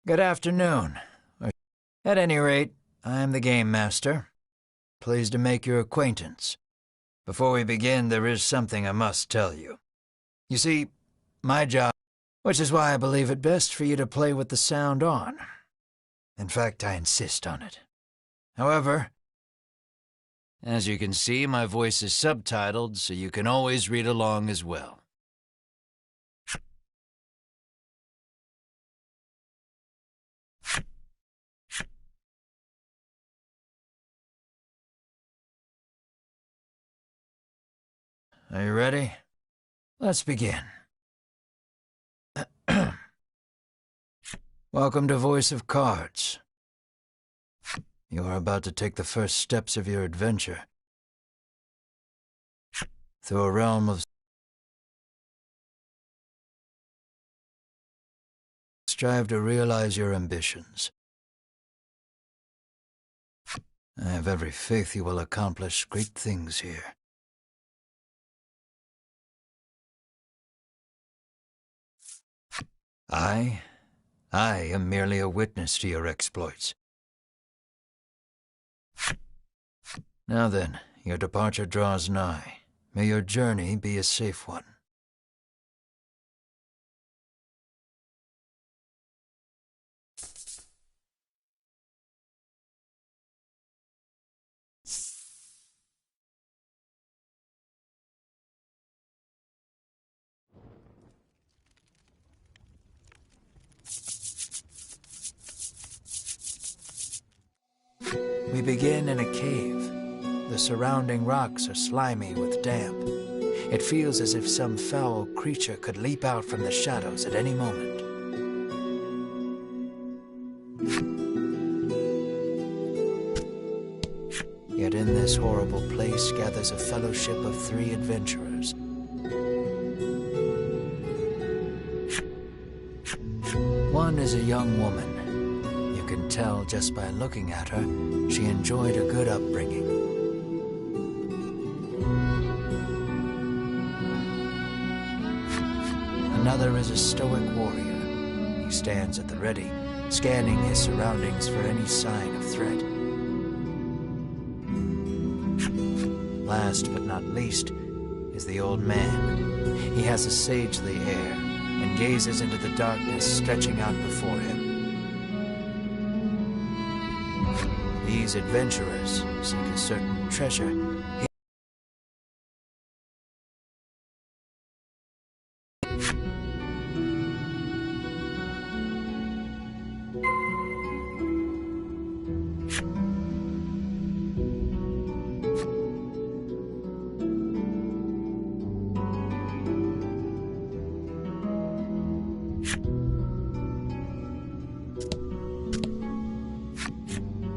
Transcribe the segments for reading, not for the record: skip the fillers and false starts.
Good afternoon. At any rate, I am the Game Master. Pleased to make your acquaintance. Before we begin, there is something I must tell you. You see, my job, which is why I believe it best for you to play with the sound on. In fact, I insist on it. However, as you can see, my voice is subtitled, so you can always read along as well. Are you ready? Let's begin. Welcome to Voice of Cards. You are about to take the first steps of your adventure through a realm of strive to realize your ambitions. I have every faith you will accomplish great things here. I am merely a witness to your exploits. Now then, your departure draws nigh. May your journey be a safe one. We begin in a cave. The surrounding rocks are slimy with damp. It feels as if some foul creature could leap out from the shadows at any moment. Yet in this horrible place gathers a fellowship of 3 adventurers. One is a young woman. You can tell just by looking at her, she enjoyed a good upbringing. Another is a stoic warrior. He stands at the ready, scanning his surroundings for any sign of threat. Last but not least is the old man. He has a sagely air and gazes into the darkness stretching out before him. These adventurers seek a certain treasure.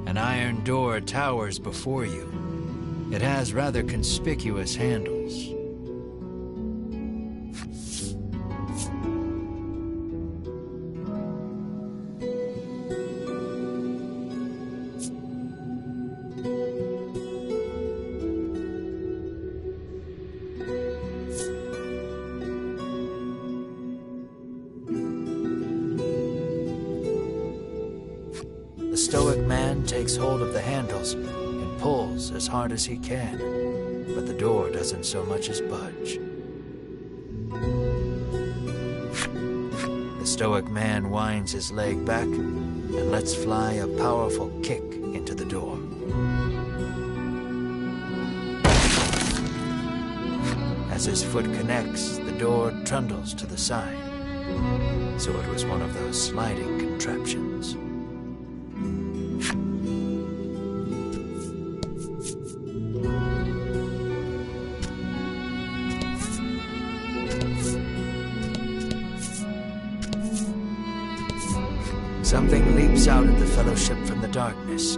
An iron door towers before you. It has rather conspicuous handles. The stoic man takes hold of the handles and pulls as hard as he can, but the door doesn't so much as budge. The stoic man winds his leg back and lets fly a powerful kick into the door. As his foot connects, the door trundles to the side. So it was one of those sliding contraptions. Something leaps out at the fellowship from the darkness.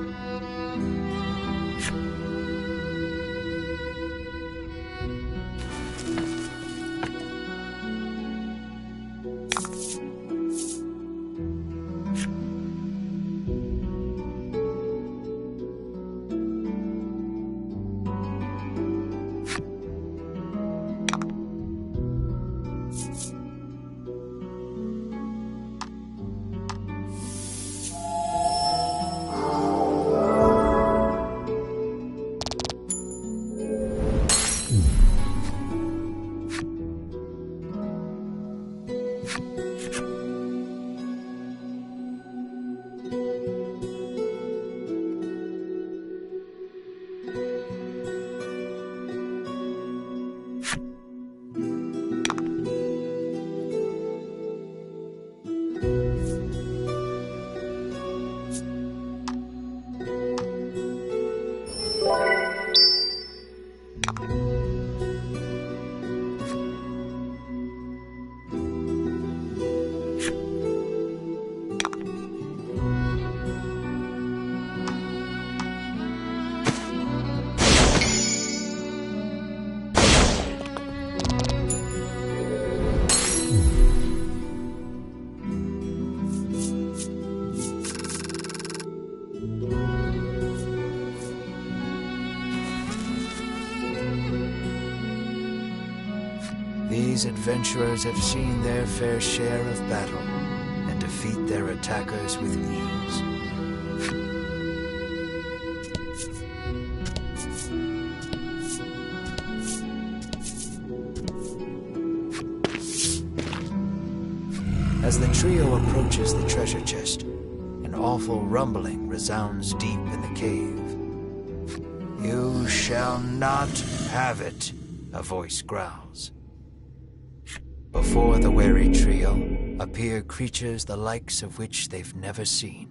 these adventurers have seen their fair share of battle and defeat their attackers with ease. As the trio approaches the treasure chest, an awful rumbling resounds deep in the cave. "You shall not have it," a voice growls. Before the wary trio appear creatures the likes of which they've never seen.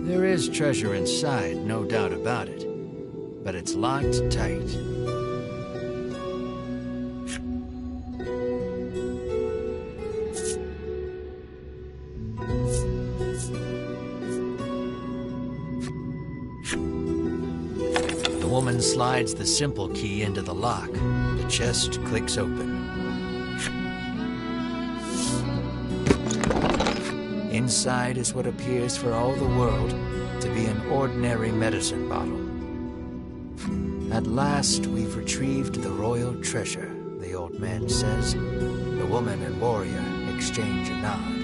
There is treasure inside, no doubt about it, but it's locked tight. The woman slides the simple key into the lock. The chest clicks open. Inside is what appears for all the world to be an ordinary medicine bottle. "At last we've retrieved the royal treasure," the old man says. The woman and warrior exchange a nod.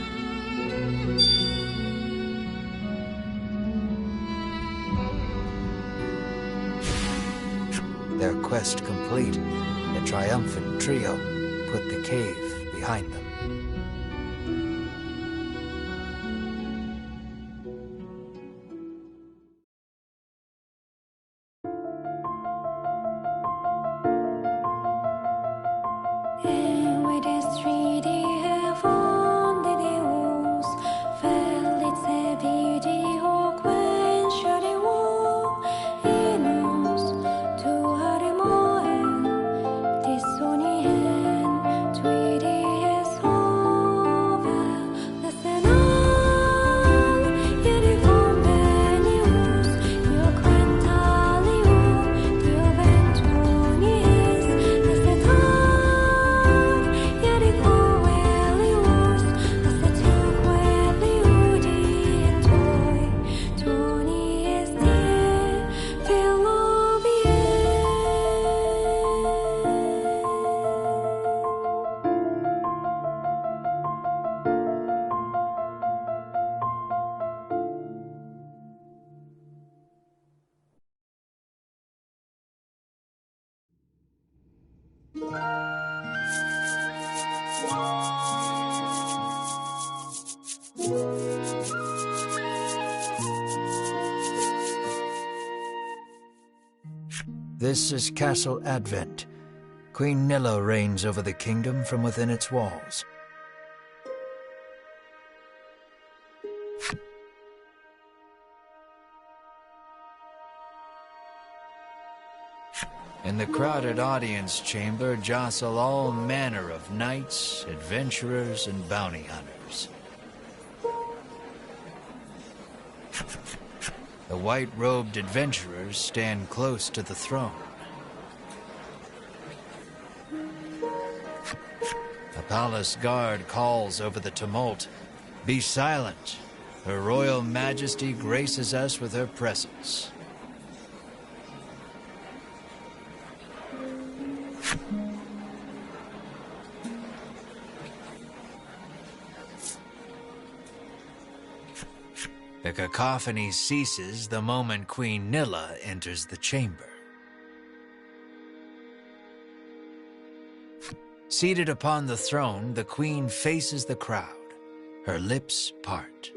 Their quest complete, the triumphant trio put the cave behind them. This is Castle Advent. Queen Nilla reigns over the kingdom from within its walls. In the crowded audience chamber jostle all manner of knights, adventurers, and bounty hunters. The white-robed adventurers stand close to the throne. A palace guard calls over the tumult, "Be silent. Her Royal Majesty graces us with her presence." The cacophony ceases the moment Queen Nilla enters the chamber. Seated upon the throne, the queen faces the crowd, her lips part.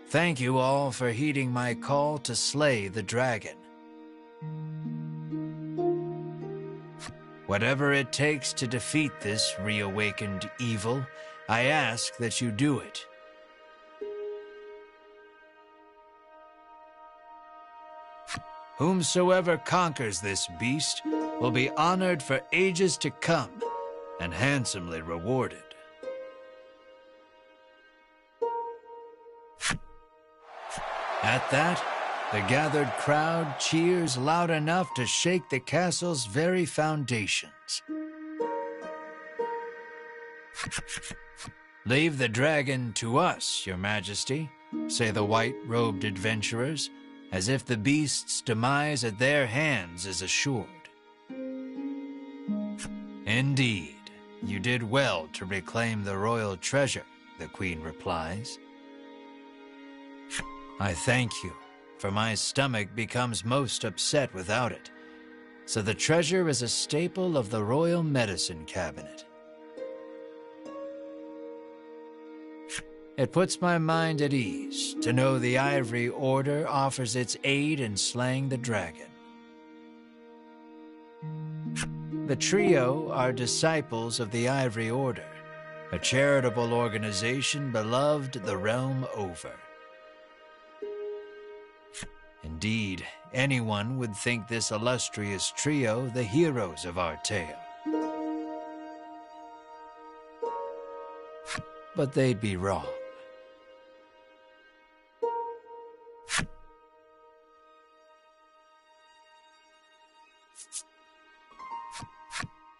"Thank you all for heeding my call to slay the dragon. Whatever it takes to defeat this reawakened evil, I ask that you do it. Whomsoever conquers this beast will be honored for ages to come and handsomely rewarded." At that, the gathered crowd cheers loud enough to shake the castle's very foundations. "Leave the dragon to us, Your Majesty," say the white-robed adventurers, as if the beast's demise at their hands is assured. "Indeed, you did well to reclaim the royal treasure," the queen replies. "I thank you, for my stomach becomes most upset without it, so the treasure is a staple of the royal medicine cabinet. It puts my mind at ease to know the Ivory Order offers its aid in slaying the dragon. The trio are disciples of the Ivory Order, a charitable organization beloved the realm over. Indeed, anyone would think this illustrious trio the heroes of our tale. But they'd be wrong.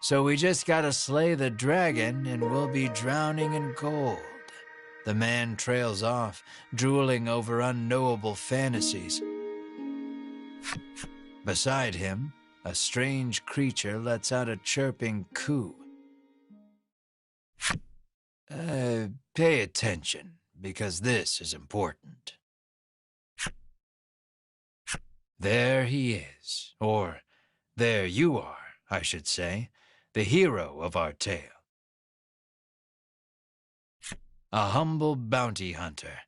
So we just gotta slay the dragon and we'll be drowning in gold." The man trails off, drooling over unknowable fantasies. Beside him, a strange creature lets out a chirping coo. Pay attention, because this is important. There he is, or there you are, I should say, the hero of our tale. A humble bounty hunter,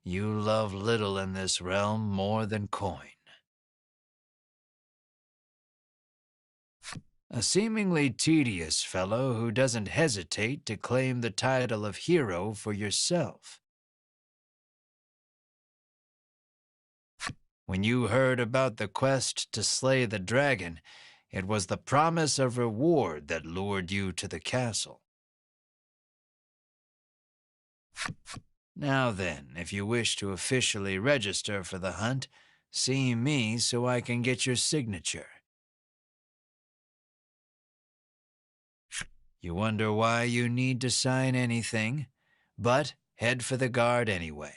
you love little in this realm more than coin. A seemingly tedious fellow who doesn't hesitate to claim the title of hero for yourself. When you heard about the quest to slay the dragon, it was the promise of reward that lured you to the castle. Now then, if you wish to officially register for the hunt, see me so I can get your signature. You wonder why you need to sign anything, but head for the guard anyway.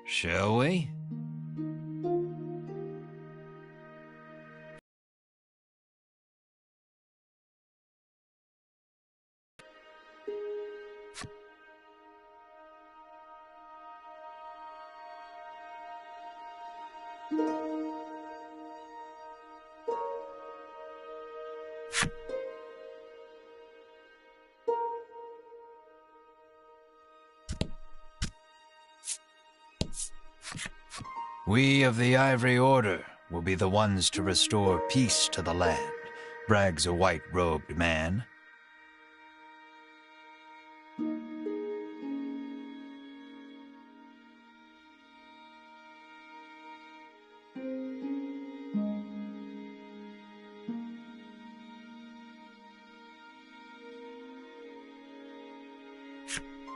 Shall we? We of the Ivory Order will be the ones to restore peace to the land, brags a white-robed man.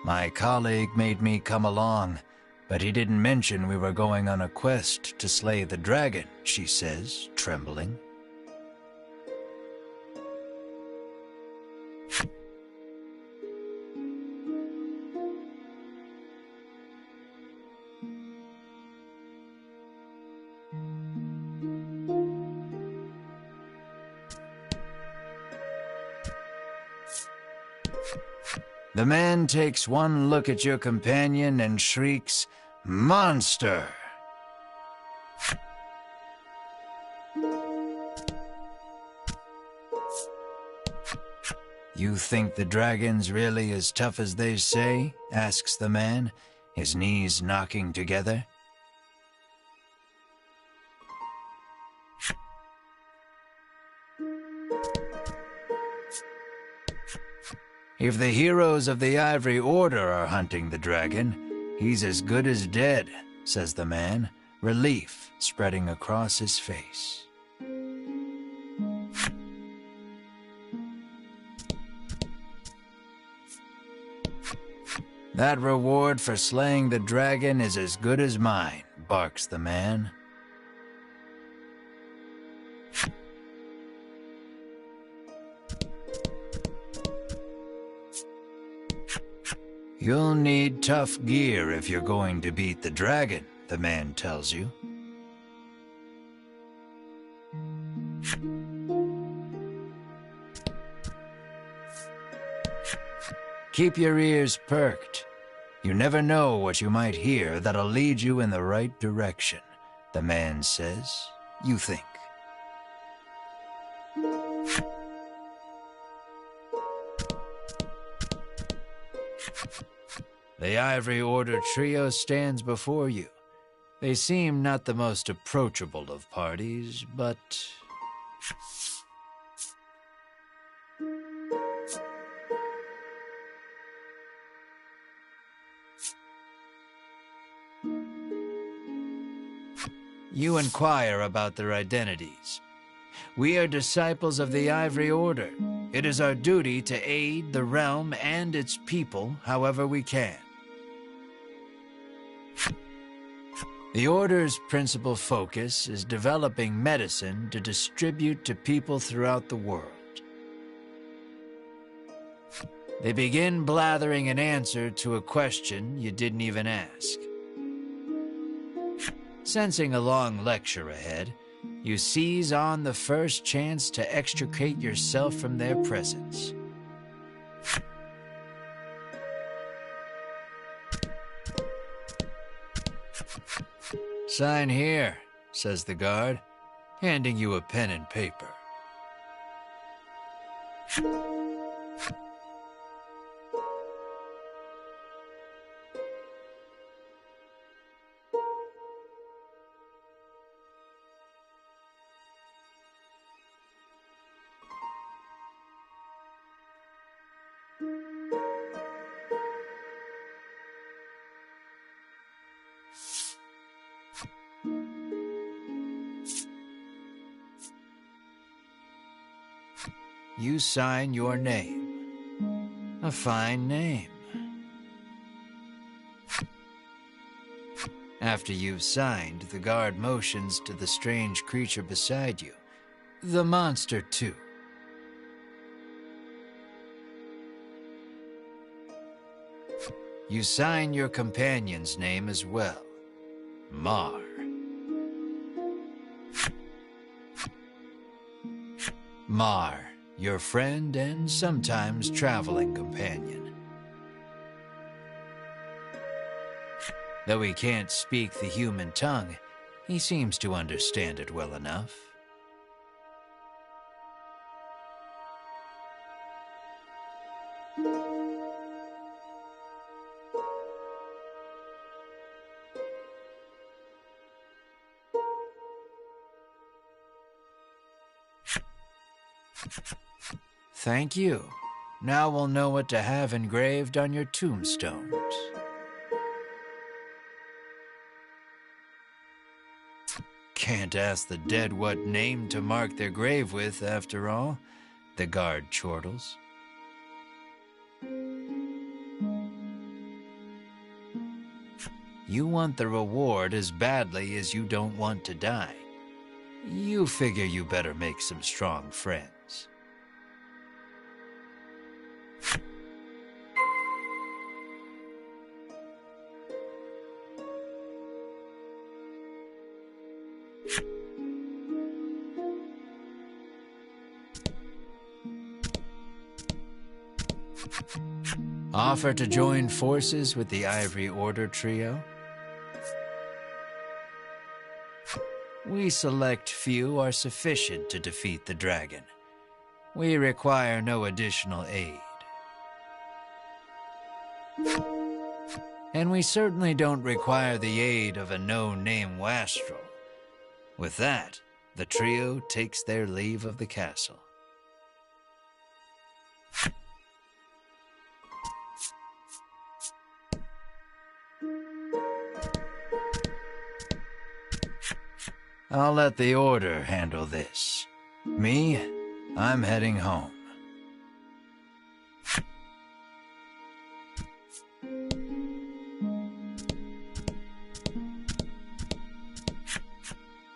My colleague made me come along, but he didn't mention we were going on a quest to slay the dragon, she says, trembling. The man takes one look at your companion and shrieks, "Monster!" You think the dragon's really as tough as they say? Asks the man, his knees knocking together. If the heroes of the Ivory Order are hunting the dragon, he's as good as dead, says the man, relief spreading across his face. That reward for slaying the dragon is as good as mine, barks the man. You'll need tough gear if you're going to beat the dragon, the man tells you. Keep your ears perked. You never know what you might hear that'll lead you in the right direction, the man says. You think. The Ivory Order trio stands before you. They seem not the most approachable of parties, but... You inquire about their identities. We are disciples of the Ivory Order. It is our duty to aid the realm and its people however we can. The Order's principal focus is developing medicine to distribute to people throughout the world. They begin blathering an answer to a question you didn't even ask. Sensing a long lecture ahead, you seize on the first chance to extricate yourself from their presence. Sign here, says the guard, handing you a pen and paper. You sign your name. A fine name. After you've signed, the guard motions to the strange creature beside you. The monster, too. You sign your companion's name as well. Mar. Mar. Your friend and sometimes traveling companion. Though he can't speak the human tongue, he seems to understand it well enough. Thank you. Now we'll know what to have engraved on your tombstones. Can't ask the dead what name to mark their grave with, after all, the guard chortles. You want the reward as badly as you don't want to die. You figure you better make some strong friends. Offer to join forces with the Ivory Order trio? We select few are sufficient to defeat the dragon. We require no additional aid. And we certainly don't require the aid of a no-name wastrel. With that, the trio takes their leave of the castle. I'll let the Order handle this. Me, I'm heading home.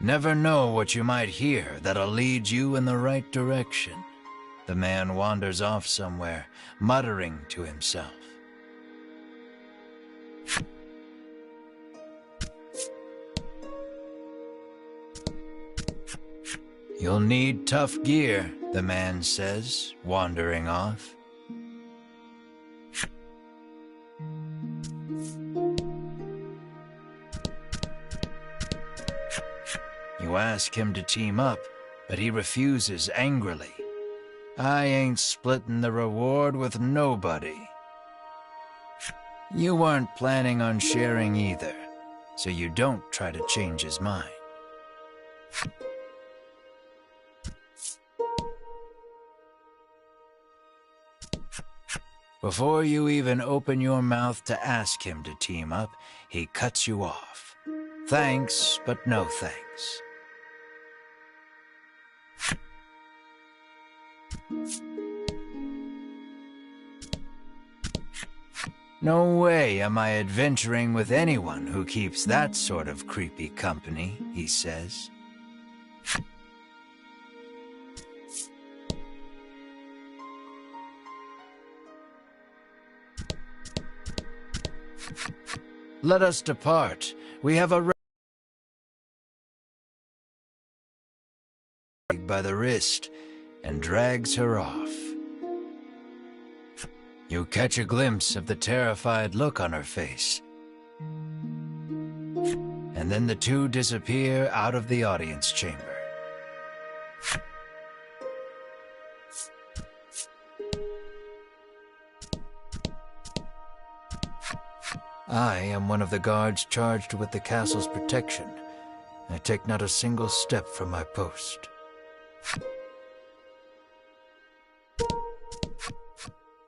Never know what you might hear that'll lead you in the right direction. The man wanders off somewhere, muttering to himself. You'll need tough gear, the man says, wandering off. You ask him to team up, but he refuses angrily. I ain't splitting the reward with nobody. You weren't planning on sharing either, so you don't try to change his mind. Before you even open your mouth to ask him to team up, he cuts you off. Thanks, but no thanks. No way am I adventuring with anyone who keeps that sort of creepy company, he says. Let us depart. We have a by the wrist and drags her off. You catch a glimpse of the terrified look on her face. And then the two disappear out of the audience chamber. I am one of the guards charged with the castle's protection. I take not a single step from my post.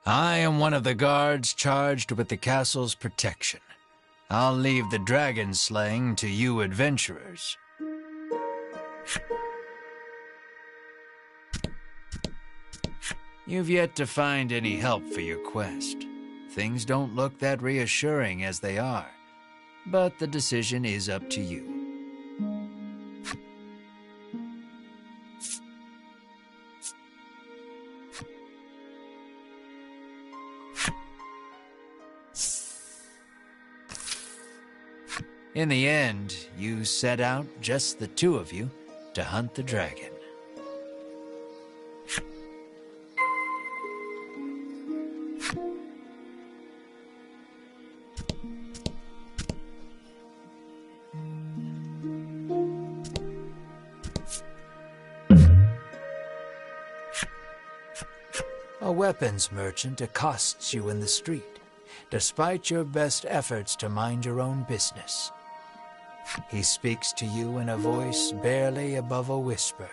I am one of the guards charged with the castle's protection. I'll leave the dragon slaying to you adventurers. You've yet to find any help for your quest. Things don't look that reassuring as they are, but the decision is up to you. In the end, you set out, just the two of you, to hunt the dragon. A weapons merchant accosts you in the street, despite your best efforts to mind your own business. He speaks to you in a voice barely above a whisper.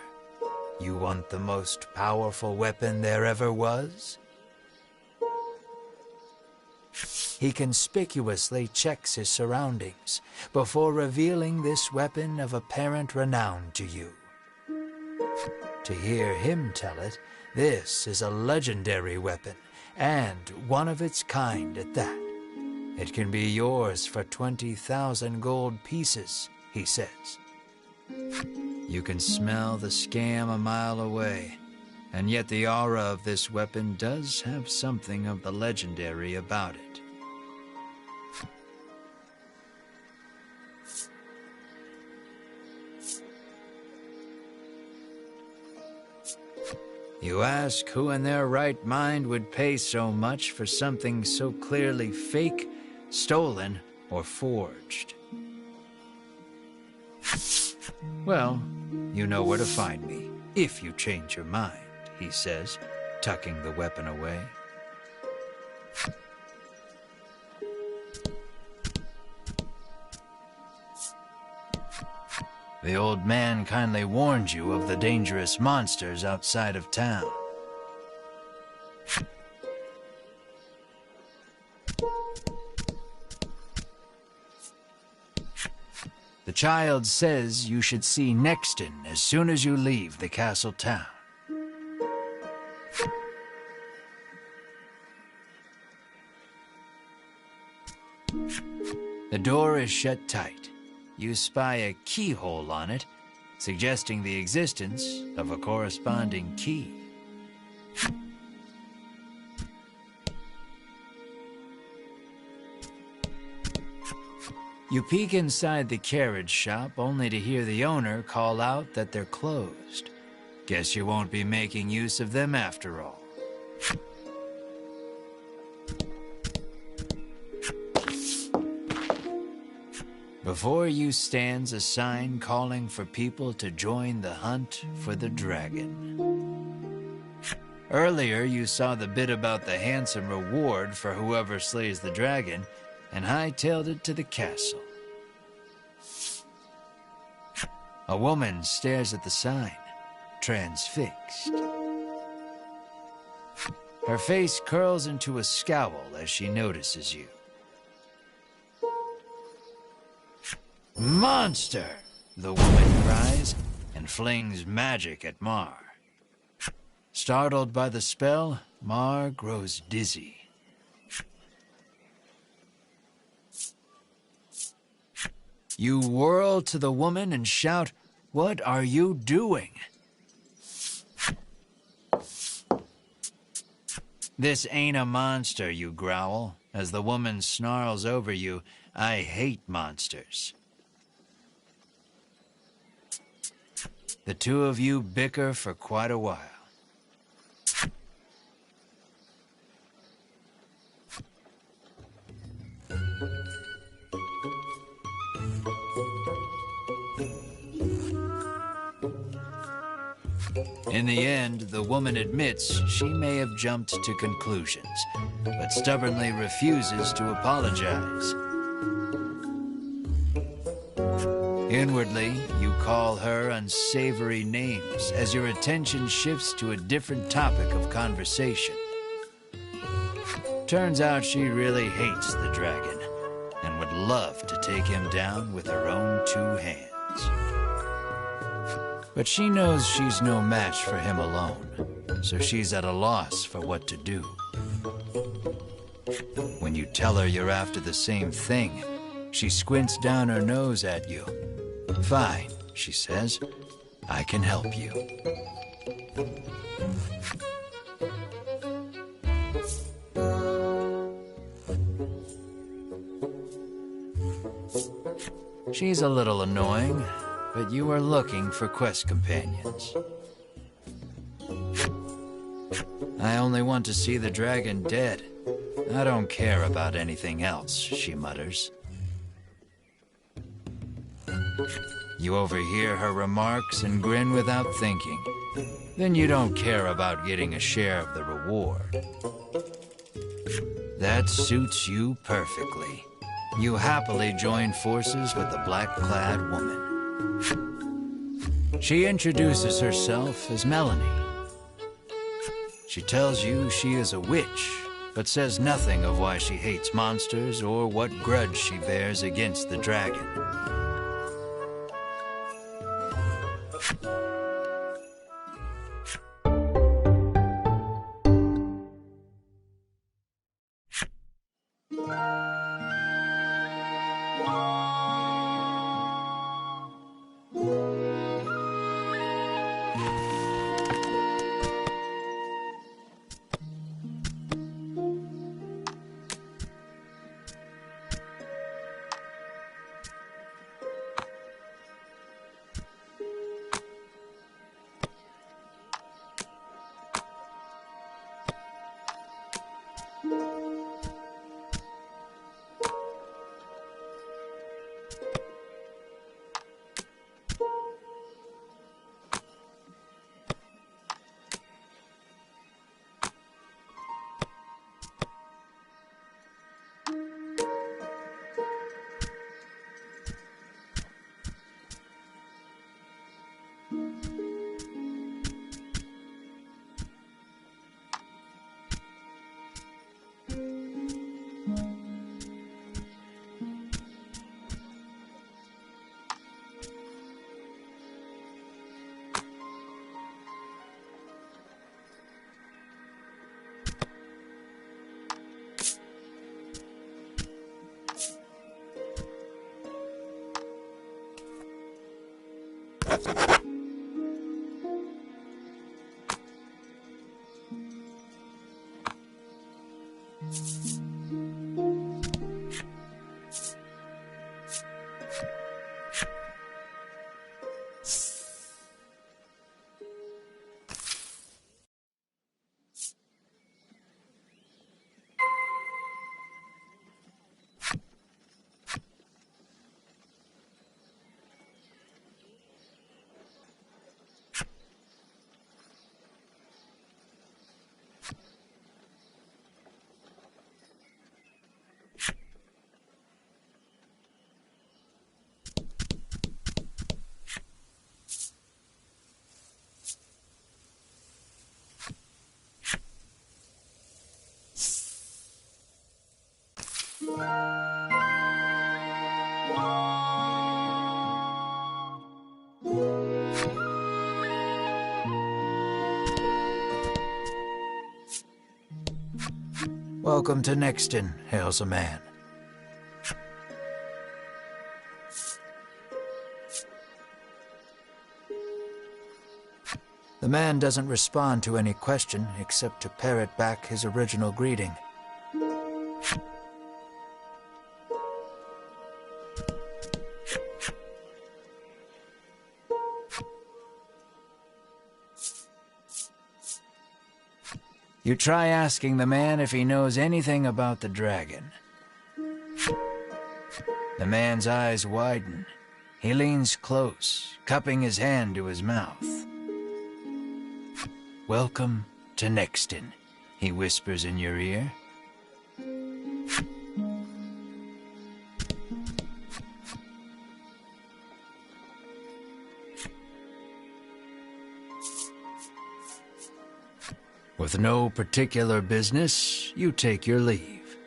You want the most powerful weapon there ever was? He conspicuously checks his surroundings before revealing this weapon of apparent renown to you. To hear him tell it, this is a legendary weapon, and one of its kind at that. It can be yours for 20,000 gold pieces, he says. You can smell the scam a mile away, and yet the aura of this weapon does have something of the legendary about it. You ask who in their right mind would pay so much for something so clearly fake, stolen, or forged. Well, you know where to find me, if you change your mind, he says, tucking the weapon away. The old man kindly warned you of the dangerous monsters outside of town. The child says you should see Nexton as soon as you leave the castle town. The door is shut tight. You spy a keyhole on it, suggesting the existence of a corresponding key. You peek inside the carriage shop only to hear the owner call out that they're closed. Guess you won't be making use of them after all. Before you stands a sign calling for people to join the hunt for the dragon. Earlier, you saw the bit about the handsome reward for whoever slays the dragon, and hightailed it to the castle. A woman stares at the sign, transfixed. Her face curls into a scowl as she notices you. "Monster!" the woman cries, and flings magic at Mar. Startled by the spell, Mar grows dizzy. You whirl to the woman and shout, "What are you doing?" "This ain't a monster," you growl, as the woman snarls over you, "I hate monsters." The two of you bicker for quite a while. In the end, the woman admits she may have jumped to conclusions, but stubbornly refuses to apologize. Inwardly, you call her unsavory names as your attention shifts to a different topic of conversation. Turns out she really hates the dragon and would love to take him down with her own two hands. But she knows she's no match for him alone, so she's at a loss for what to do. When you tell her you're after the same thing, she squints down her nose at you. "Fine," she says, "I can help you." She's a little annoying, but you are looking for quest companions. "I only want to see the dragon dead. I don't care about anything else," she mutters. You overhear her remarks and grin without thinking. Then you don't care about getting a share of the reward. That suits you perfectly. You happily join forces with the black-clad woman. She introduces herself as Melanie. She tells you she is a witch, but says nothing of why she hates monsters or what grudge she bears against the dragon. Welcome to Nexton, hails a man. The man doesn't respond to any question except to parrot back his original greeting. You try asking the man if he knows anything about the dragon. The man's eyes widen. He leans close, cupping his hand to his mouth. "Welcome to Nexton," he whispers in your ear. With no particular business, you take your leave.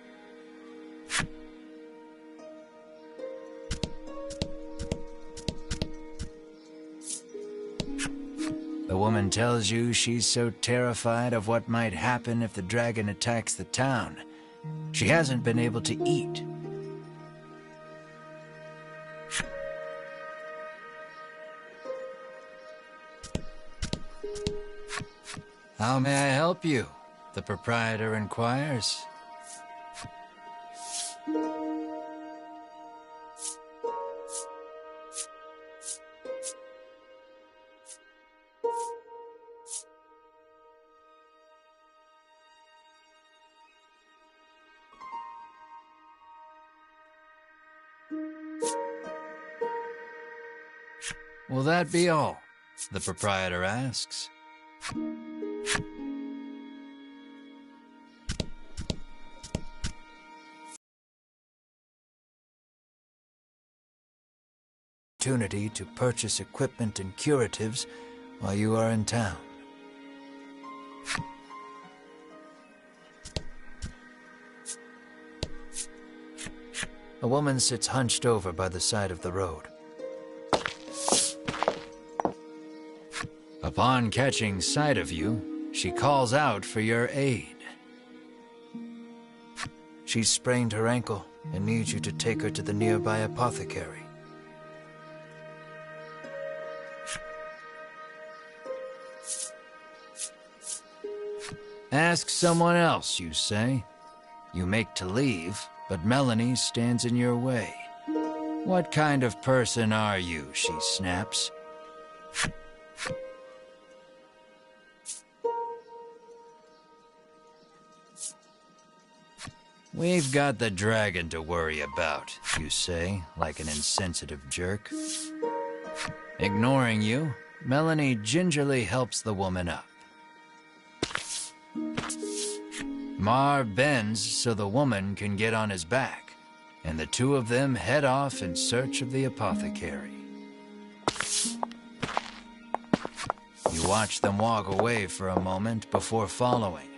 The woman tells you she's so terrified of what might happen if the dragon attacks the town, she hasn't been able to eat. "How may I help you?" the proprietor inquires. "Will that be all?" the proprietor asks. opportunity to purchase equipment and curatives while you are in town. A woman sits hunched over by the side of the road. Upon catching sight of you, she calls out for your aid. She's sprained her ankle and needs you to take her to the nearby apothecary. Ask someone else, you say. You make to leave, but Melanie stands in your way. What kind of person are you, she snaps. We've got the dragon to worry about, you say, like an insensitive jerk. Ignoring you, Melanie gingerly helps the woman up. Mar bends so the woman can get on his back, and the two of them head off in search of the apothecary. You watch them walk away for a moment before following,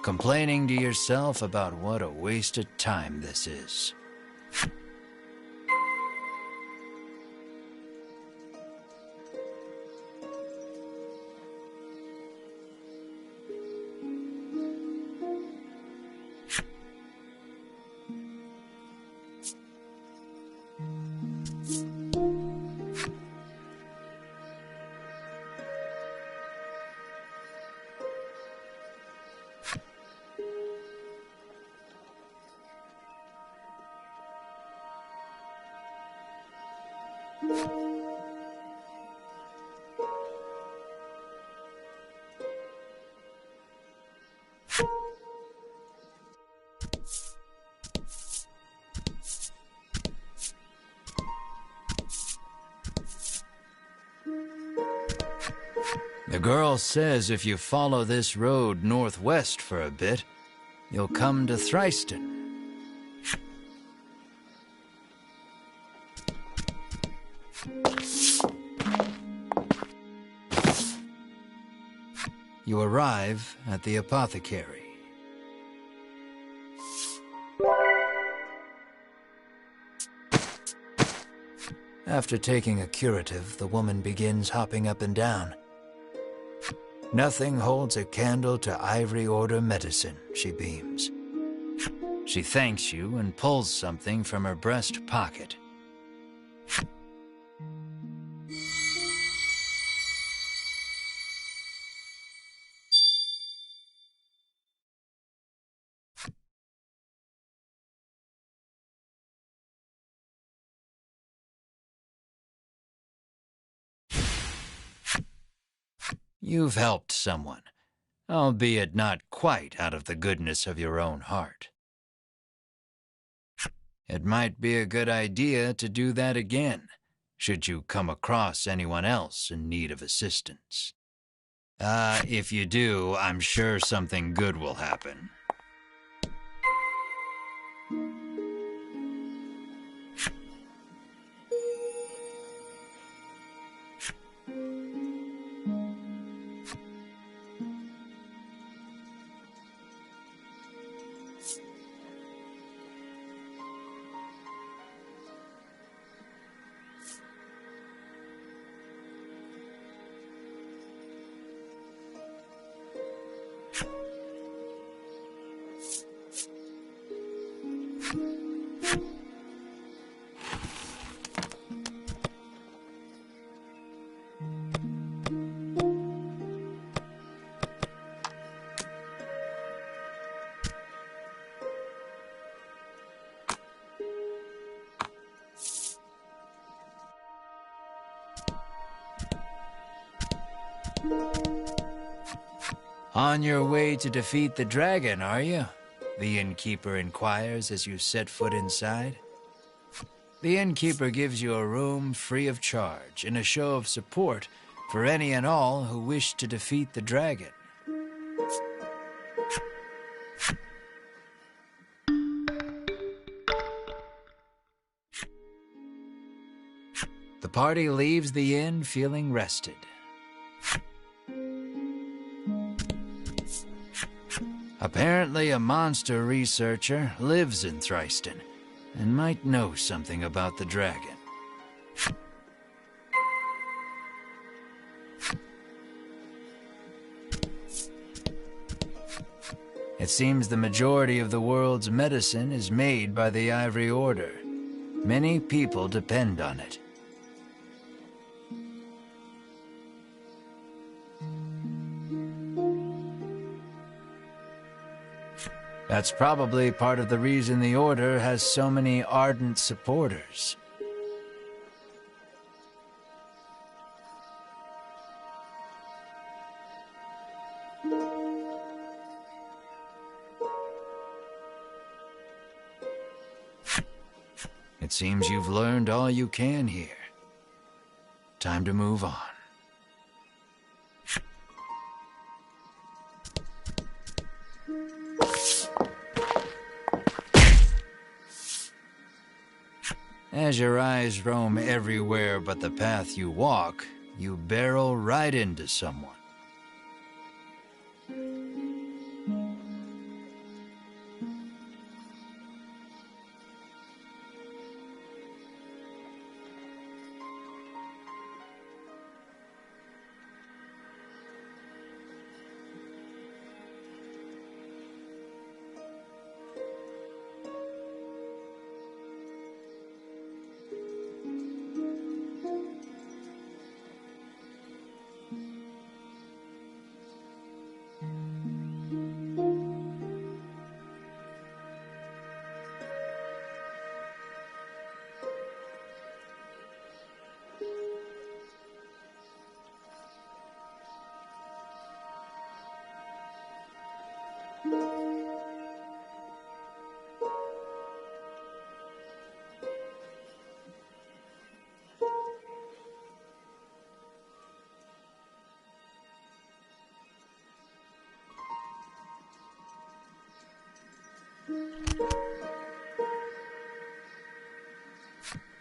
complaining to yourself about what a wasted time this is. The girl says if you follow this road northwest for a bit, you'll come to Thriston. You arrive at the apothecary. After taking a curative, the woman begins hopping up and down. Nothing holds a candle to Ivory Order medicine, she beams. She thanks you and pulls something from her breast pocket. You've helped someone, albeit not quite out of the goodness of your own heart. It might be a good idea to do that again, should you come across anyone else in need of assistance. If you do, I'm sure something good will happen. On your way to defeat the dragon, are you? The innkeeper inquires as you set foot inside. The innkeeper gives you a room free of charge in a show of support for any and all who wish to defeat the dragon. The party leaves the inn feeling rested. Apparently, a monster researcher lives in Thriston and might know something about the dragon. It seems the majority of the world's medicine is made by the Ivory Order. Many people depend on it. That's probably part of the reason the Order has so many ardent supporters. It seems you've learned all you can here. Time to move on. As your eyes roam everywhere but the path you walk, you barrel right into someone.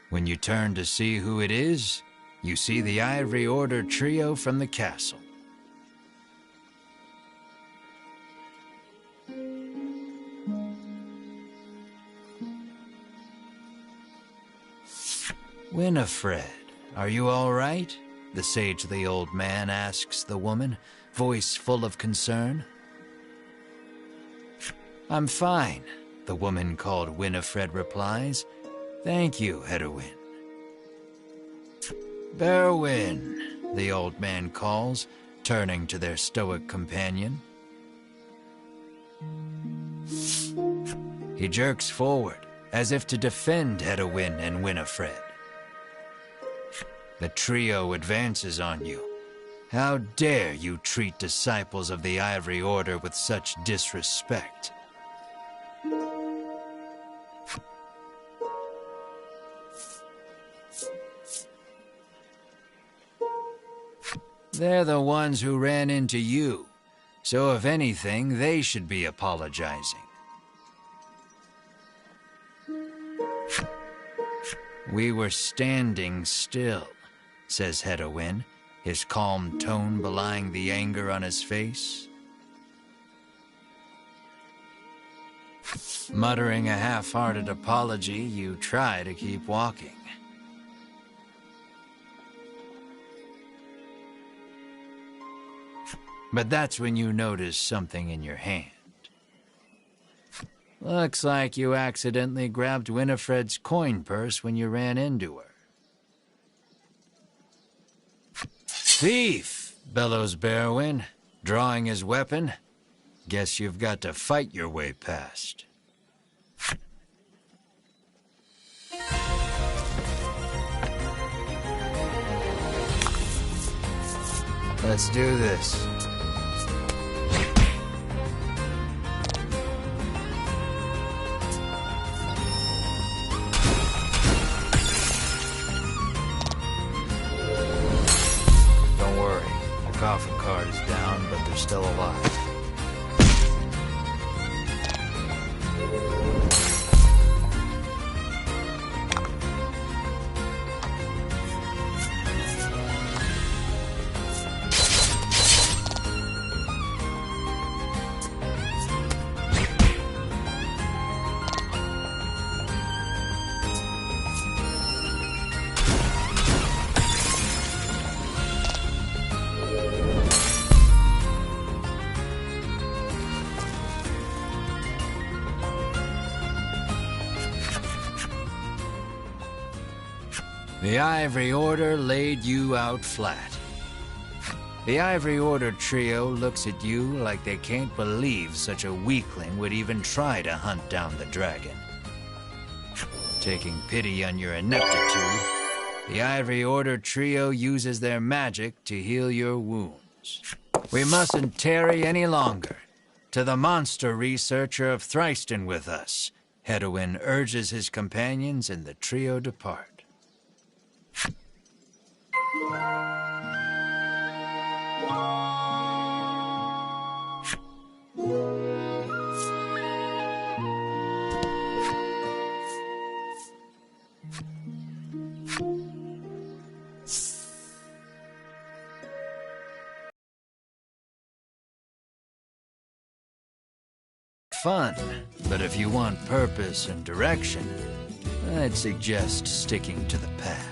When you turn to see who it is, you see the Ivory Order trio from the castle. Winifred, are you all right? The sagely old man asks the woman, voice full of concern. I'm fine, the woman called Winifred replies. Thank you, Hedowin. Berwin, the old man calls, turning to their stoic companion. He jerks forward, as if to defend Hedowin and Winifred. The trio advances on you. How dare you treat disciples of the Ivory Order with such disrespect? They're the ones who ran into you, so if anything, they should be apologizing. We were standing still, says Hedowin, his calm tone belying the anger on his face. Muttering a half-hearted apology, you try to keep walking. But that's when you notice something in your hand. Looks like you accidentally grabbed Winifred's coin purse when you ran into her. Thief! Bellows Berwin, drawing his weapon. Guess you've got to fight your way past. Let's do this. Don't worry, the coffin card is down, but they're still alive. The Ivory Order laid you out flat. The Ivory Order trio looks at you like they can't believe such a weakling would even try to hunt down the dragon. Taking pity on your ineptitude, the Ivory Order trio uses their magic to heal your wounds. We mustn't tarry any longer. To the monster researcher of Thriston with us, Hedwyn urges his companions and the trio depart. Fun, but if you want purpose and direction, I'd suggest sticking to the path.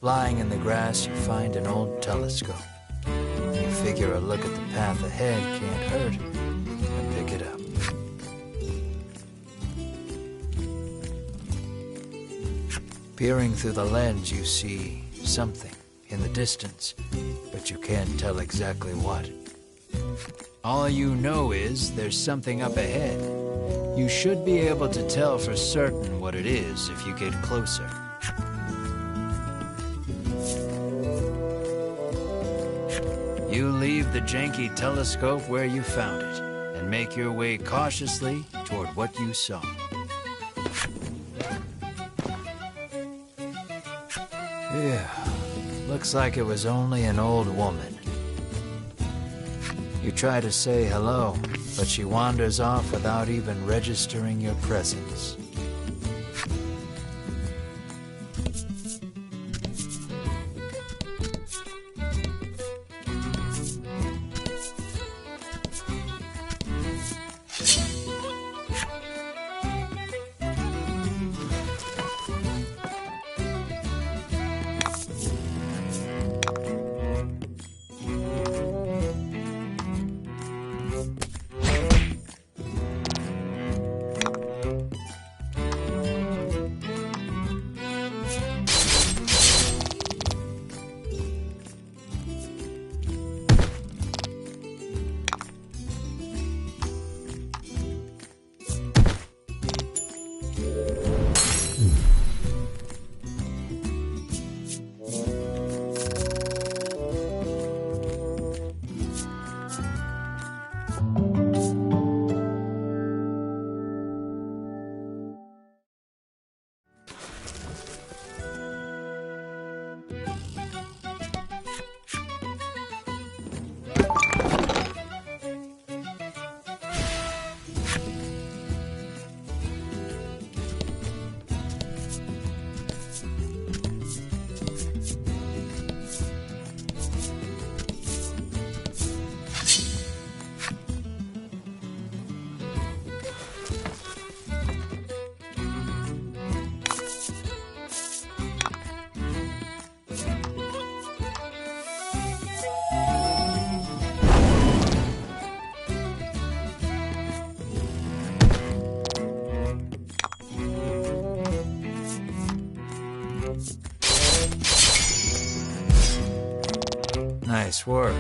Lying in the grass, you find an old telescope. You figure a look at the path ahead can't hurt, and pick it up. Peering through the lens, you see something in the distance, but you can't tell exactly what. All you know is there's something up ahead. You should be able to tell for certain what it is if you get closer. You leave the janky telescope where you found it, and make your way cautiously toward what you saw. Phew. Looks like it was only an old woman. You try to say hello, but she wanders off without even registering your presence. Nice work.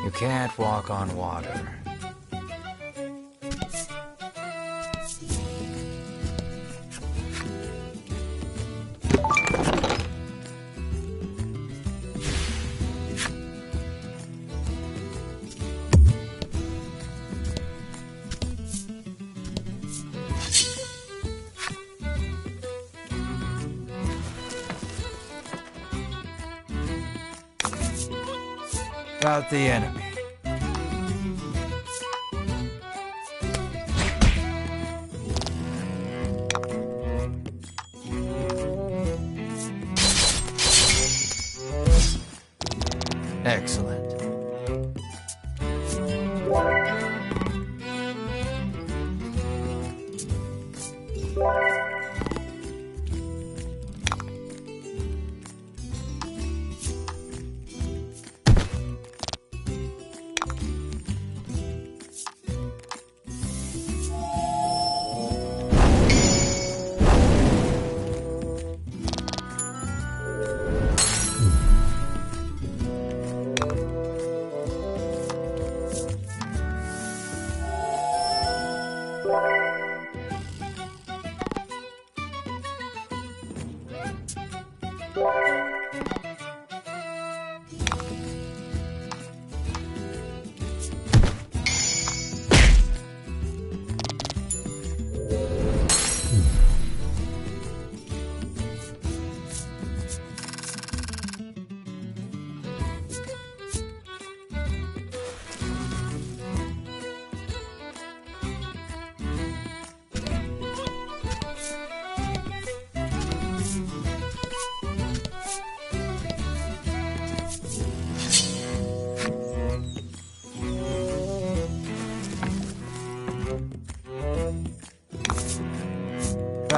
You can't walk on water. About the enemy. Excellent.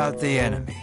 About the enemy.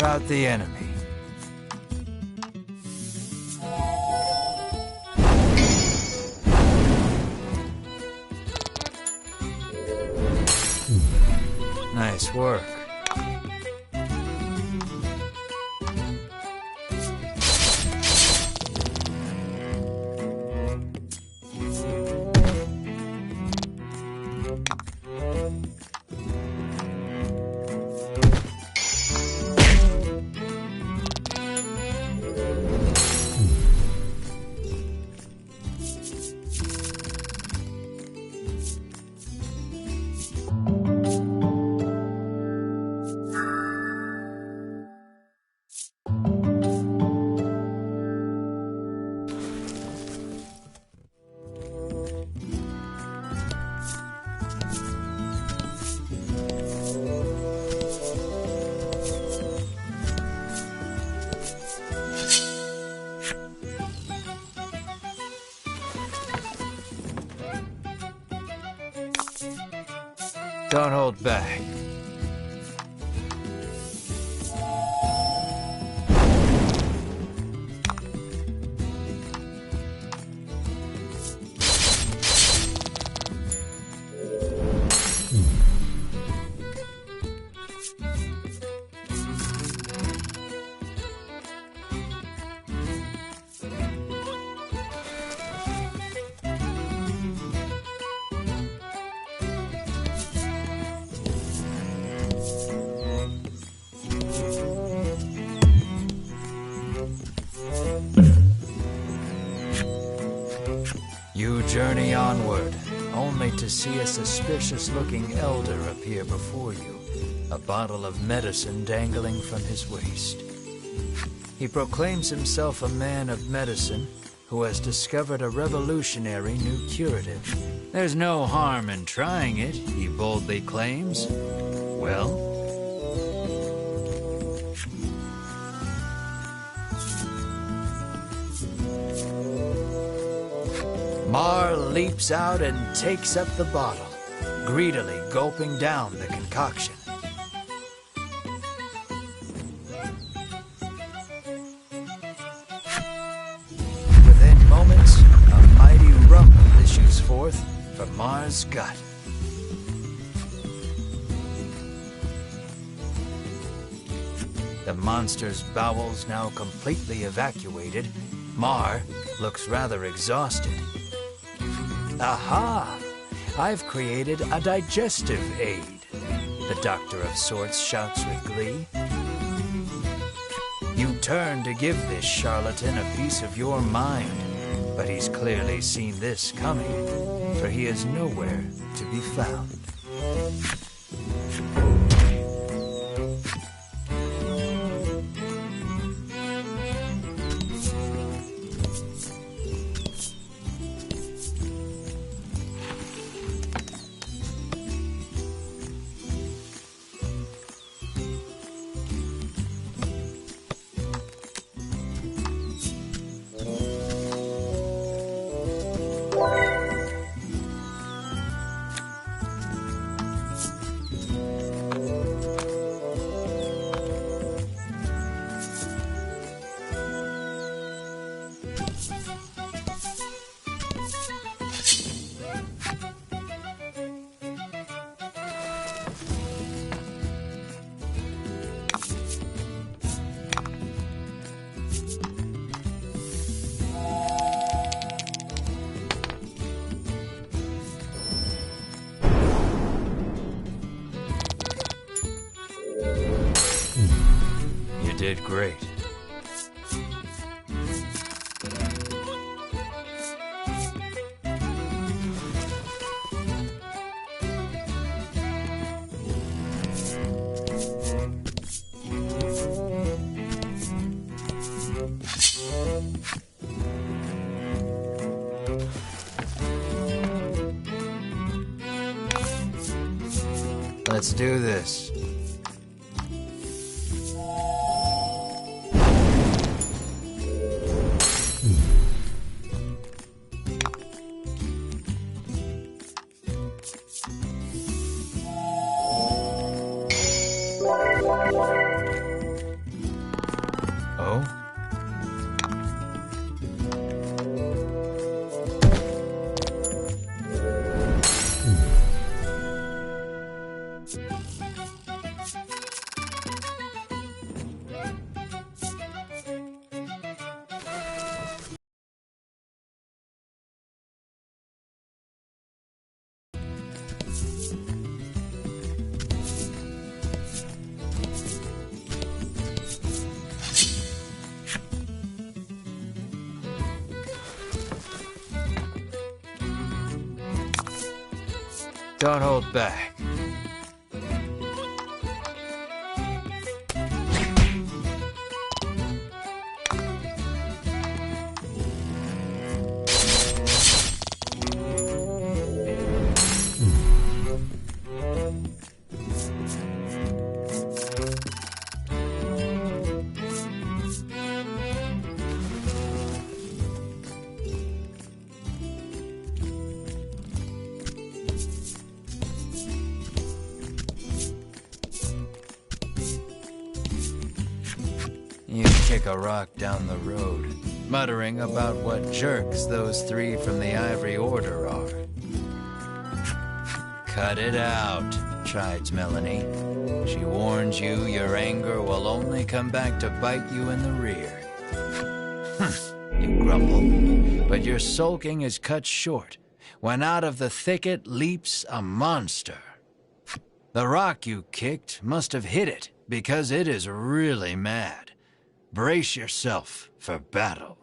About the enemy. Nice work. Don't hold back. You journey onward, only to see a suspicious-looking elder appear before you, a bottle of medicine dangling from his waist. He proclaims himself a man of medicine who has discovered a revolutionary new curative. There's no harm in trying it, he boldly claims. Well, Mar leaps out and takes up the bottle, greedily gulping down the concoction. Within moments, a mighty rumble issues forth from Mar's gut. The monster's bowels now completely evacuated, Mar looks rather exhausted. Aha! I've created a digestive aid, the Doctor of Sorts shouts with glee. You turn to give this charlatan a piece of your mind, but he's clearly seen this coming, for he is nowhere to be found. You did great. Let's do this. Oh? Don't hold back. You kick a rock down the road, muttering about what jerks those three from the Ivory Order are. Cut it out, chides Melanie. She warns you your anger will only come back to bite you in the rear. You grumble, but your sulking is cut short when out of the thicket leaps a monster. The rock you kicked must have hit it, because it is really mad. Brace yourself for battle.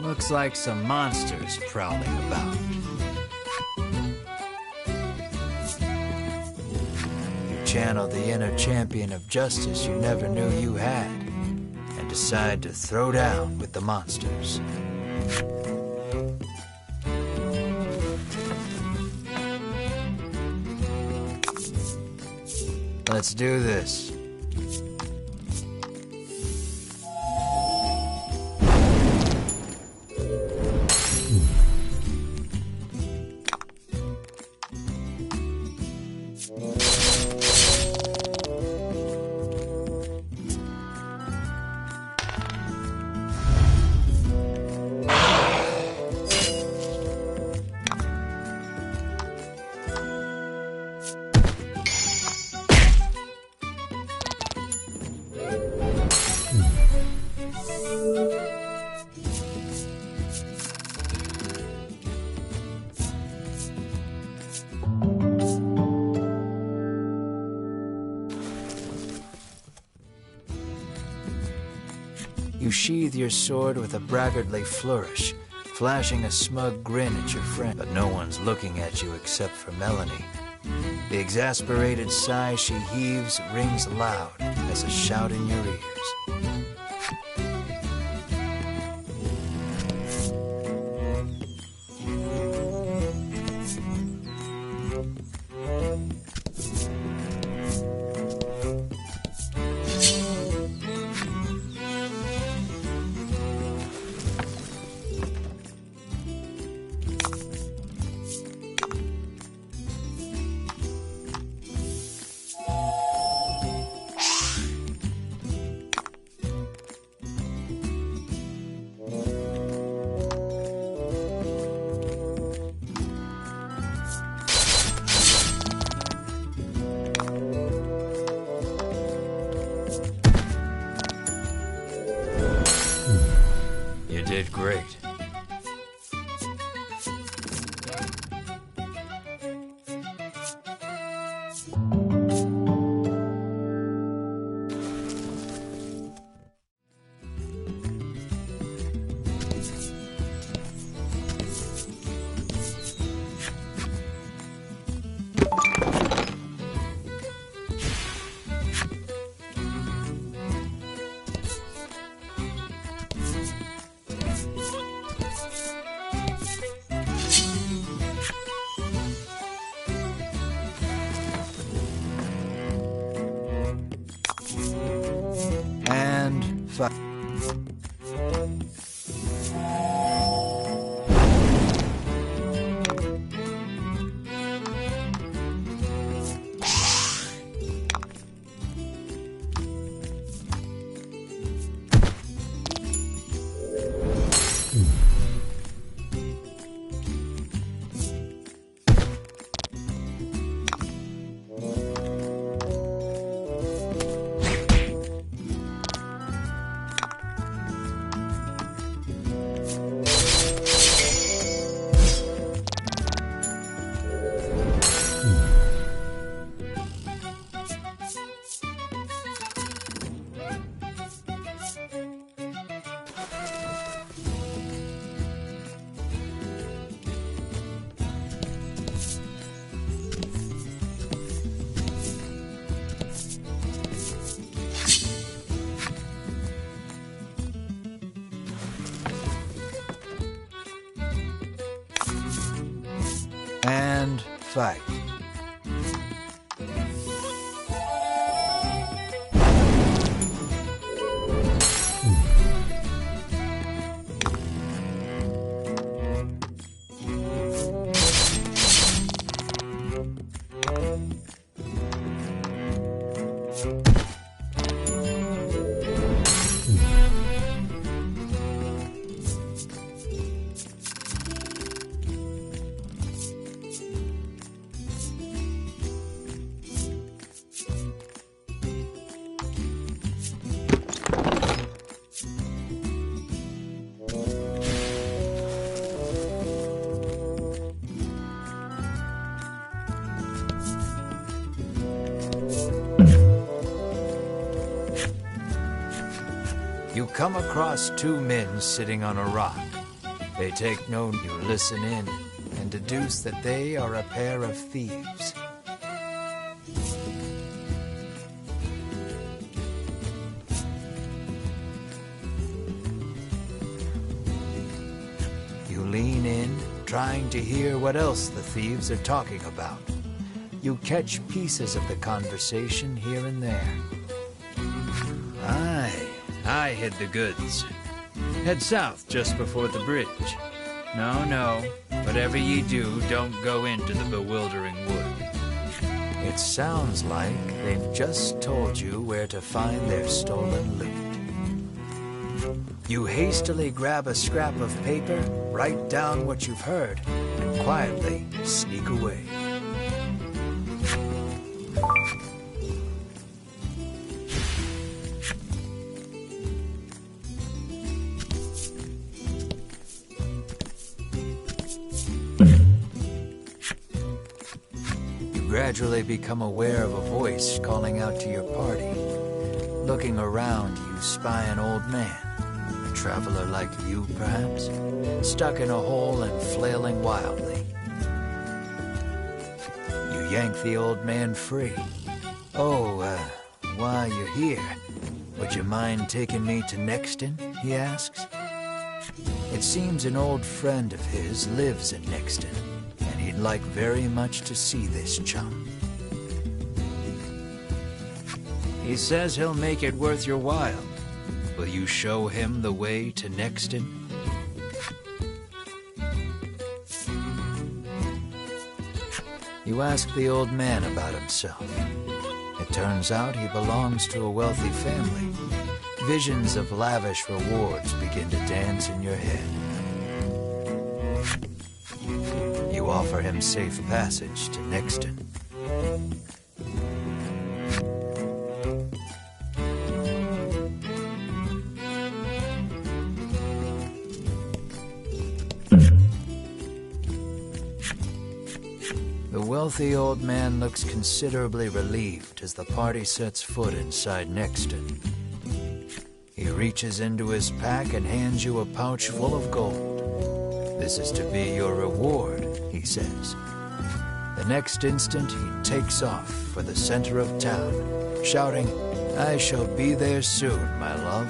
Looks like some monsters prowling about. You channel the inner champion of justice you never knew you had, and decide to throw down with the monsters. Let's do this. You sheathe your sword with a braggartly flourish, flashing a smug grin at your friend, but no one's looking at you except for Melanie. The exasperated sigh she heaves rings loud as a shout in your ears. You did great. And fight. And fight. You come across two men sitting on a rock. They take note. You listen in and deduce that they are a pair of thieves. You lean in, trying to hear what else the thieves are talking about. You catch pieces of the conversation here and there. I hid the goods. Head south just before the bridge. No, whatever ye do, don't go into the bewildering wood. It sounds like they've just told you where to find their stolen loot. You hastily grab a scrap of paper, write down what you've heard, and quietly sneak away. Gradually become aware of a voice calling out to your party. Looking around, you spy an old man. traveler like you, perhaps? Stuck in a hole and flailing wildly. You yank the old man free. Oh, while you're here, would you mind taking me to Nexton? He asks. It seems an old friend of his lives in Nexton, and he'd like very much to see this chum. He says he'll make it worth your while. Will you show him the way to Nexton? You ask the old man about himself. It turns out he belongs to a wealthy family. Visions of lavish rewards begin to dance in your head. You offer him safe passage to Nexton. The wealthy old man looks considerably relieved as the party sets foot inside Nexton. He reaches into his pack and hands you a pouch full of gold. This is to be your reward, he says. The next instant, he takes off for the center of town, shouting, "I shall be there soon, my love."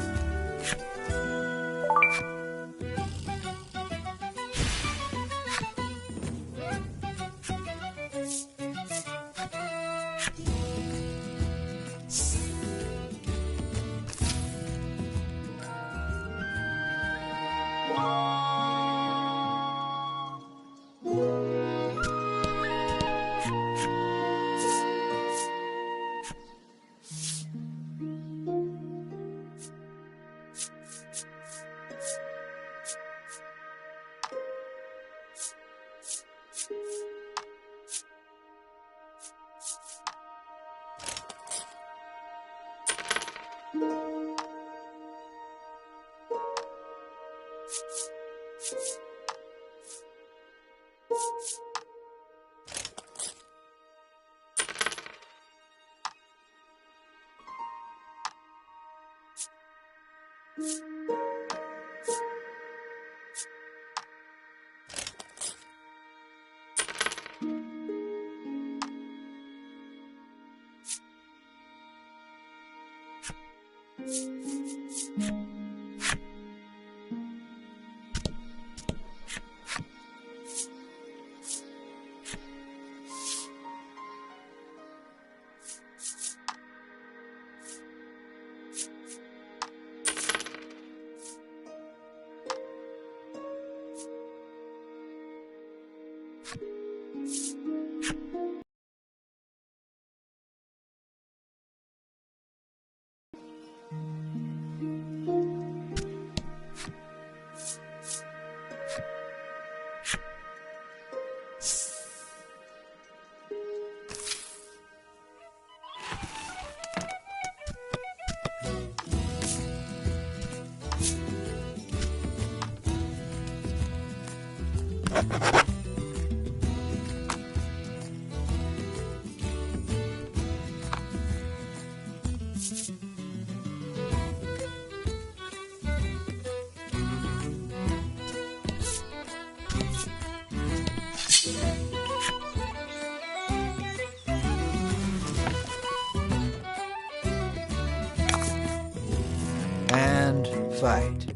And fight.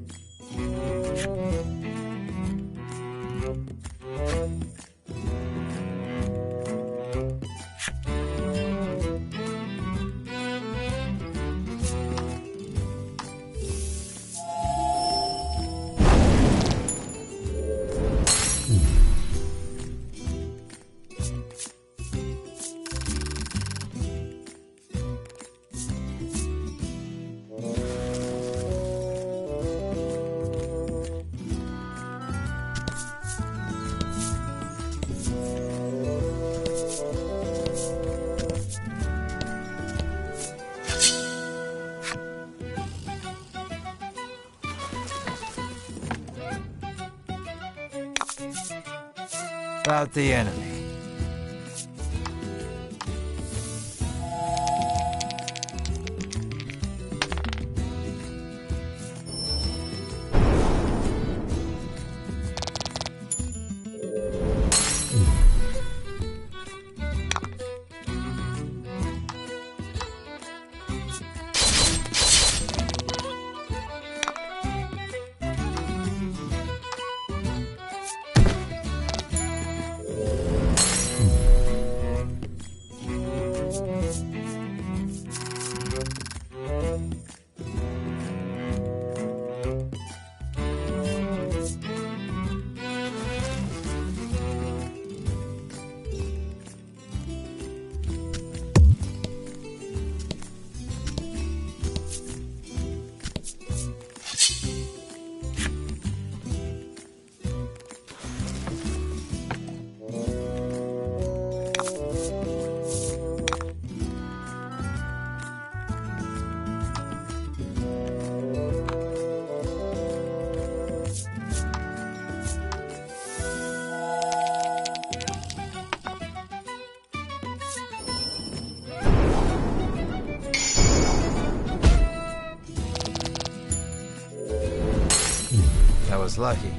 About the enemy. was lucky.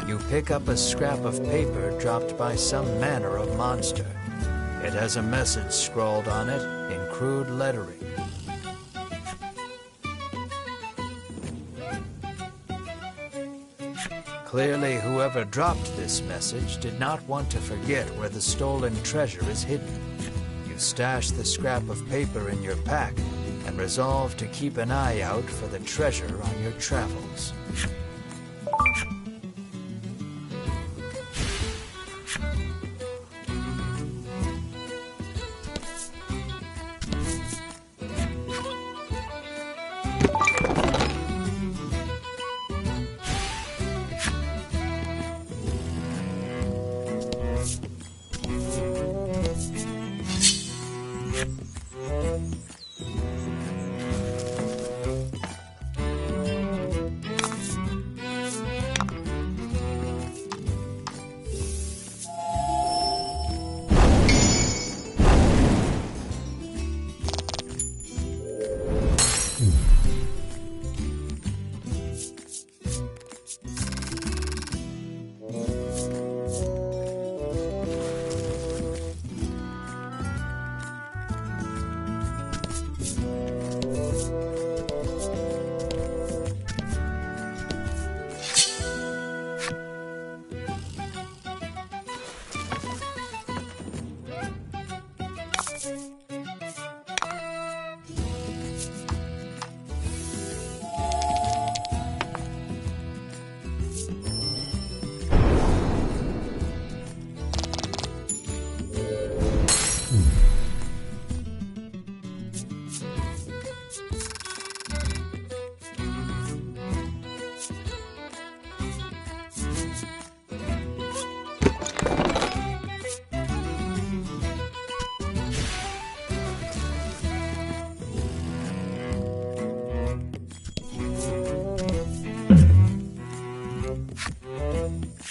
You pick up a scrap of paper dropped by some manner of monster. It has a message scrawled on it in crude lettering. Clearly, whoever dropped this message did not want to forget where the stolen treasure is hidden. You stash the scrap of paper in your pack and resolve to keep an eye out for the treasure on your travels.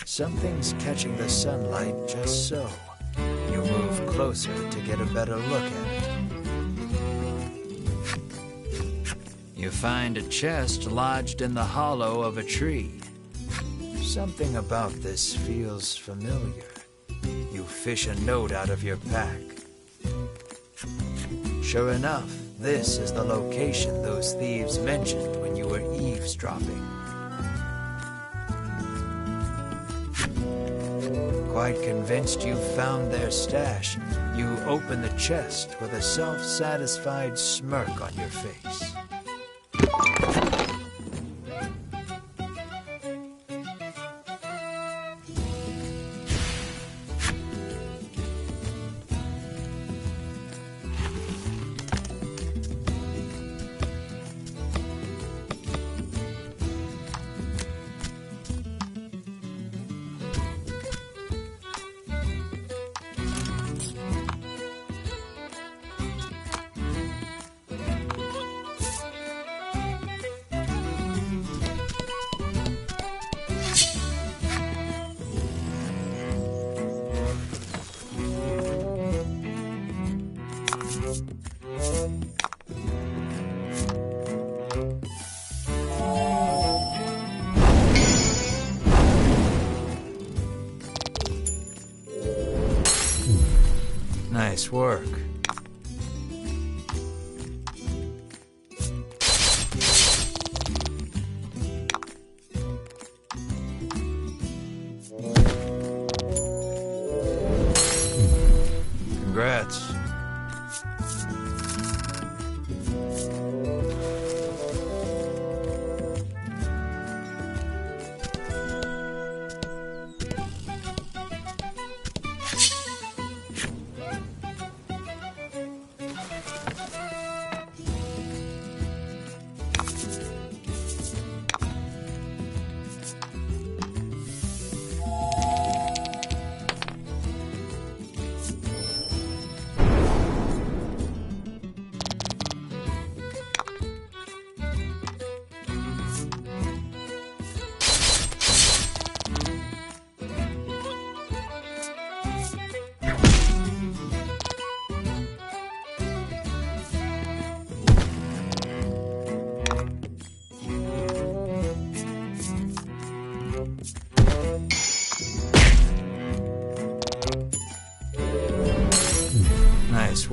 Something's catching the sunlight just so. You move closer to get a better look at it. You find a chest lodged in the hollow of a tree. Something about this feels familiar. You fish a note out of your pack. Sure enough, this is the location those thieves mentioned when you were eavesdropping. Quite convinced you've found their stash, you open the chest with a self-satisfied smirk on your face. Nice work.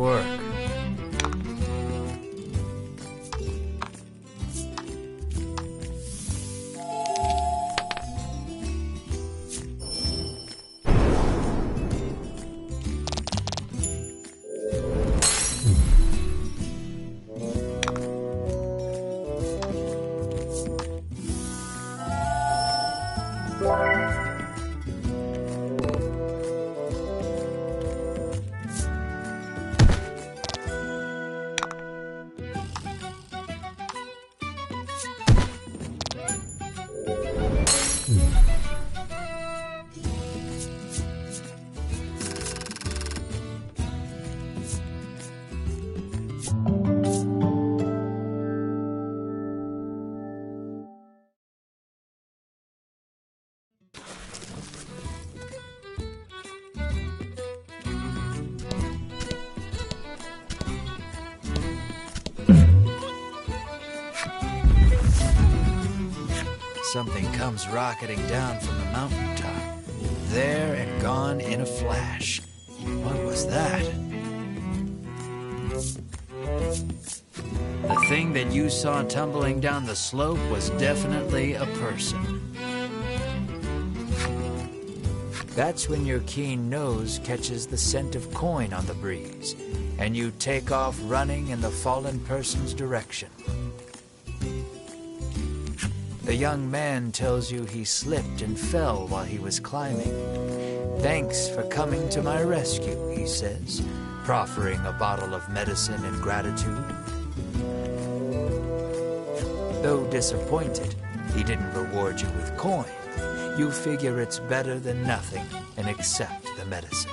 work. Something comes rocketing down from the mountaintop. There and gone in a flash. What was that? The thing that you saw tumbling down the slope was definitely a person. That's when your keen nose catches the scent of coin on the breeze, and you take off running in the fallen person's direction. The young man tells you he slipped and fell while he was climbing. "Thanks for coming to my rescue," he says, proffering a bottle of medicine in gratitude. Though disappointed he didn't reward you with coin, you figure it's better than nothing and accept the medicine.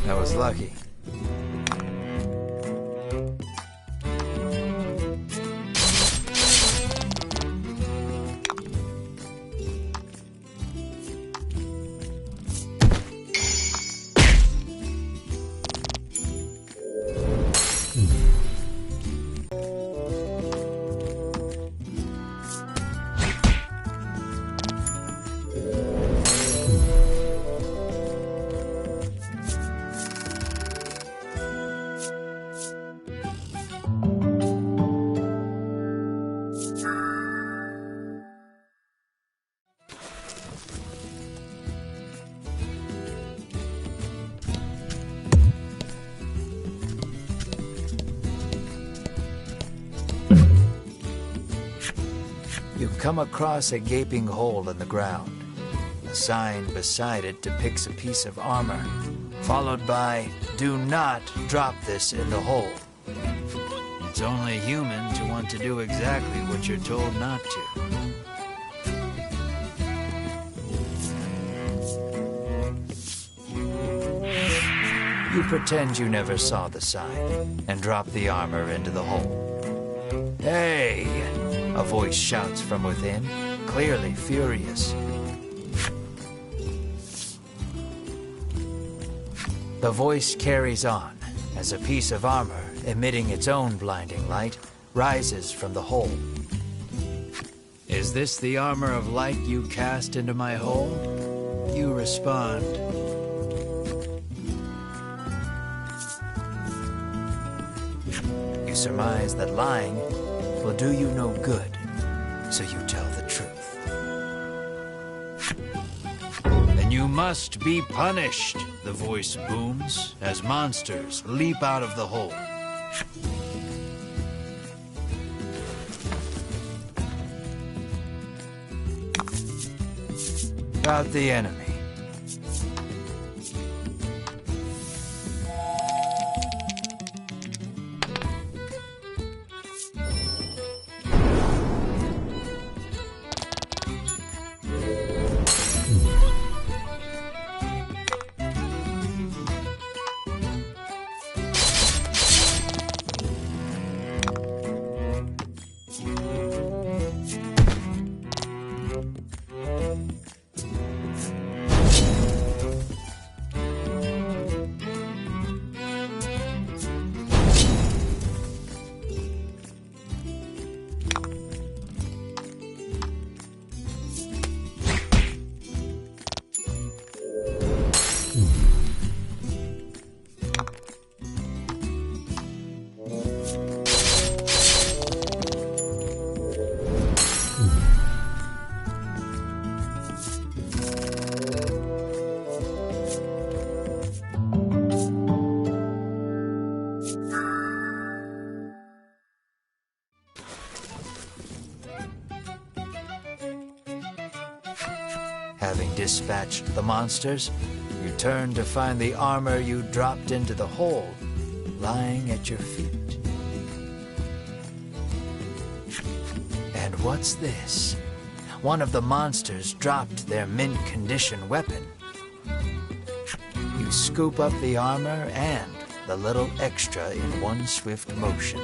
That was lucky. You come across a gaping hole in the ground. A sign beside it depicts a piece of armor, followed by, "Do not drop this in the hole." It's only human to want to do exactly what you're told not to. You pretend you never saw the sign and drop the armor into the hole. "Hey!" a voice shouts from within, clearly furious. The voice carries on as a piece of armor, emitting its own blinding light, rises from the hole. "Is this the armor of light you cast into my hole?" You respond. You surmise that lying will do you no good, so you tell the truth. "Then you must be punished," the voice booms, as monsters leap out of the hole. About the enemy. dispatched the monsters, you turn to find the armor you dropped into the hole lying at your feet. And what's this? One of the monsters dropped their mint-condition weapon. You scoop up the armor and the little extra in one swift motion.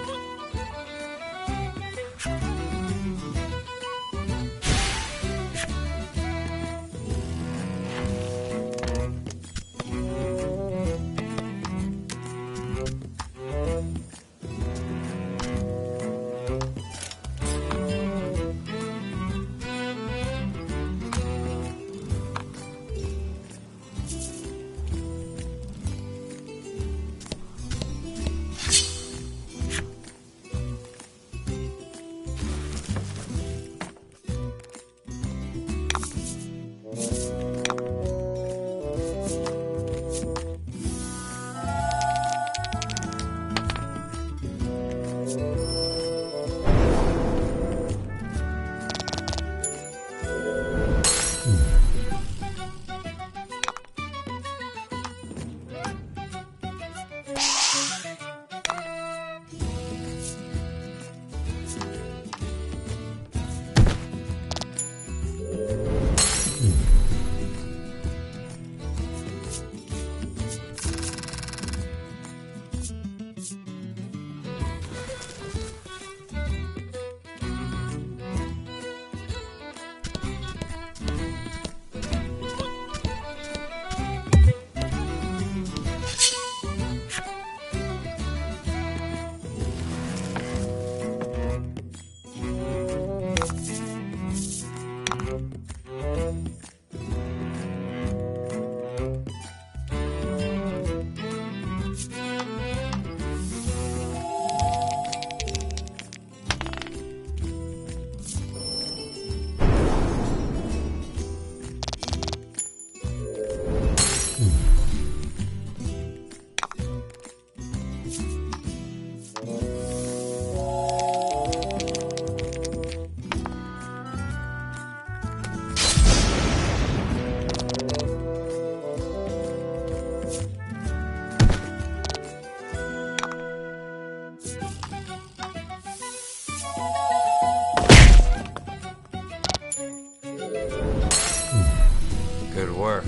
Good work.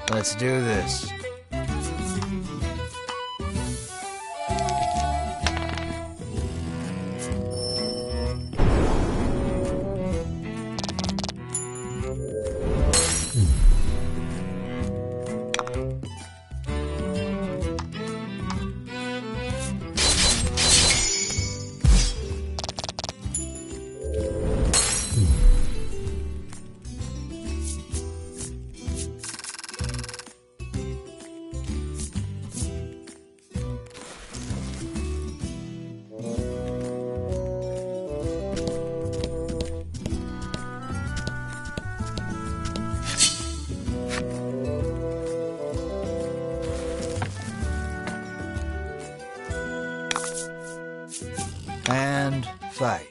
Let's do this. And fight.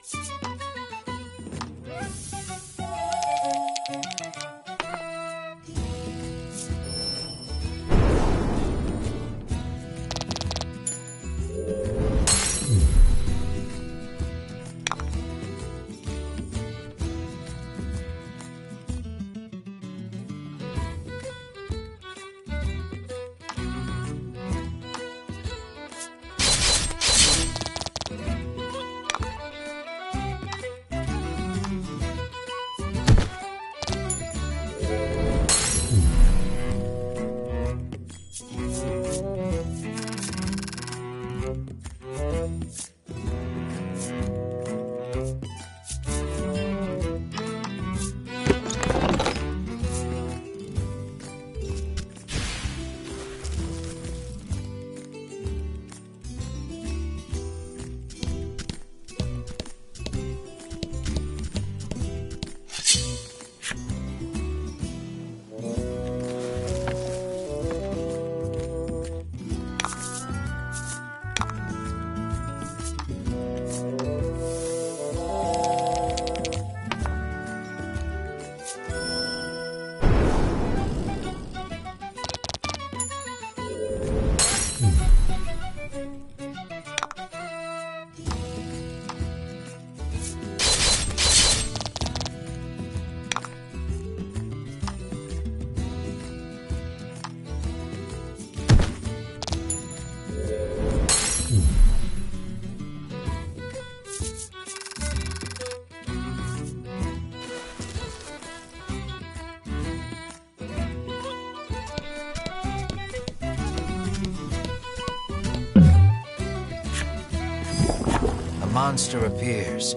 monster appears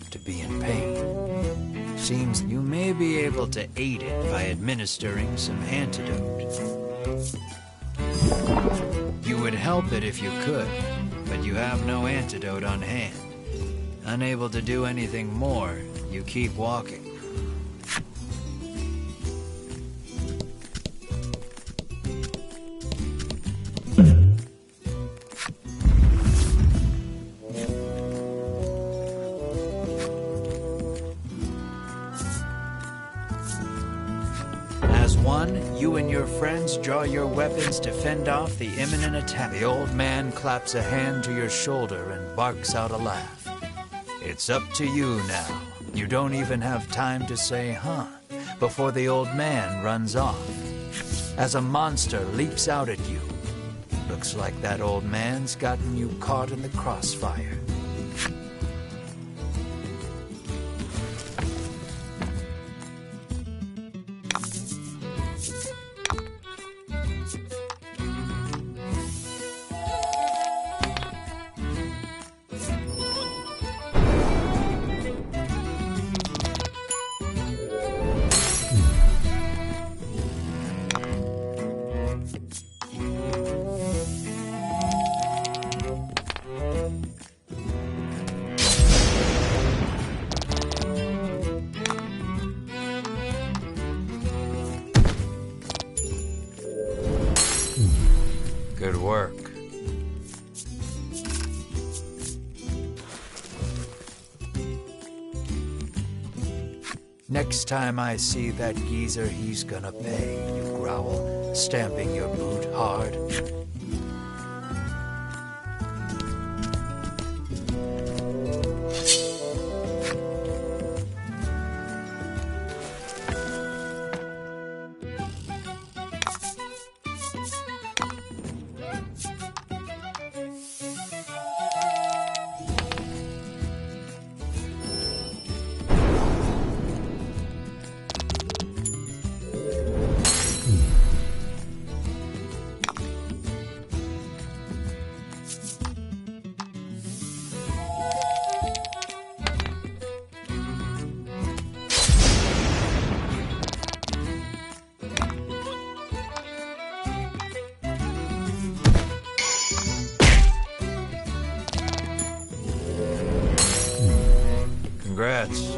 to be in pain, seems you may be able to aid it by administering some antidote. You would help it if you could, but you have no antidote on hand. Unable to do anything more, you keep walking. As one, you and your friends draw your weapons to fend off the imminent attack. The old man claps a hand to your shoulder and barks out a laugh. It's up to you now. You don't even have time to say, huh, before the old man runs off. As a monster leaps out at you. Looks like that old man's gotten you caught in the crossfire. Good work. Next time I see that geezer, he's gonna pay, you growl, stamping your boot hard. Congrats.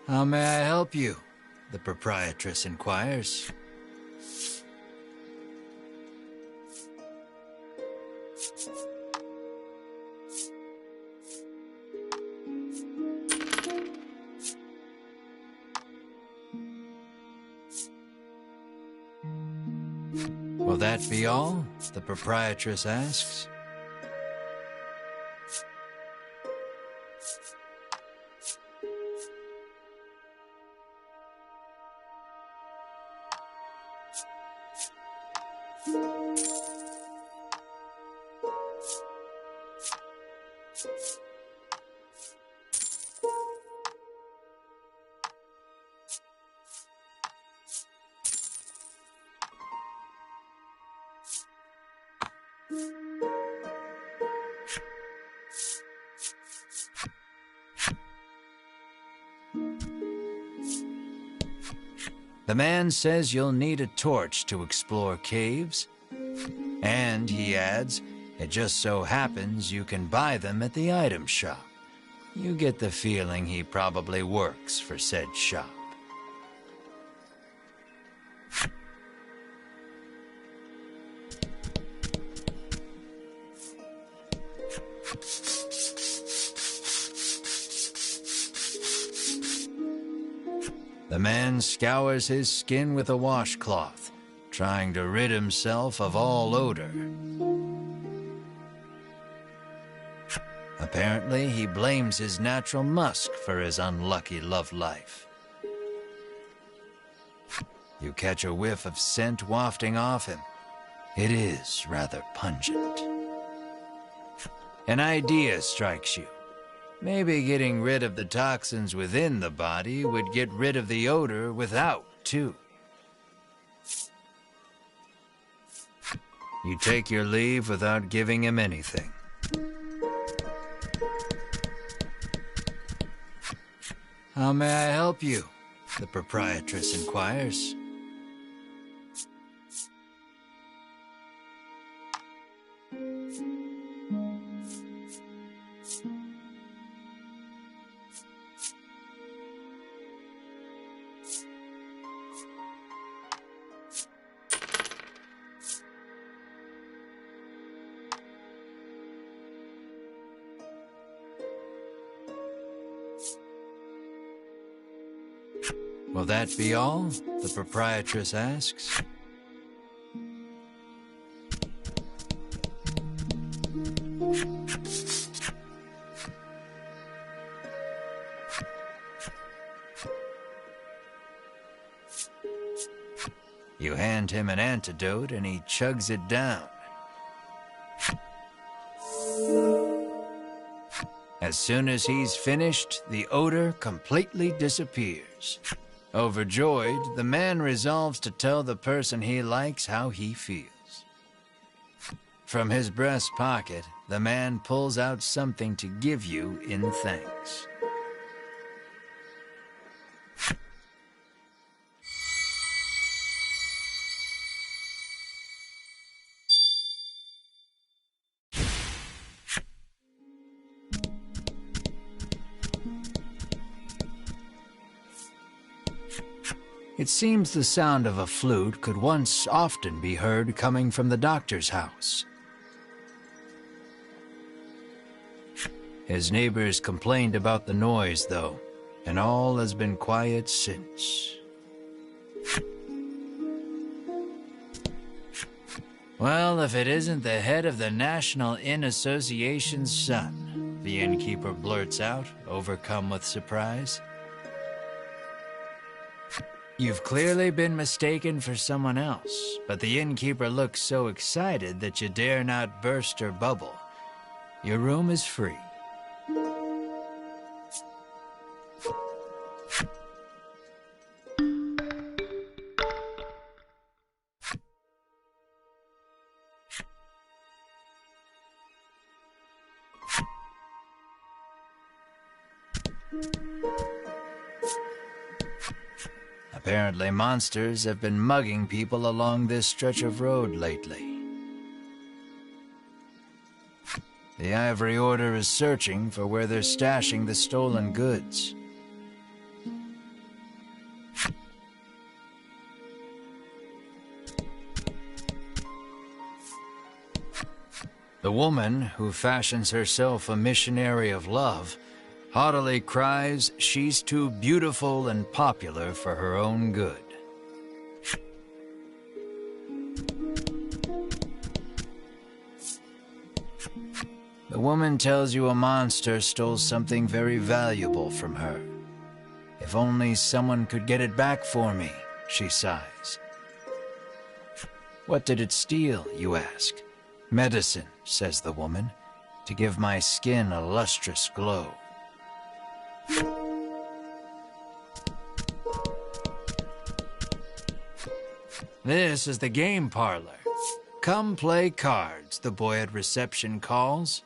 How may I help you? The proprietress inquires. Will that be all? The proprietress asks. The man says you'll need a torch to explore caves. And, he adds, it just so happens you can buy them at the item shop. You get the feeling he probably works for said shop. The man scours his skin with a washcloth, trying to rid himself of all odor. Apparently, he blames his natural musk for his unlucky love life. You catch a whiff of scent wafting off him. It is rather pungent. An idea strikes you. Maybe getting rid of the toxins within the body would get rid of the odor without, too. You take your leave without giving him anything. How may I help you? The proprietress inquires. Will that be all? The proprietress asks. You hand him an antidote and he chugs it down. As soon as he's finished, the odor completely disappears. Overjoyed, the man resolves to tell the person he likes how he feels. From his breast pocket, the man pulls out something to give you in thanks. It seems the sound of a flute could once often be heard coming from the doctor's house. His neighbors complained about the noise, though, and all has been quiet since. Well, if it isn't the head of the National Inn Association's son, the innkeeper blurts out, overcome with surprise. You've clearly been mistaken for someone else, but the innkeeper looks so excited that you dare not burst her bubble. Your room is free. Apparently, monsters have been mugging people along this stretch of road lately. The Ivory Order is searching for where they're stashing the stolen goods. The woman, who fashions herself a missionary of love, haughtily cries she's too beautiful and popular for her own good. The woman tells you a monster stole something very valuable from her. If only someone could get it back for me, she sighs. What did it steal, you ask? Medicine, says the woman. to give my skin a lustrous glow. This is the game parlor. Come play cards, the boy at reception calls.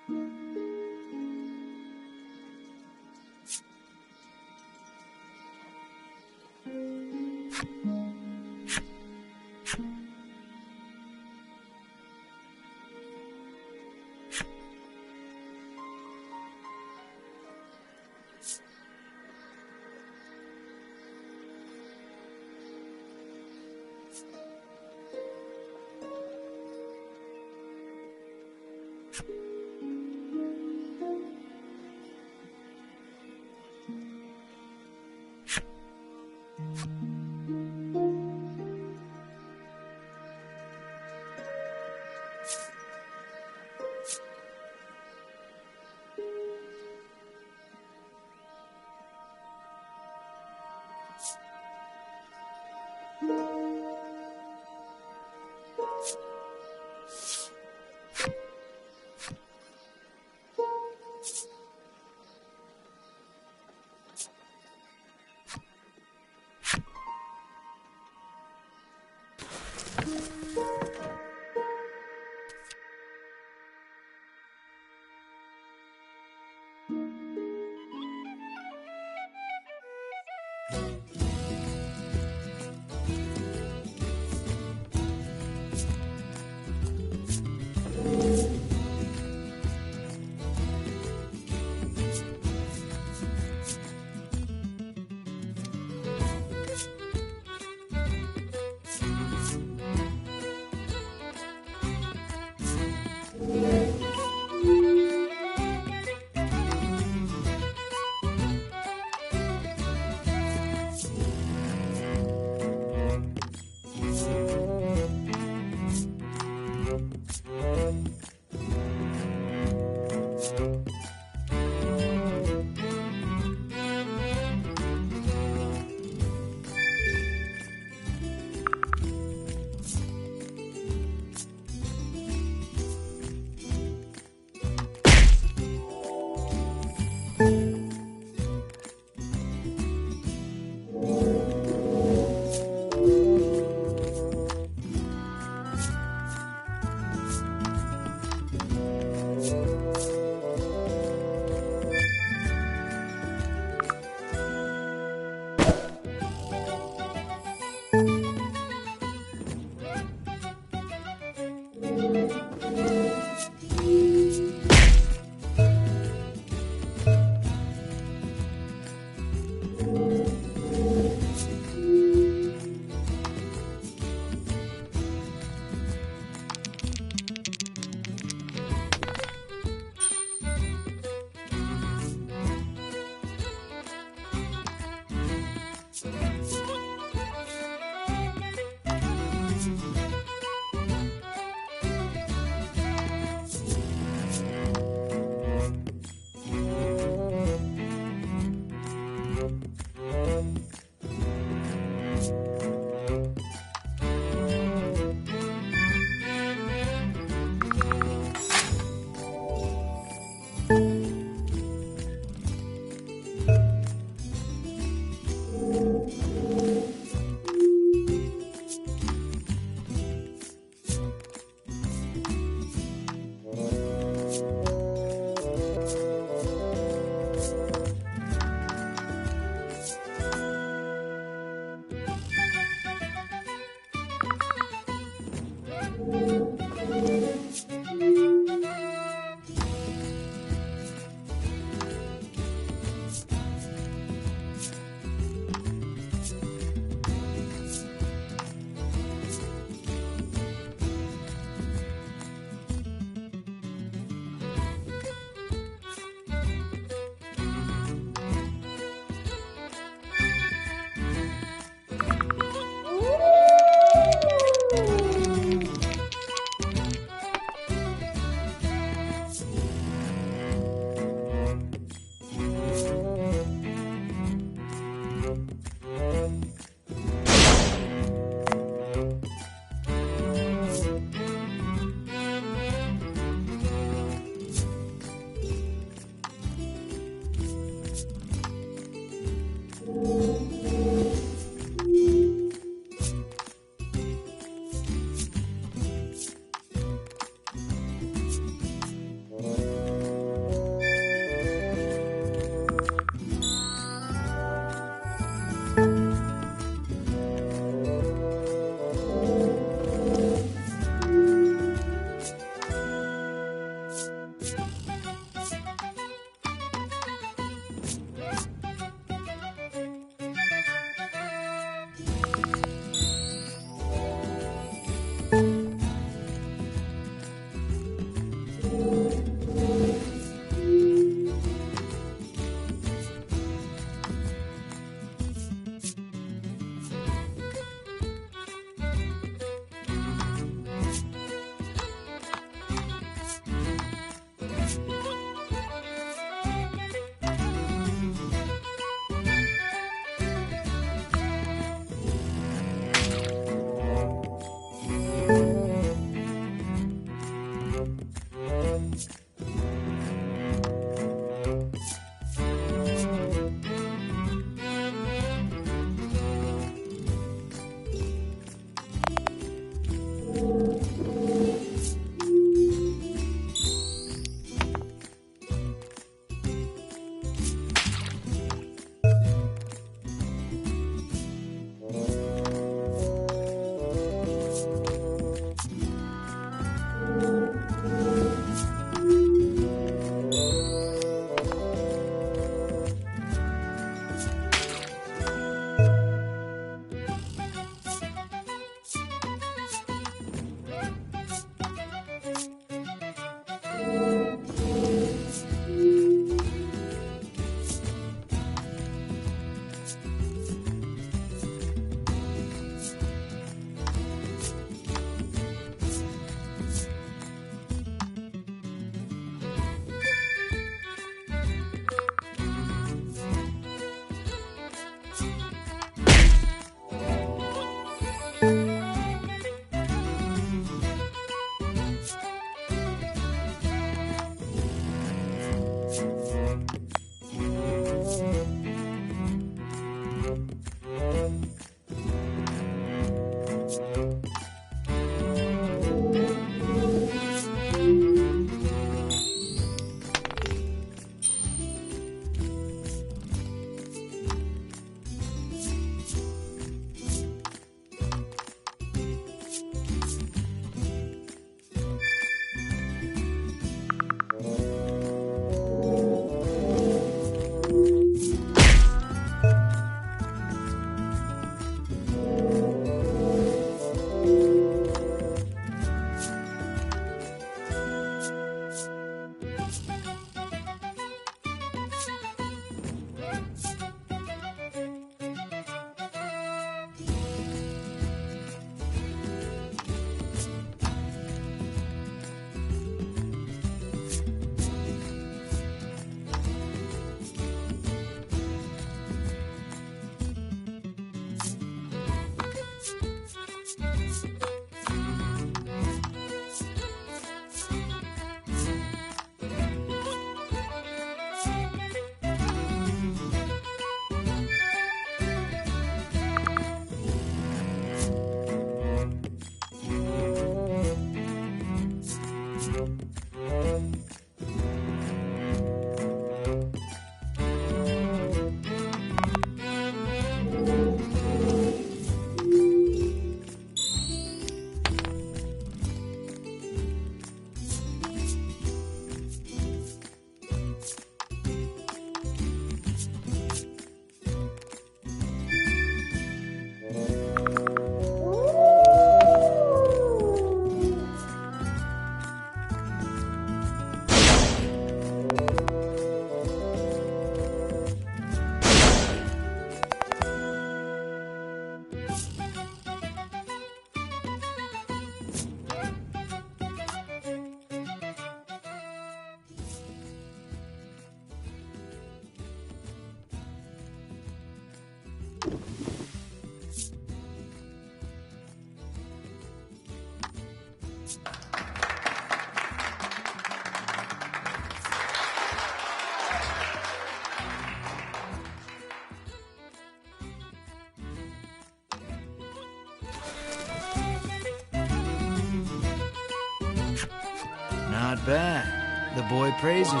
Not bad. The boy praises you,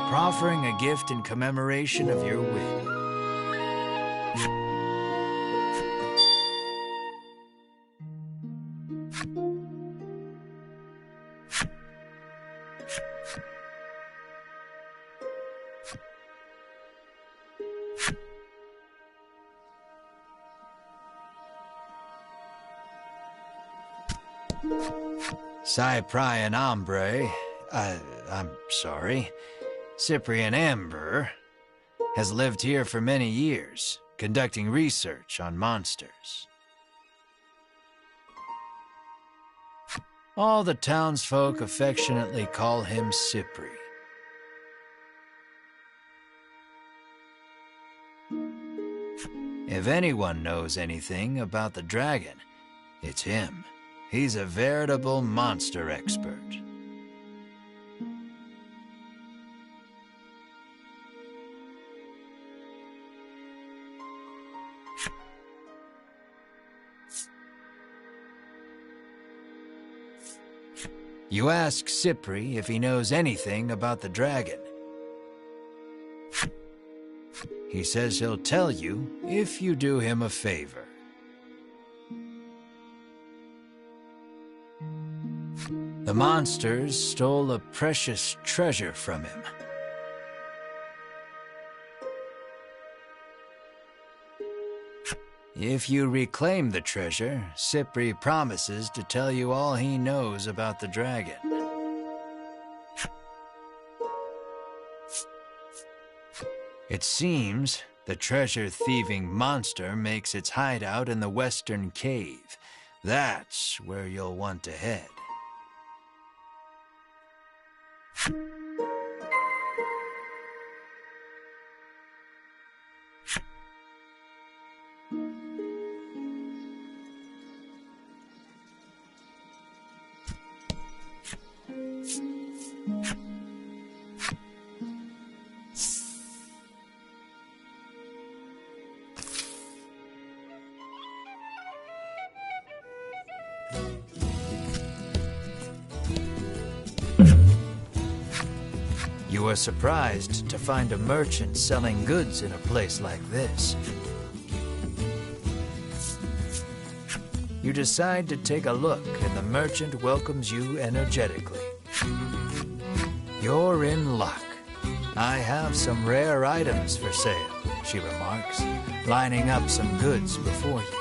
proffering a gift in commemoration of your win. Cyprian Ambre, I'm sorry, Cyprian Amber, has lived here for many years, conducting research on monsters. All the townsfolk affectionately call him Cypri. If anyone knows anything about the dragon, it's him. He's a veritable monster expert. You ask Cypri if he knows anything about the dragon. He says he'll tell you if you do him a favor. The monsters stole a precious treasure from him. If you reclaim the treasure, Cypri promises to tell you all he knows about the dragon. It seems the treasure-thieving monster makes its hideout in the Western Cave. That's where you'll want to head. You are surprised to find a merchant selling goods in a place like this. You decide to take a look, and the merchant welcomes you energetically. You're in luck. I have some rare items for sale, she remarks, lining up some goods before you.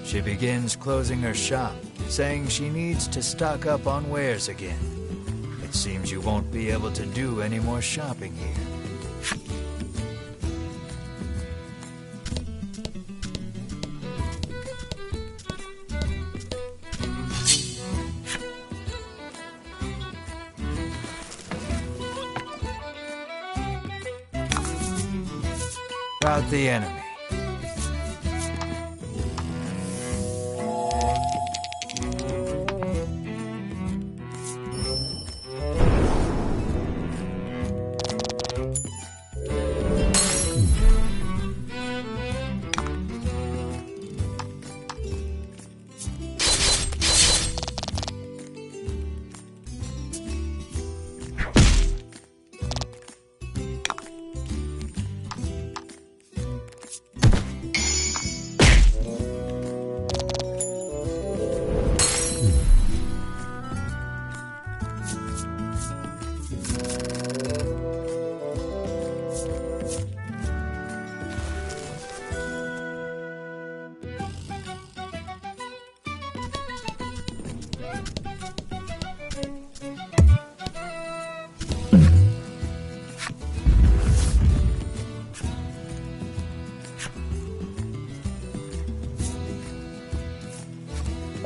She begins closing her shop, saying she needs to stock up on wares again. It seems you won't be able to do any more shopping here. About the enemy.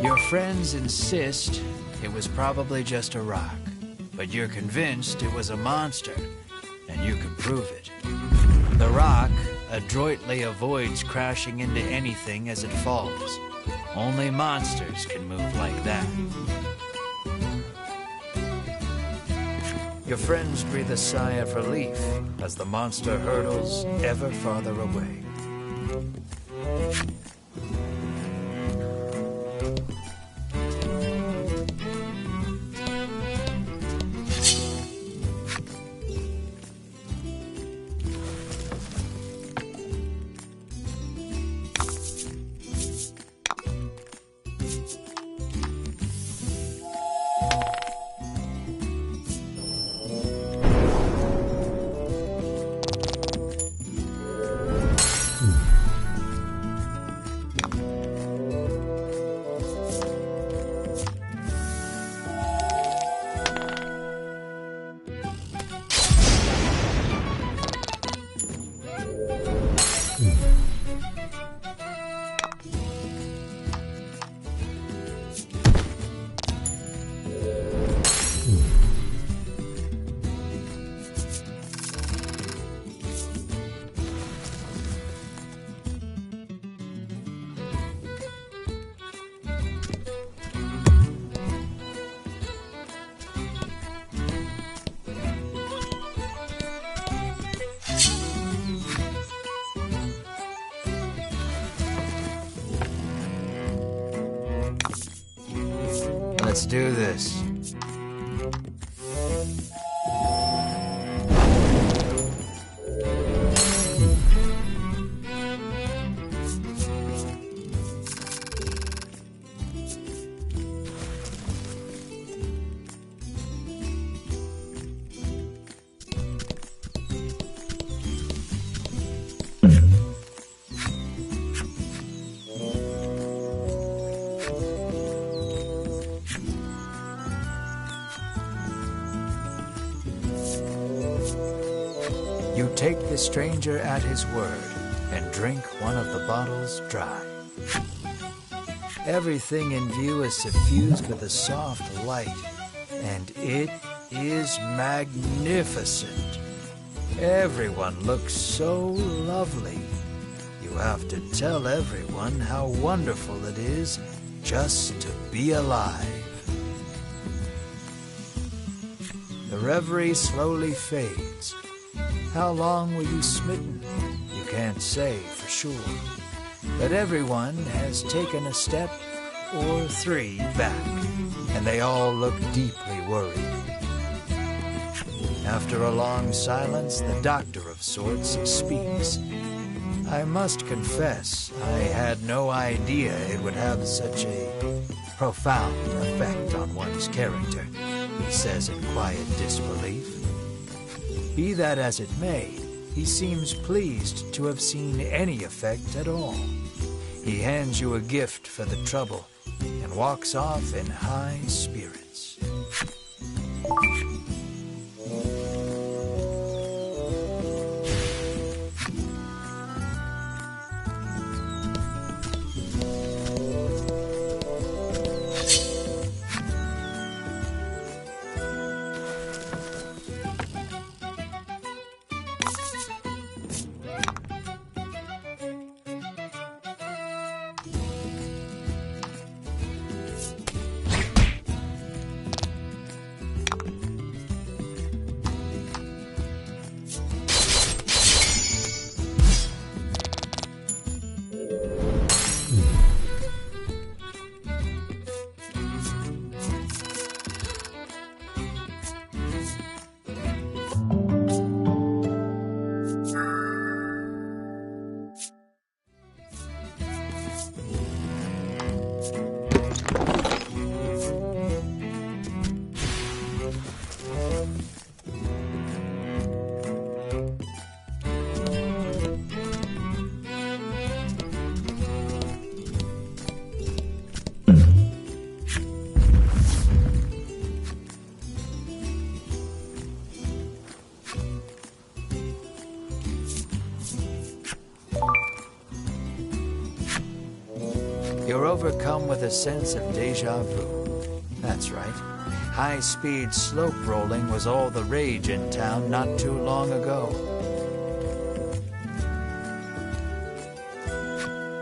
Your friends insist it was probably just a rock, but you're convinced it was a monster, and you can prove it. The rock adroitly avoids crashing into anything as it falls. Only monsters can move like that. Your friends breathe a sigh of relief as the monster hurtles ever farther away. Let's do this. You take the stranger at his word and drink one of the bottles dry. Everything in view is suffused with a soft light, and it is magnificent. Everyone looks so lovely. You have to tell everyone how wonderful it is just to be alive. The reverie slowly fades. How long were you smitten? You can't say for sure. But everyone has taken a step or three back, and they all look deeply worried. After a long silence, the doctor of sorts speaks. I must confess, I had no idea it would have such a profound effect on one's character, he says in quiet disbelief. Be that as it may, he seems pleased to have seen any effect at all. He hands you a gift for the trouble and walks off in high spirits. You're overcome with a sense of deja vu. That's right. High-speed slope rolling was all the rage in town not too long ago.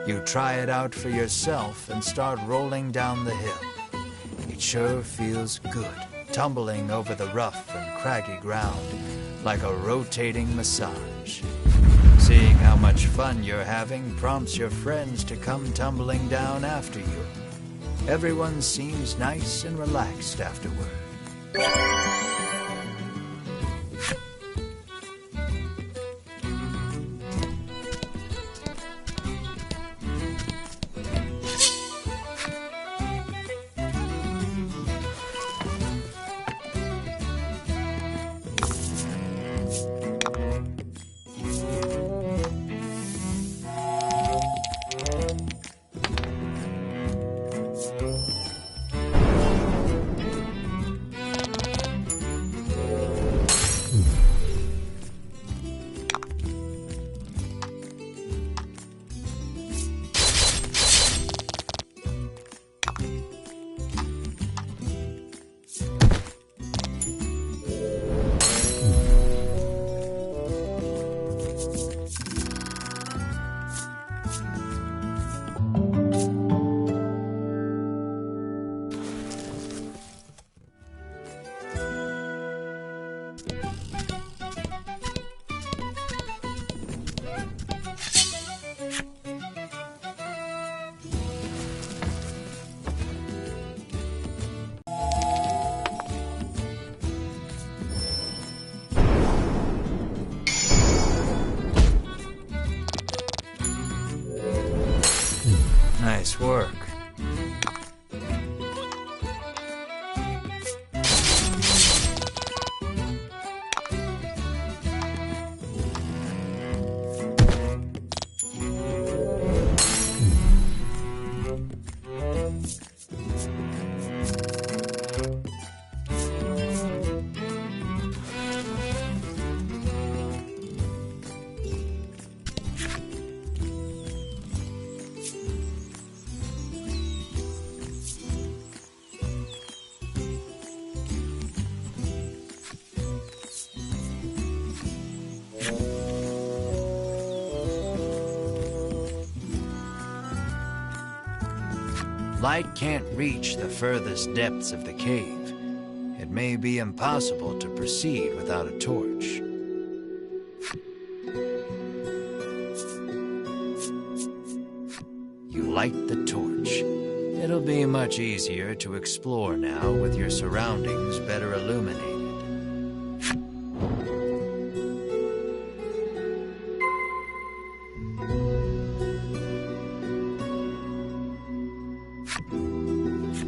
You try it out for yourself and start rolling down the hill. It sure feels good, tumbling over the rough and craggy ground like a rotating massage. Seeing how much fun you're having prompts your friends to come tumbling down after you. Everyone seems nice and relaxed afterward. Nice work. Light can't reach the furthest depths of the cave. It may be impossible to proceed without a torch. You light the torch. It'll be much easier to explore now with your surroundings better illuminated.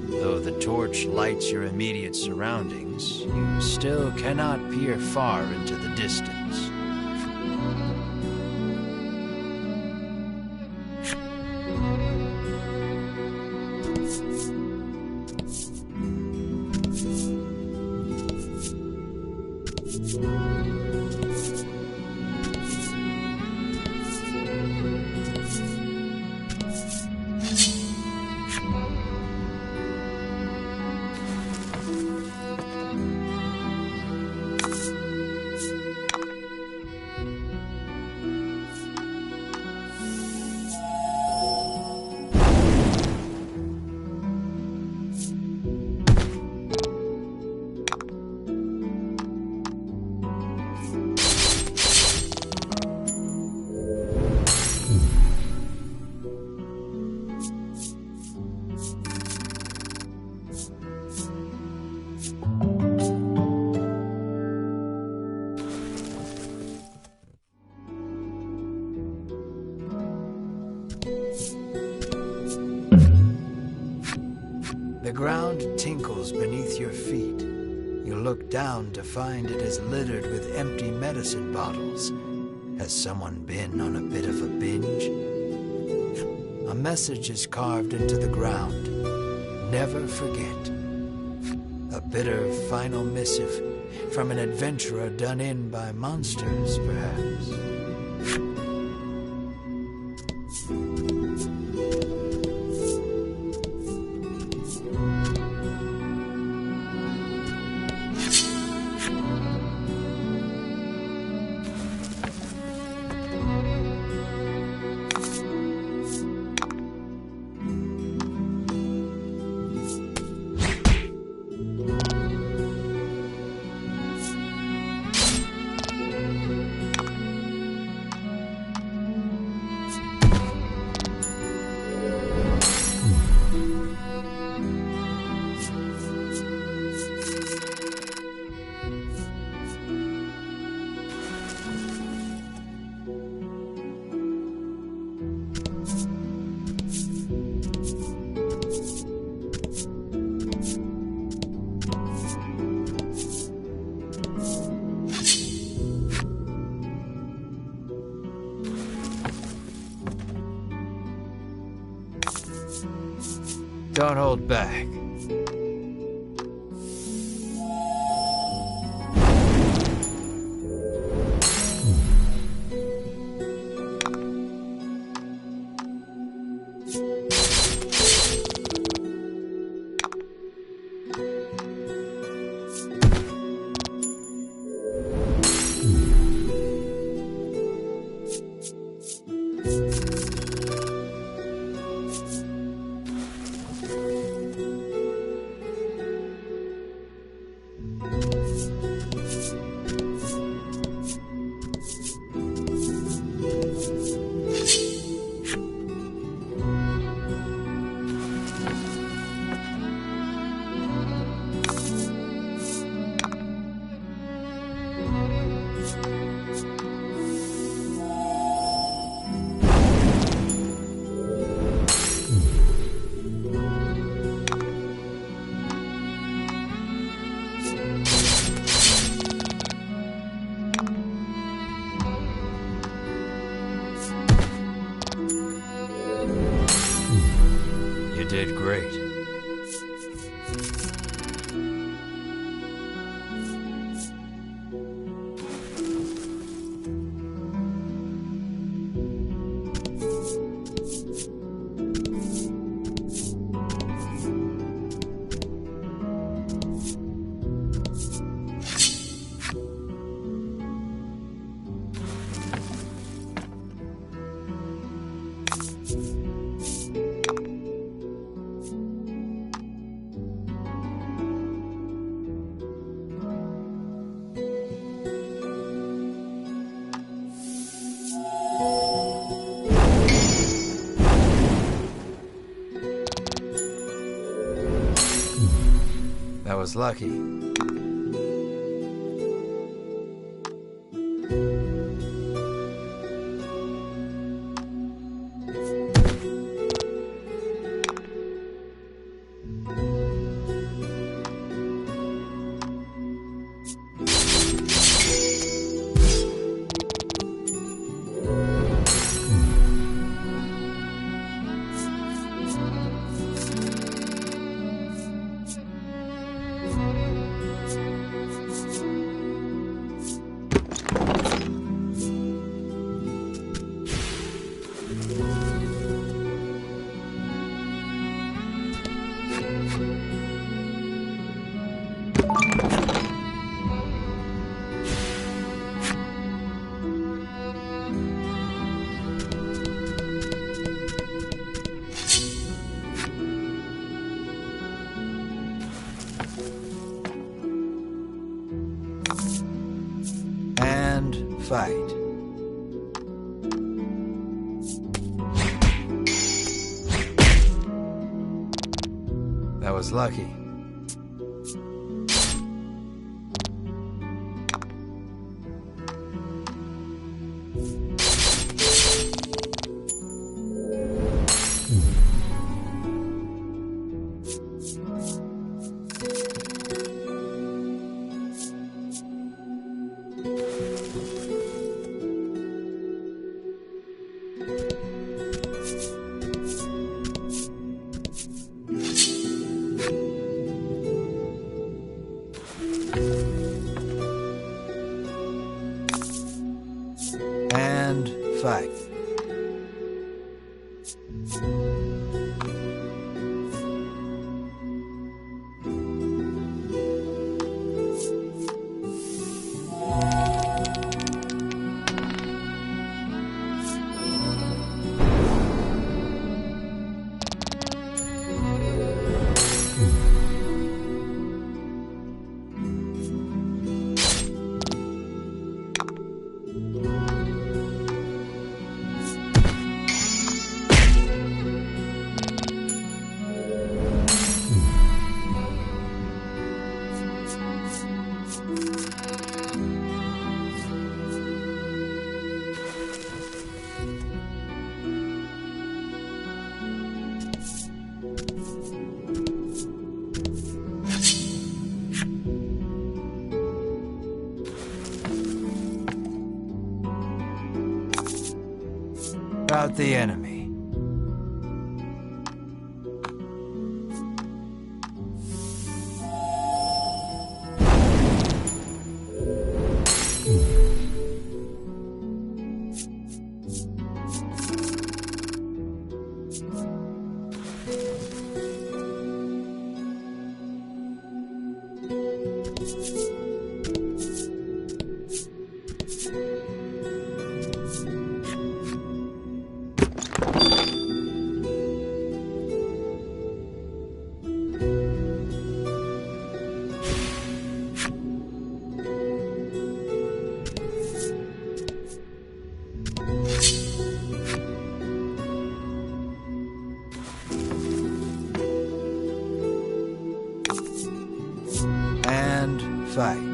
Though the torch lights your immediate surroundings, you still cannot peer far into the distance. The ground tinkles beneath your feet. You look down to find it is littered with empty medicine bottles. Has someone been on a bit of a binge? A message is carved into the ground. Never forget. A bitter final missive from an adventurer done in by monsters, perhaps. Don't hold back. You did great. That was lucky. And fight. That was lucky. And fight. About the enemy. And fight.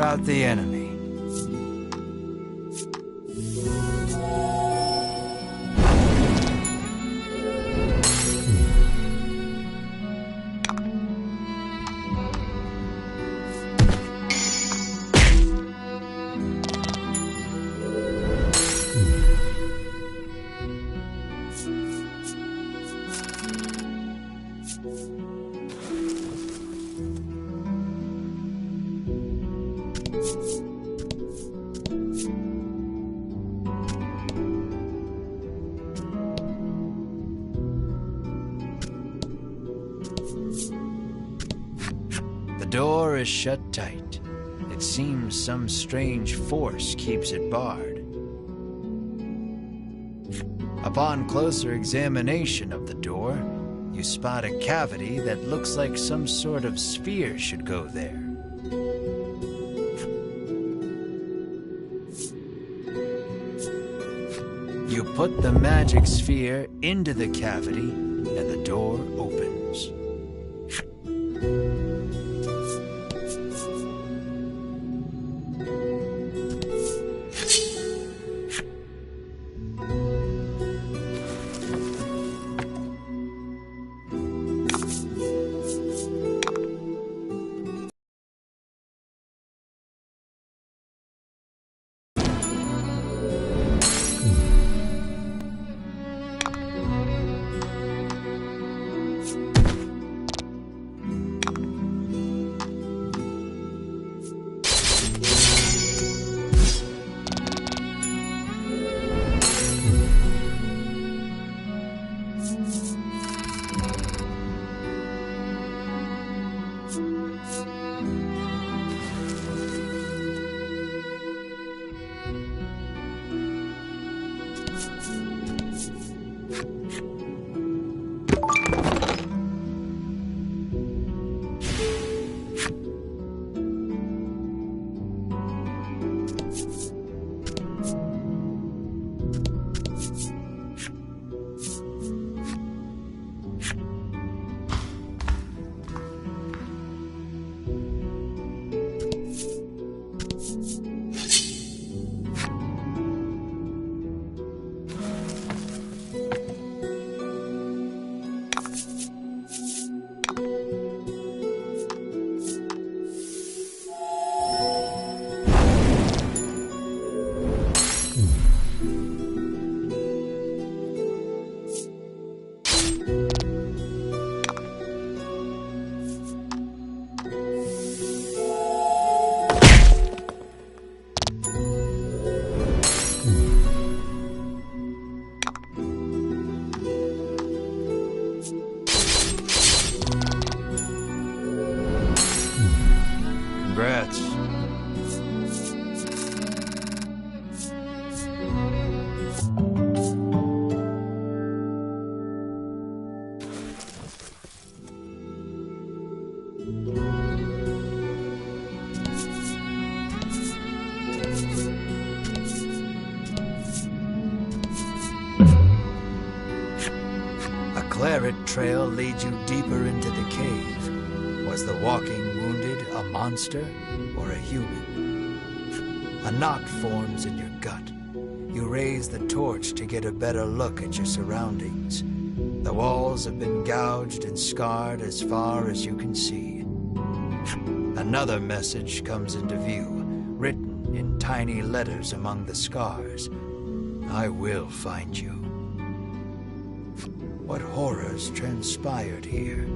About the enemy. The door is shut tight. It seems some strange force keeps it barred. Upon closer examination of the door, you spot a cavity that looks like some sort of sphere should go there. You put the magic sphere into the cavity, and the door opens. ferret trail leads you deeper into the cave. Was the walking wounded a monster or a human? A knot forms in your gut. You raise the torch to get a better look at your surroundings. The walls have been gouged and scarred as far as you can see. Another message comes into view, written in tiny letters among the scars. I will find you. What horrors transpired here?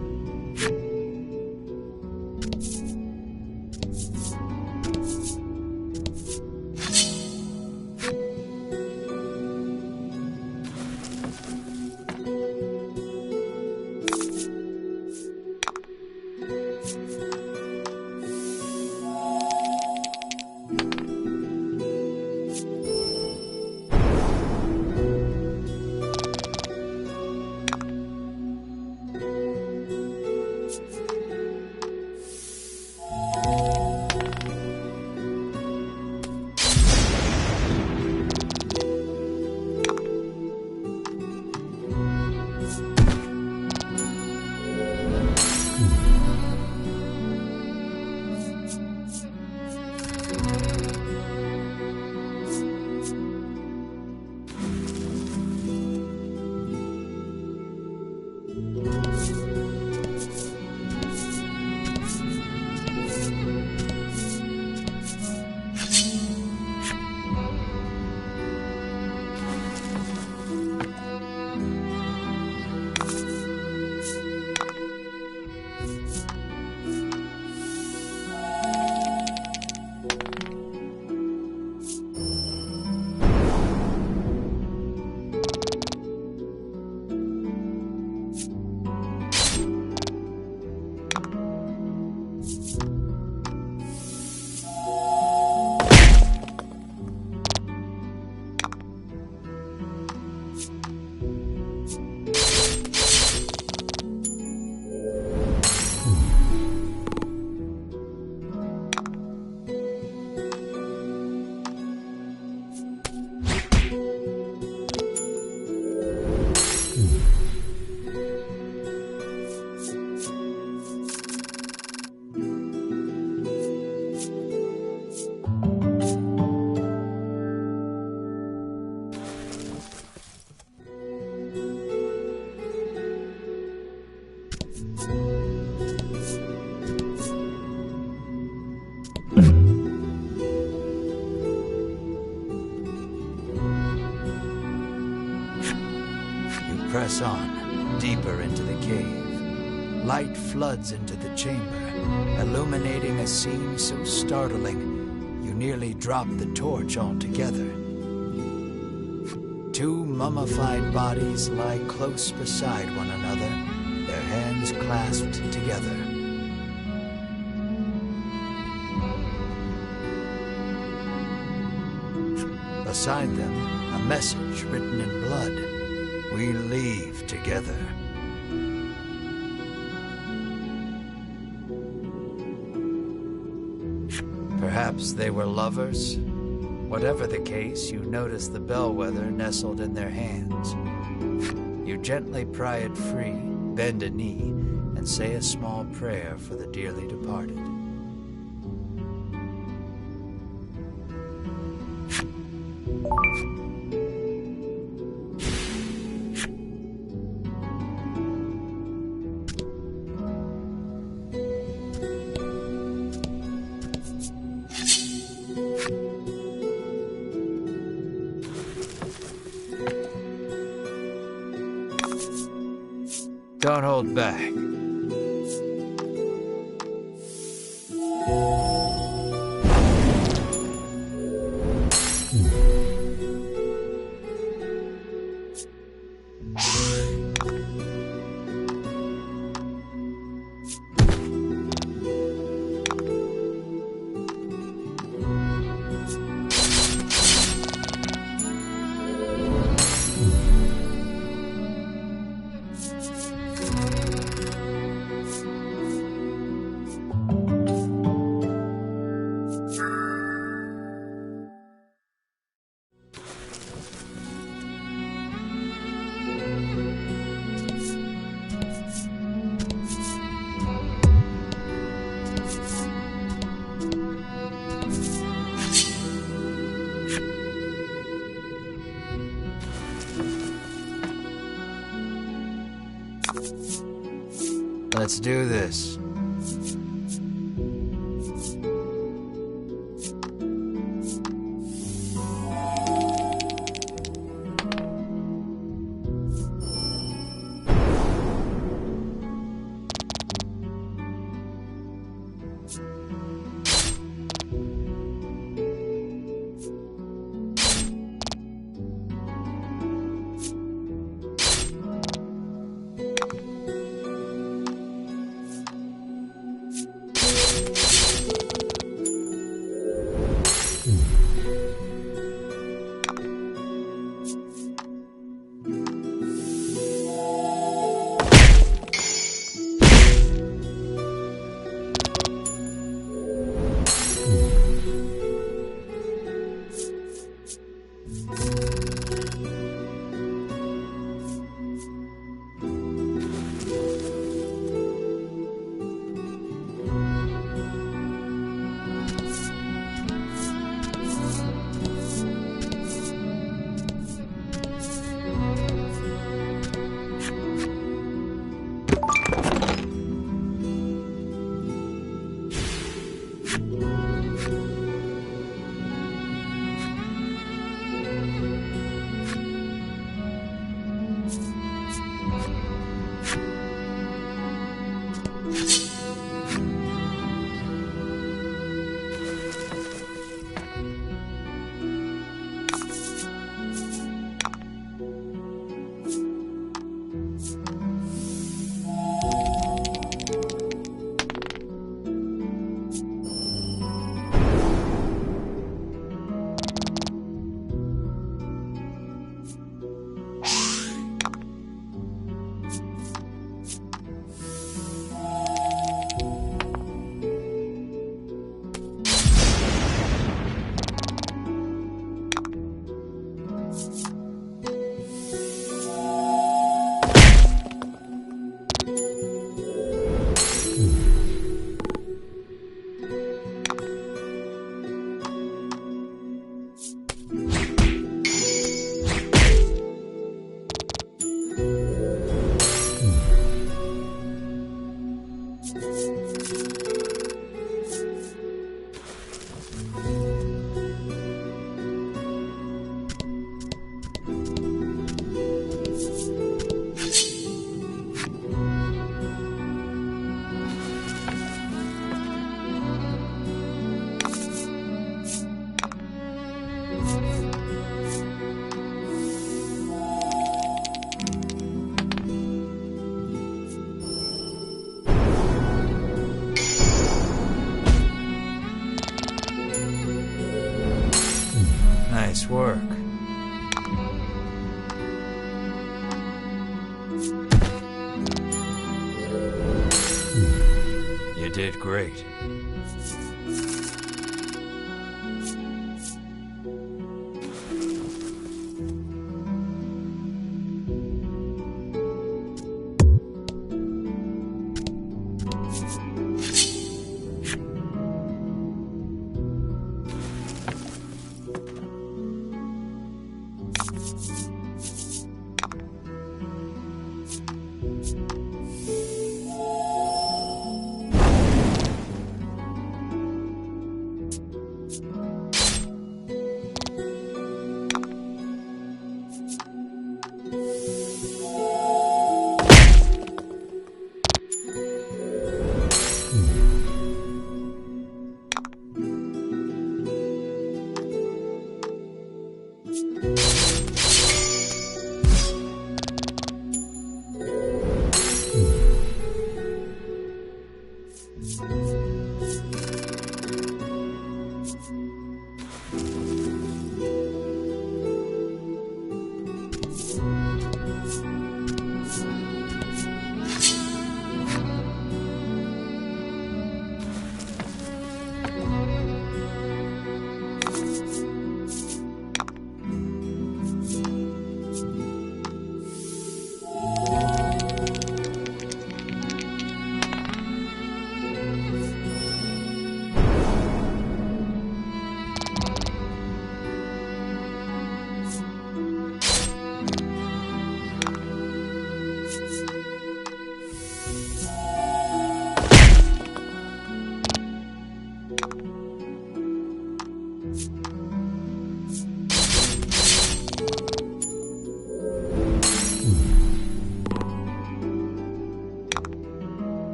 Press on, deeper into the cave. Light floods into the chamber, illuminating a scene so startling you nearly drop the torch altogether. Two mummified bodies lie close beside one another, their hands clasped together. Beside them, a message written in blood. We leave together. Perhaps they were lovers? Whatever the case, you notice the bellwether nestled in their hands. You gently pry it free, bend a knee, and say a small prayer for the dearly departed. Don't hold back. Let's do this. Nice work. You did great.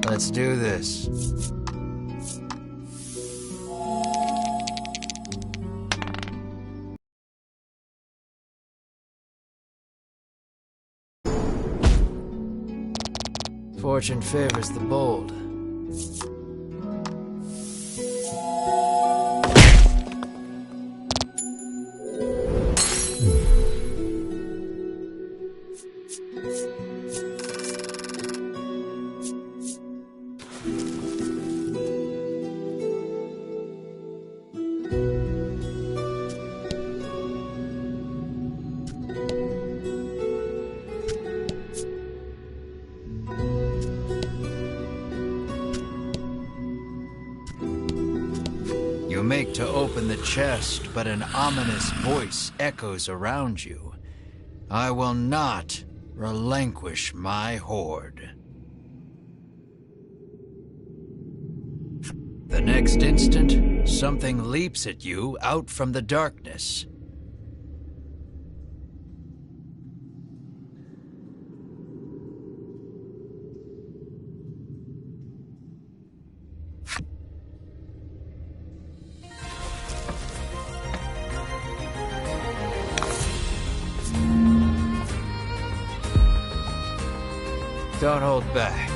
Let's do this. Fortune favors the bold. You make to open the chest, but an ominous voice echoes around you. I will not relinquish my hoard. The next instant, something leaps at you out from the darkness. Don't hold back.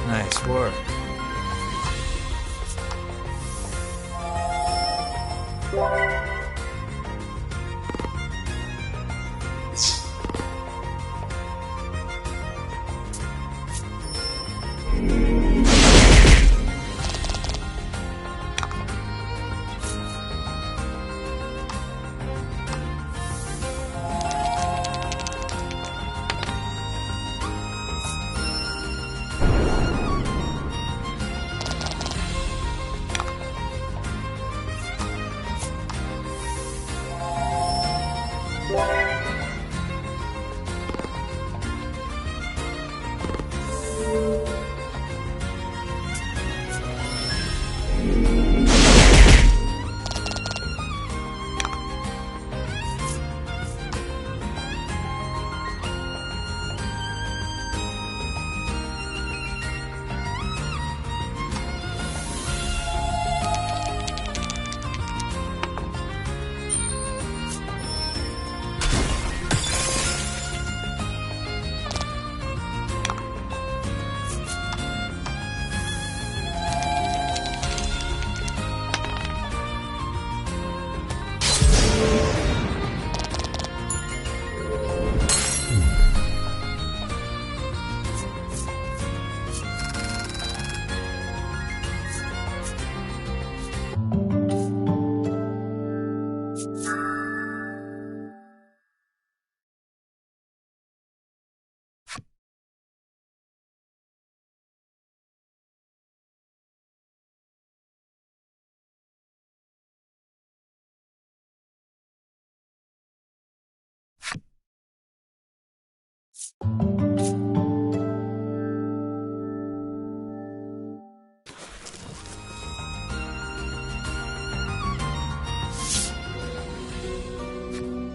Nice work.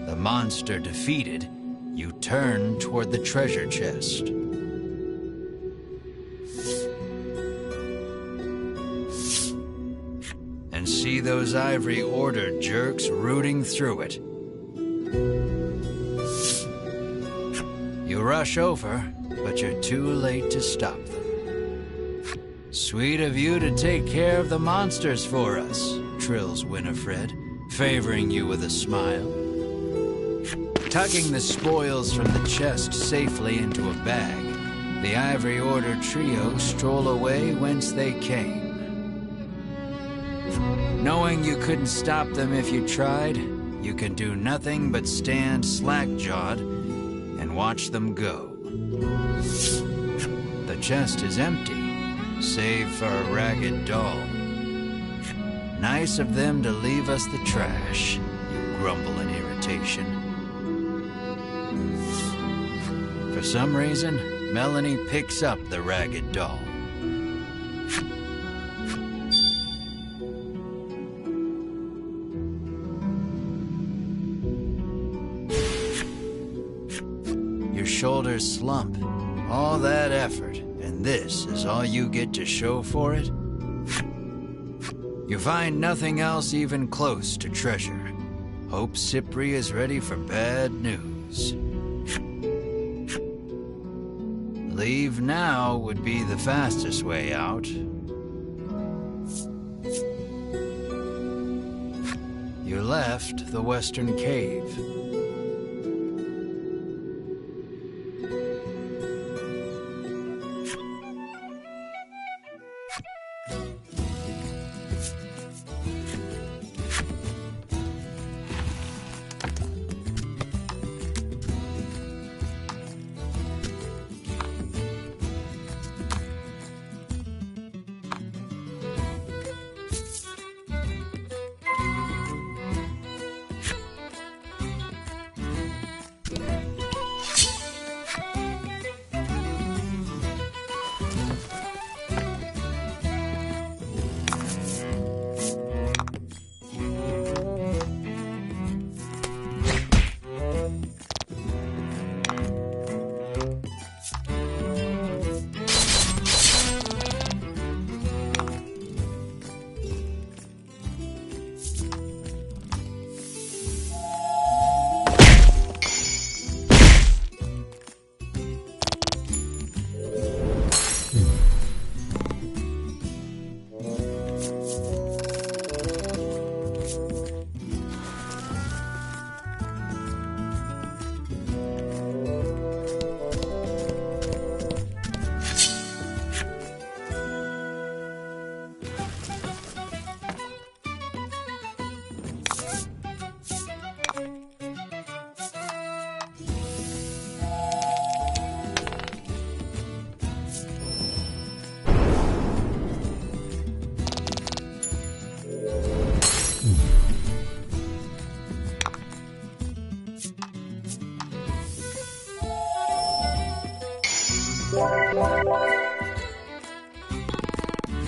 The monster defeated, you turn toward the treasure chest. And see those Ivory Order jerks rooting through it. You rush over, but you're too late to stop them. Sweet of you to take care of the monsters for us, trills Winifred, favoring you with a smile. Tucking the spoils from the chest safely into a bag, the Ivory Order trio stroll away whence they came. Knowing you couldn't stop them if you tried, you can do nothing but stand slack-jawed and watch them go. The chest is empty, save for a ragged doll. Nice of them to leave us the trash, you grumble in irritation. For some reason, Melanie picks up the ragged doll. Your shoulders slump. All that effort, and this is all you get to show for it? You find nothing else even close to treasure. Hope Cypri is ready for bad news. Leave now would be the fastest way out. You left the Western Cave.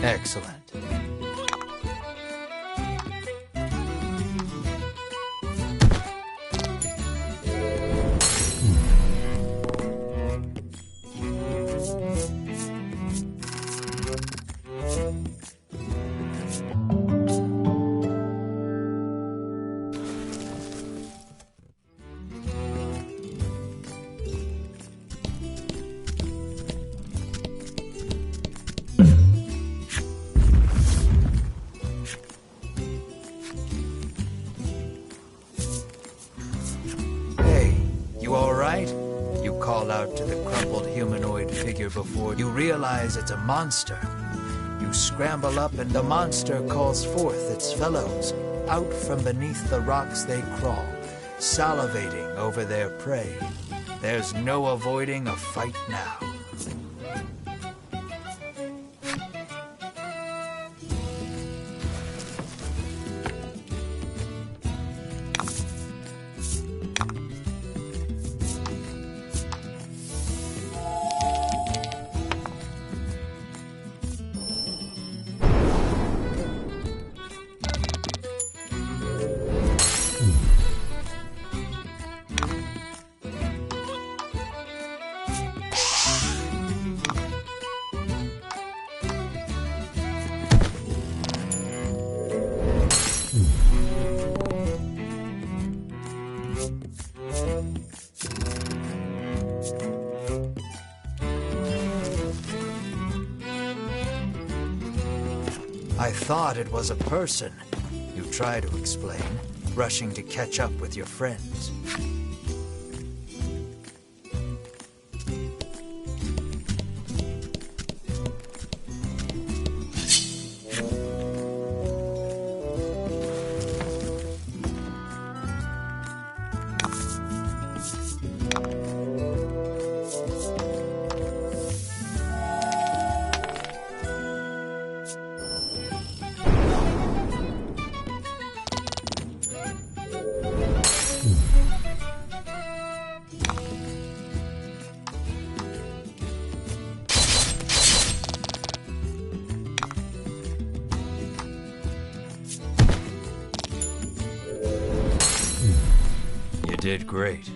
Excellent. Hey, you all right? You call out to the crumpled humanoid figure before you realize it's a monster. You scramble up and the monster calls forth its fellows. Out from beneath the rocks they crawl, salivating over their prey. There's no avoiding a fight now. I thought it was a person, you try to explain, rushing to catch up with your friends. You did great.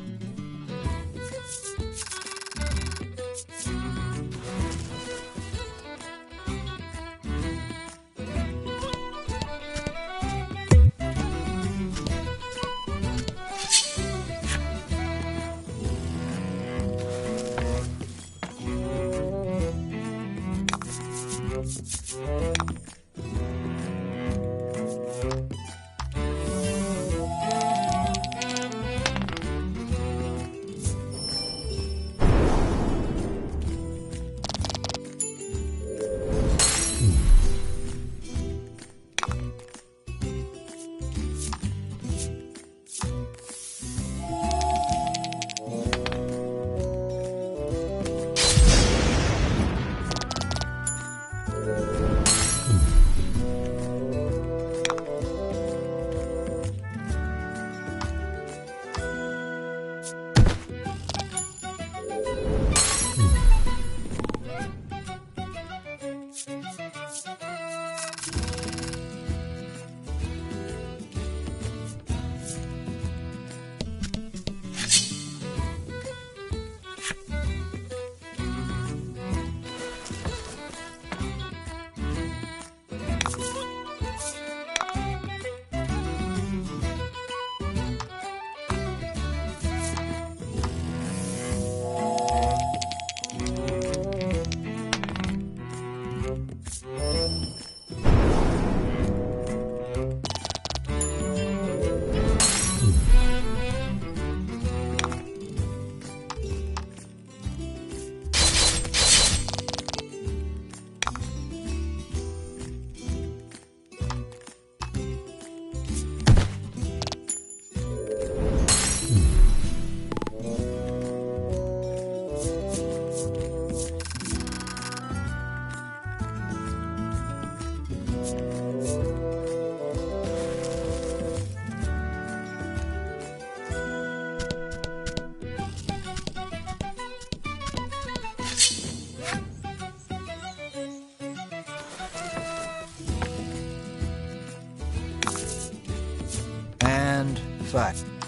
fire.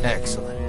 Excellent.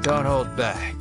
Don't hold back.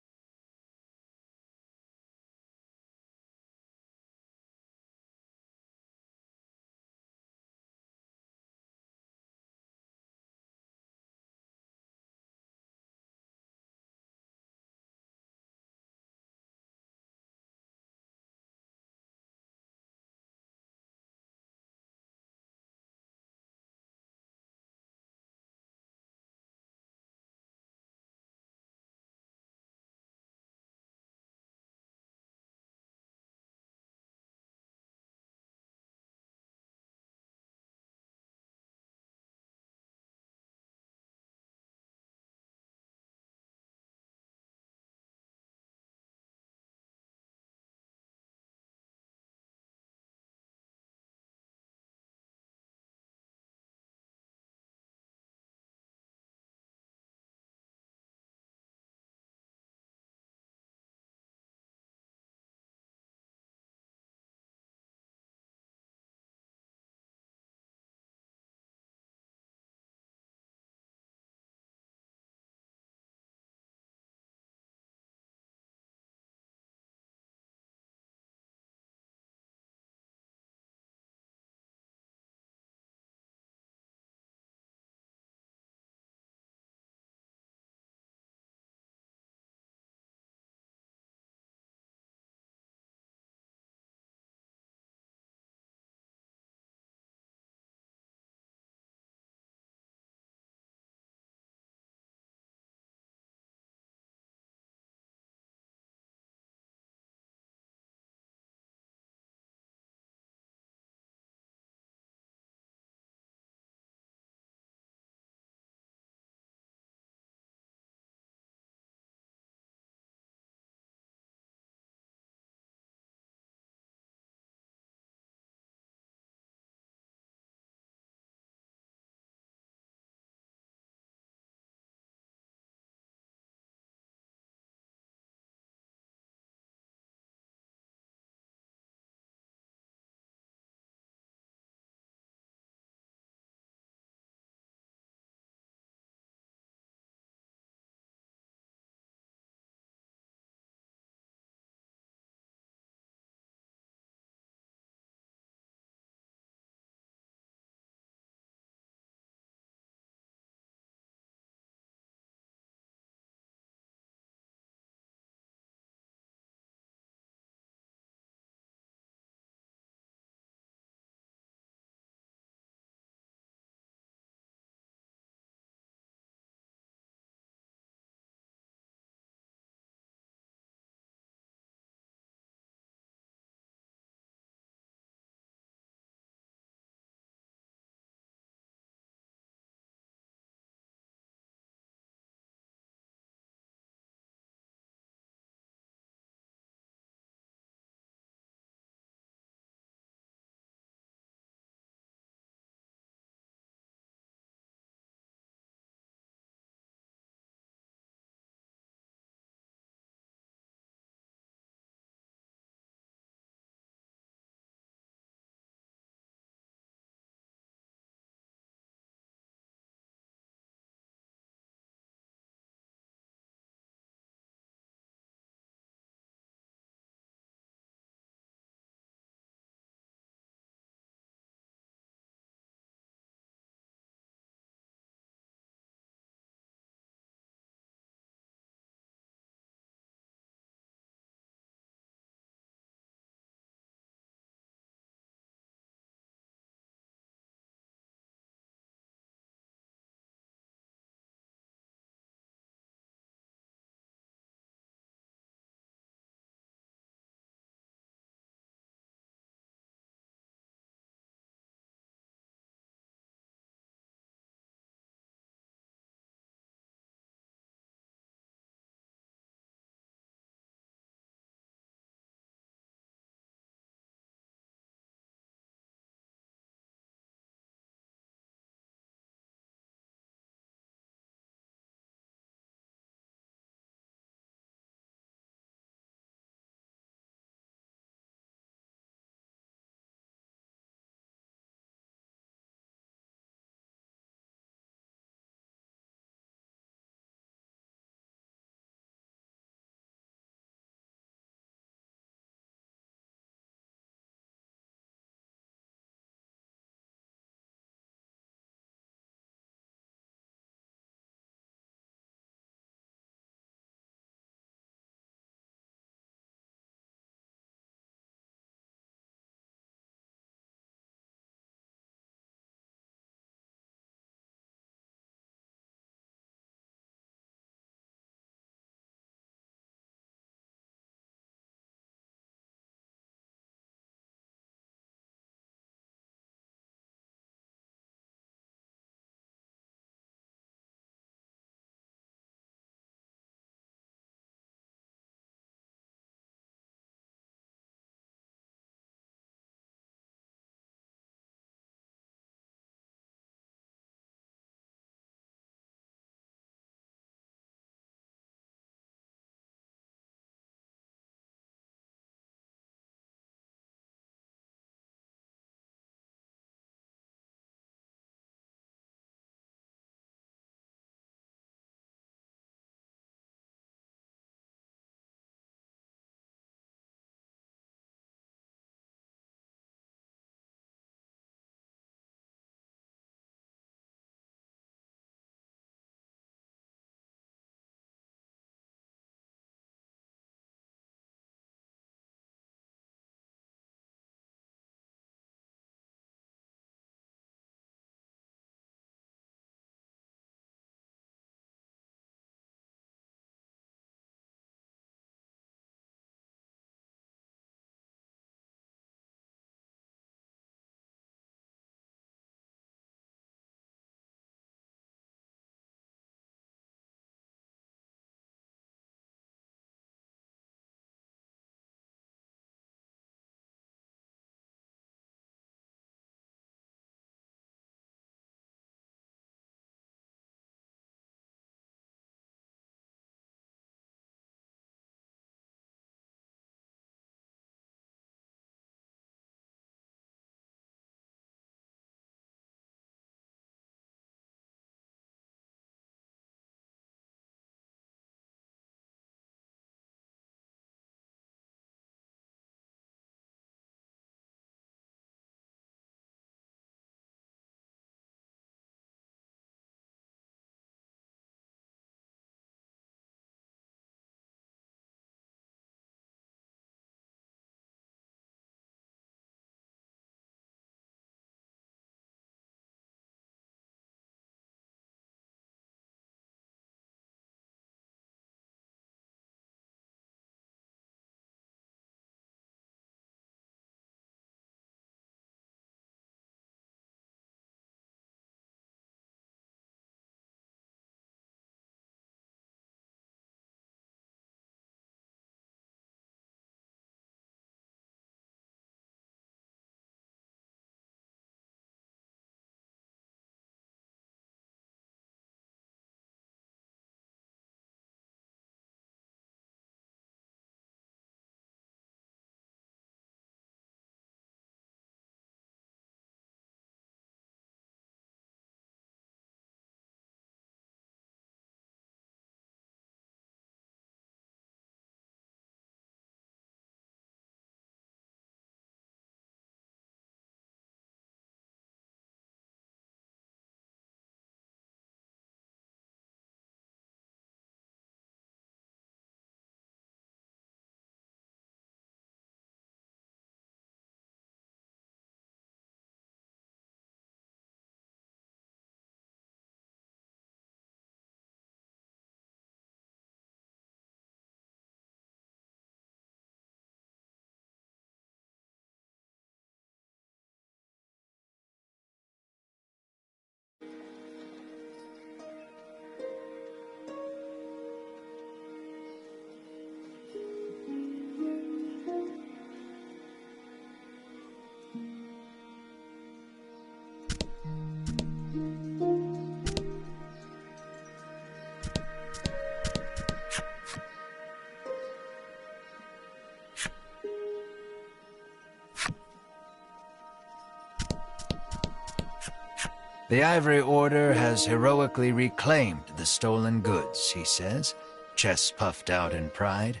The Ivory Order has heroically reclaimed the stolen goods, he says, chest puffed out in pride.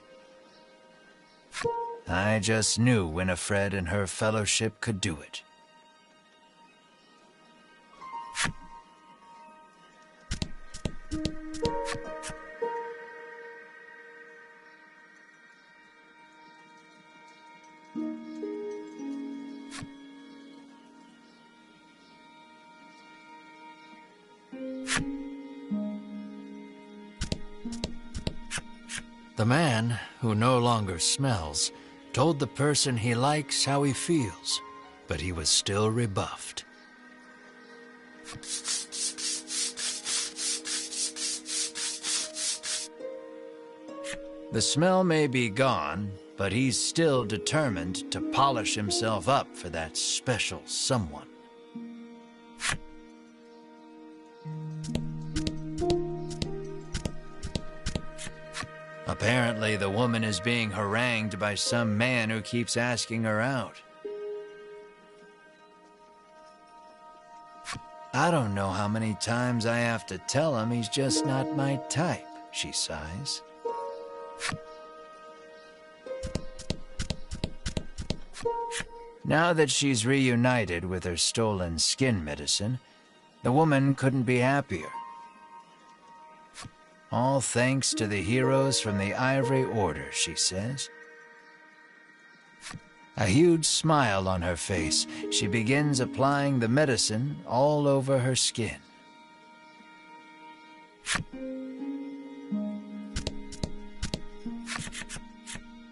I just knew Winifred and her fellowship could do it. The man, who no longer smells, told the person he likes how he feels, but he was still rebuffed. The smell may be gone, but he's still determined to polish himself up for that special someone. Apparently, the woman is being harangued by some man who keeps asking her out. I don't know how many times I have to tell him he's just not my type, she sighs. Now that she's reunited with her stolen skin medicine, the woman couldn't be happier. All thanks to the heroes from the Ivory Order, she says. A huge smile on her face, she begins applying the medicine all over her skin.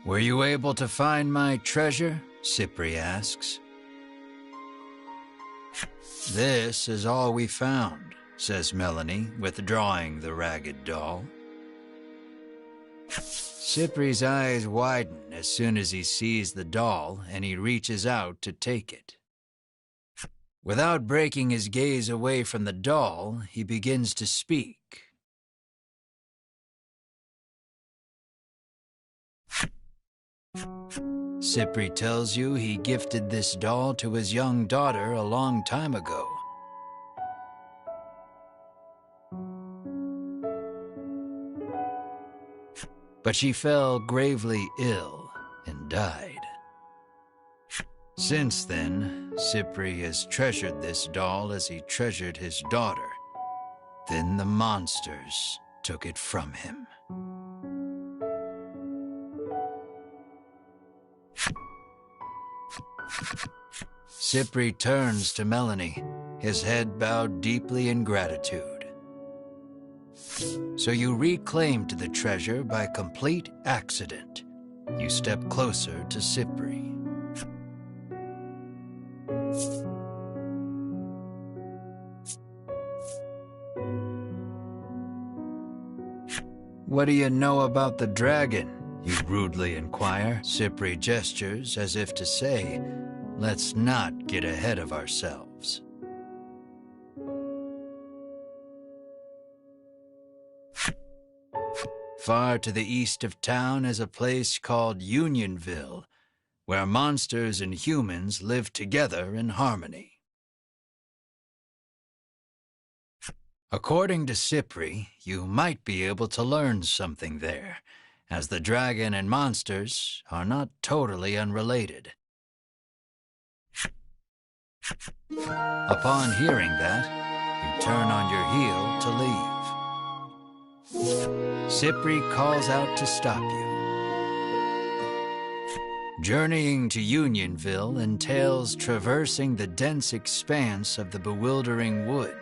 Were you able to find my treasure? Cypri asks. This is all we found, says Melanie, withdrawing the ragged doll. Cypri's eyes widen as soon as he sees the doll, and he reaches out to take it. Without breaking his gaze away from the doll, he begins to speak. Cypri tells you he gifted this doll to his young daughter a long time ago. But she fell gravely ill and died. Since then, Cypri has treasured this doll as he treasured his daughter. Then the monsters took it from him. Cypri turns to Melanie, his head bowed deeply in gratitude. So you reclaimed the treasure by complete accident. You step closer to Cypri. What do you know about the dragon? You rudely inquire. Cypri gestures as if to say, let's not get ahead of ourselves. Far to the east of town is a place called Unionville, where monsters and humans live together in harmony. According to Cypri, you might be able to learn something there, as the dragon and monsters are not totally unrelated. Upon hearing that, you turn on your heel to leave. Cypri calls out to stop you. Journeying to Unionville entails traversing the dense expanse of the bewildering wood.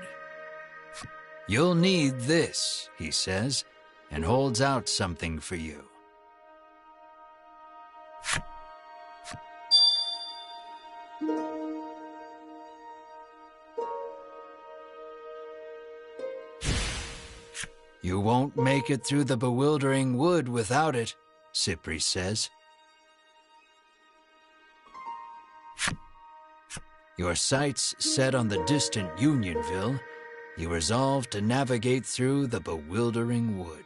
You'll need this, he says, and holds out something for you. You won't make it through the bewildering wood without it, Cypri says. Your sights set on the distant Unionville, you resolve to navigate through the bewildering wood.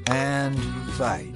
And fight.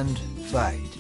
and fight.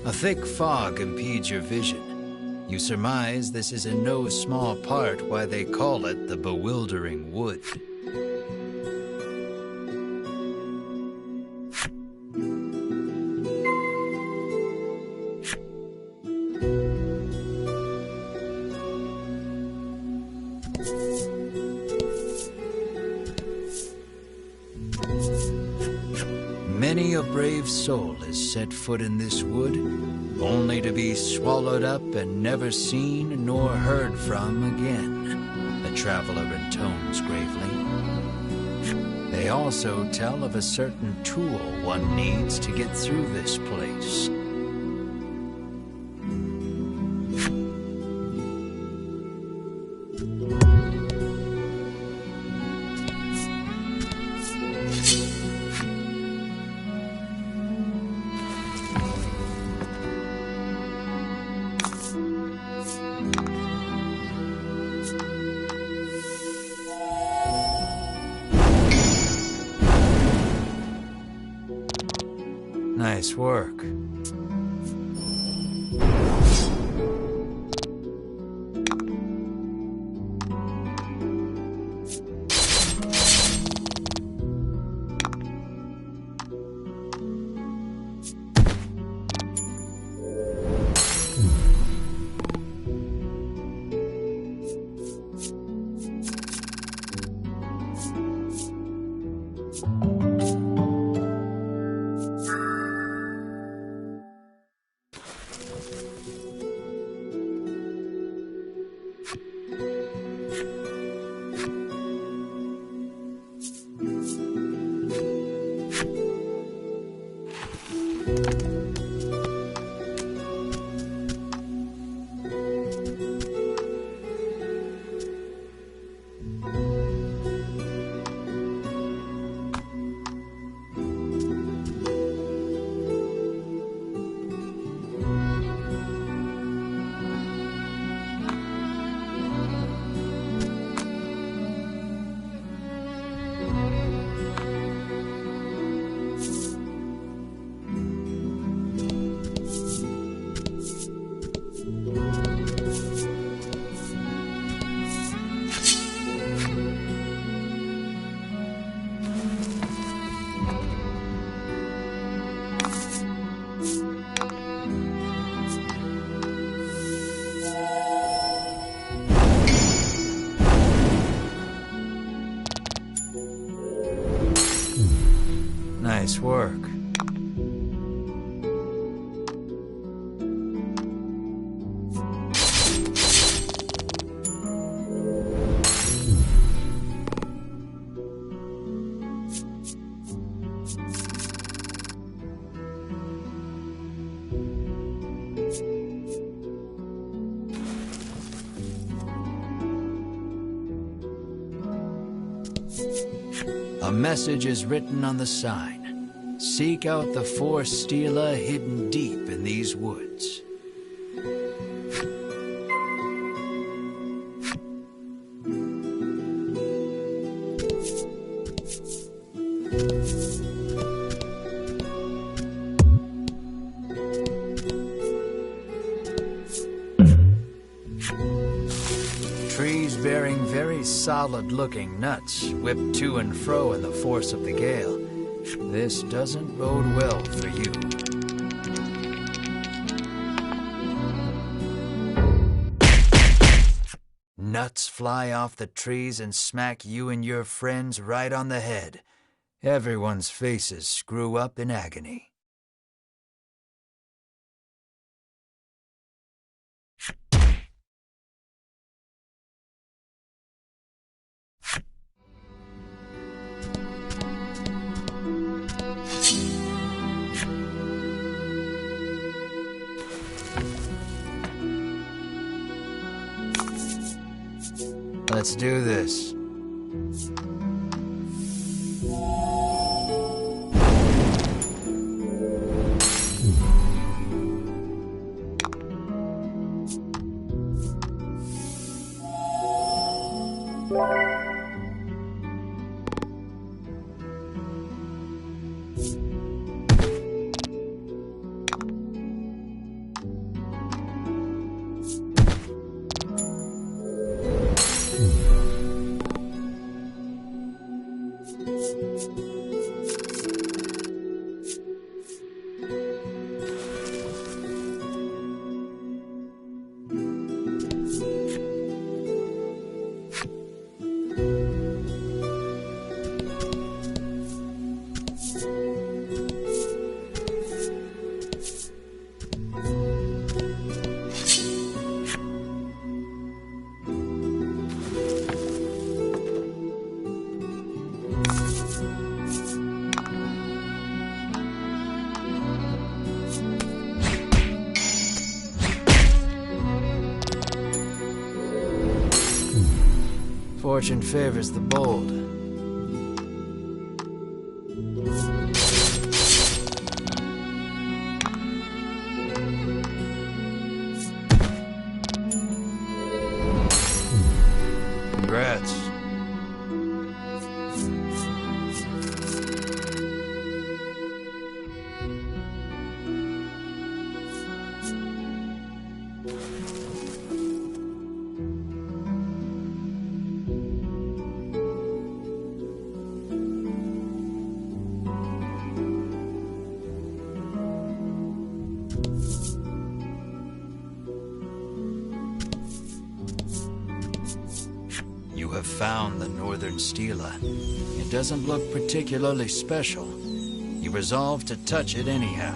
A thick fog impedes your vision. You surmise this is in no small part why they call it the Bewildering Wood. Many a brave soul has set foot in this wood, only to be swallowed up and never seen nor heard from again, the traveler intones gravely. They also tell of a certain tool one needs to get through this place. Nice work. Nice work. A message is written on the sign. Seek out the four Stela hidden deep in these woods. Trees bearing very solid-looking nuts whip to and fro in the force of the gale. This doesn't bode well for you. Nuts fly off the trees and smack you and your friends right on the head. Everyone's faces screw up in agony. Let's do this. Fortune favors the bold. Congrats. You have found the Northern Stela. It doesn't look particularly special. You resolve to touch it anyhow.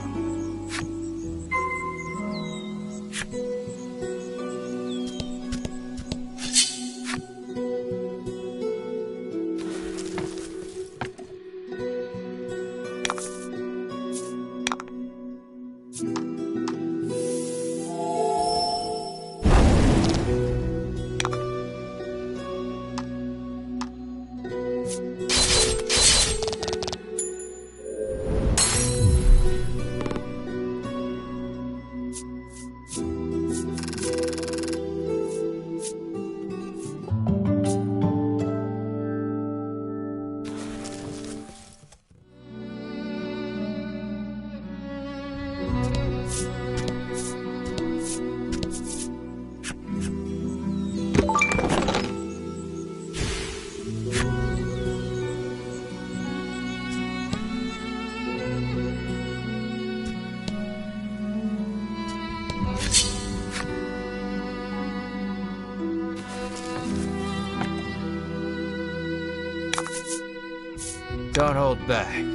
Don't hold back.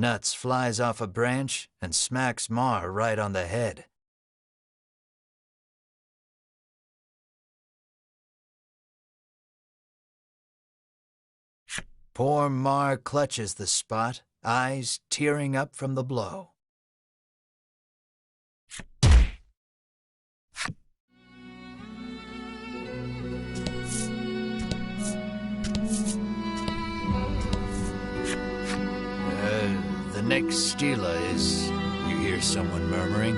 nuts flies off a branch and smacks Mar right on the head. Poor Mar clutches the spot, eyes tearing up from the blow. The next Stela is, you hear someone murmuring.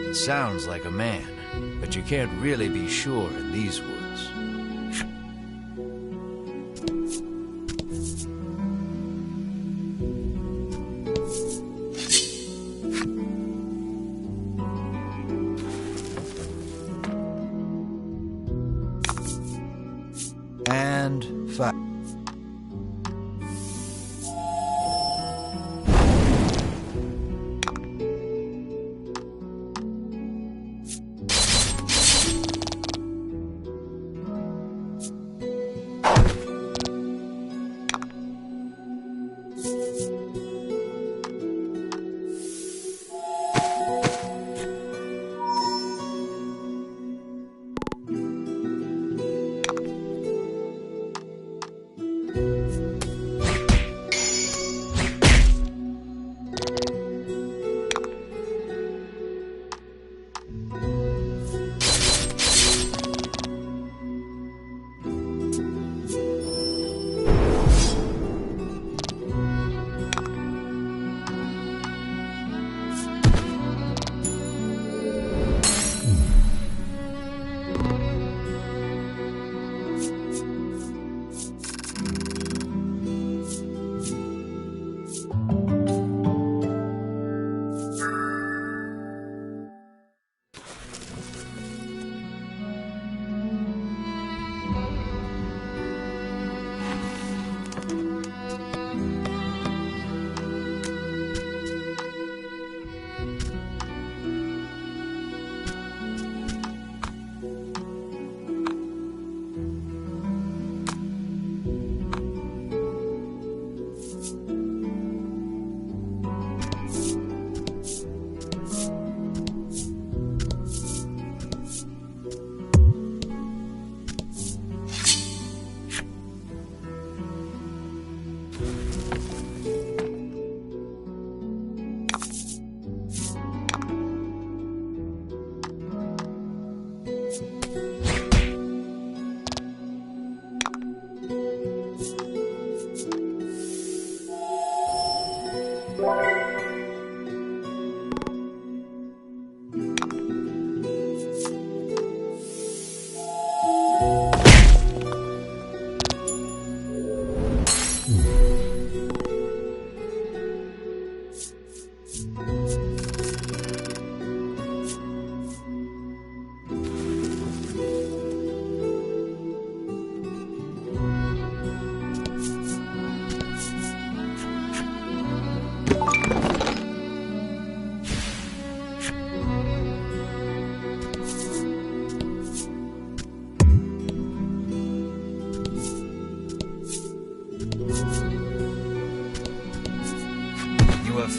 It sounds like a man, but you can't really be sure in these woods. And fire.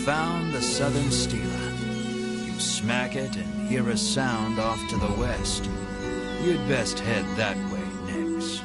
Found the southern Stela. You smack it and hear a sound off to the west. You'd best head that way next.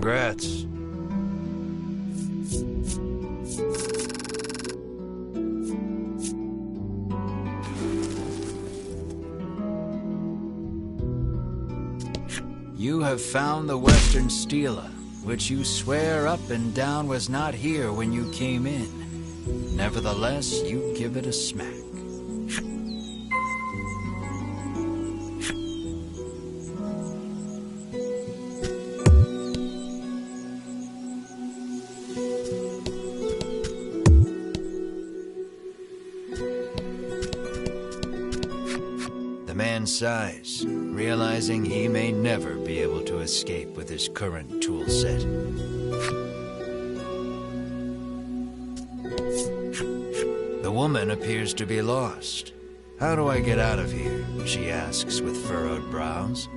Congrats. You have found the Western Stela, which you swear up and down was not here when you came in. Nevertheless, you give it a smack. The man sighs, realizing he may never be able to escape with his current tool set. The woman appears to be lost. How do I get out of here? She asks with furrowed brows.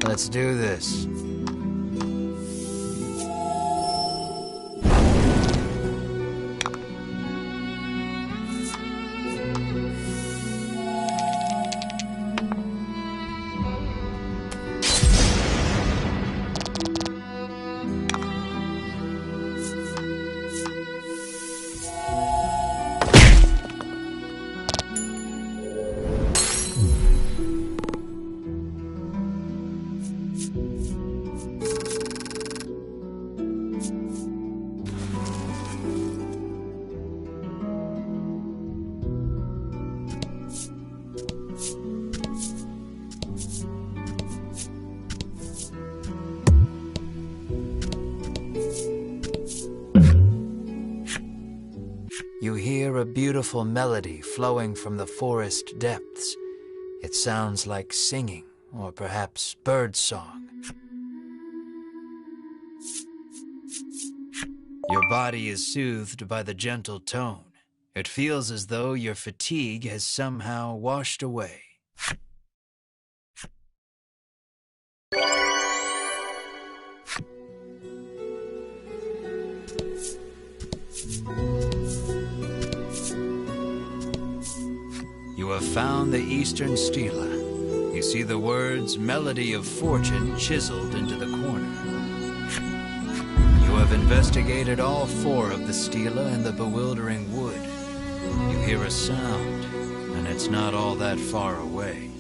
Let's do this. You hear a beautiful melody flowing from the forest depths. It sounds like singing, or perhaps birdsong. Your body is soothed by the gentle tone. It feels as though your fatigue has somehow washed away. You have found the Eastern Stela. You see the words Melody of Fortune chiseled into the corner. You have investigated all 4 of the Stela and the bewildering wood. You hear a sound, and it's not all that far away.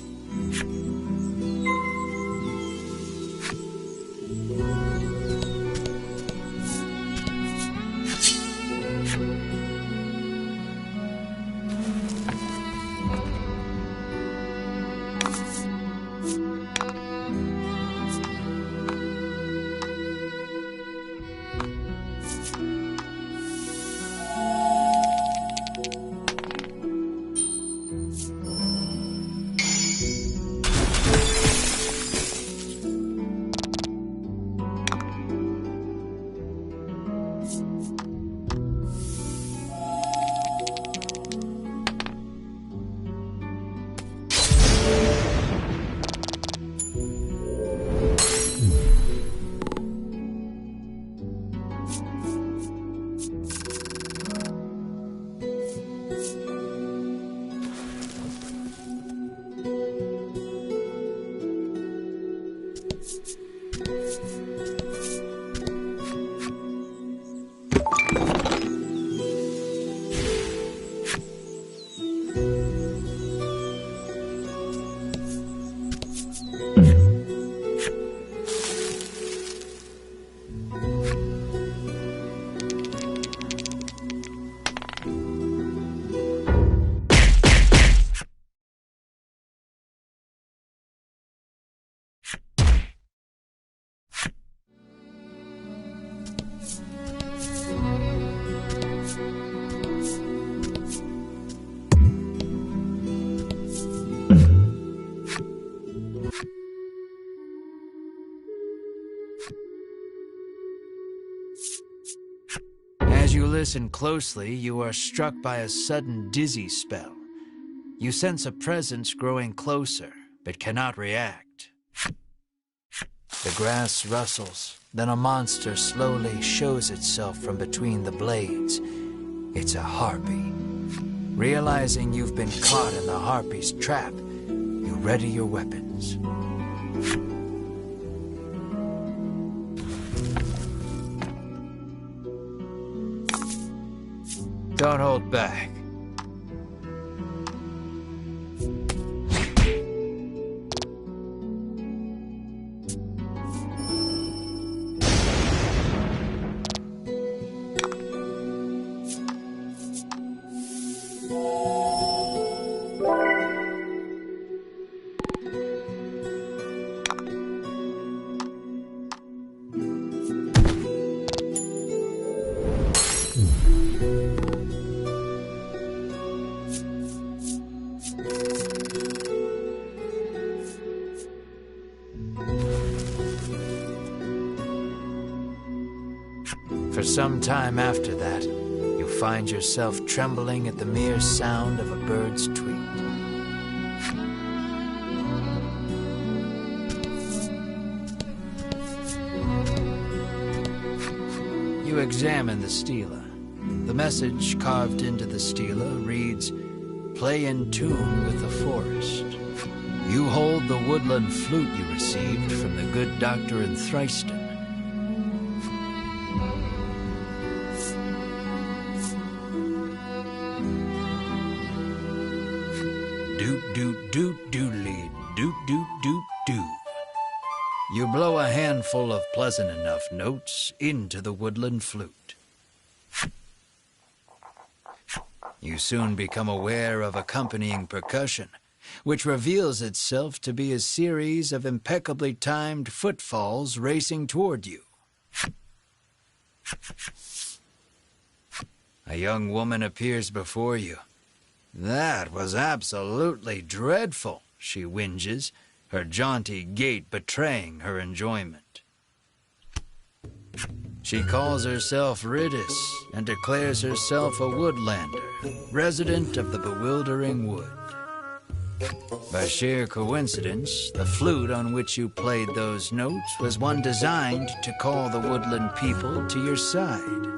As you listen closely, you are struck by a sudden dizzy spell. You sense a presence growing closer, but cannot react. The grass rustles, then a monster slowly shows itself from between the blades. It's a harpy. Realizing you've been caught in the harpy's trap, you ready your weapons. Don't hold back. For some time after that, you find yourself trembling at the mere sound of a bird's tweet. You examine the stela. The message carved into the stela reads, "Play in tune with the forest." You hold the woodland flute you received from the good doctor in Thriston. Doot-doot-doot-doodly, doot-doot-doot-doo. You blow a handful of pleasant enough notes into the woodland flute. You soon become aware of accompanying percussion, which reveals itself to be a series of impeccably timed footfalls racing toward you. A young woman appears before you. "That was absolutely dreadful," she whinges, her jaunty gait betraying her enjoyment. She calls herself Ridis and declares herself a woodlander, resident of the bewildering wood. By sheer coincidence, the flute on which you played those notes was one designed to call the woodland people to your side.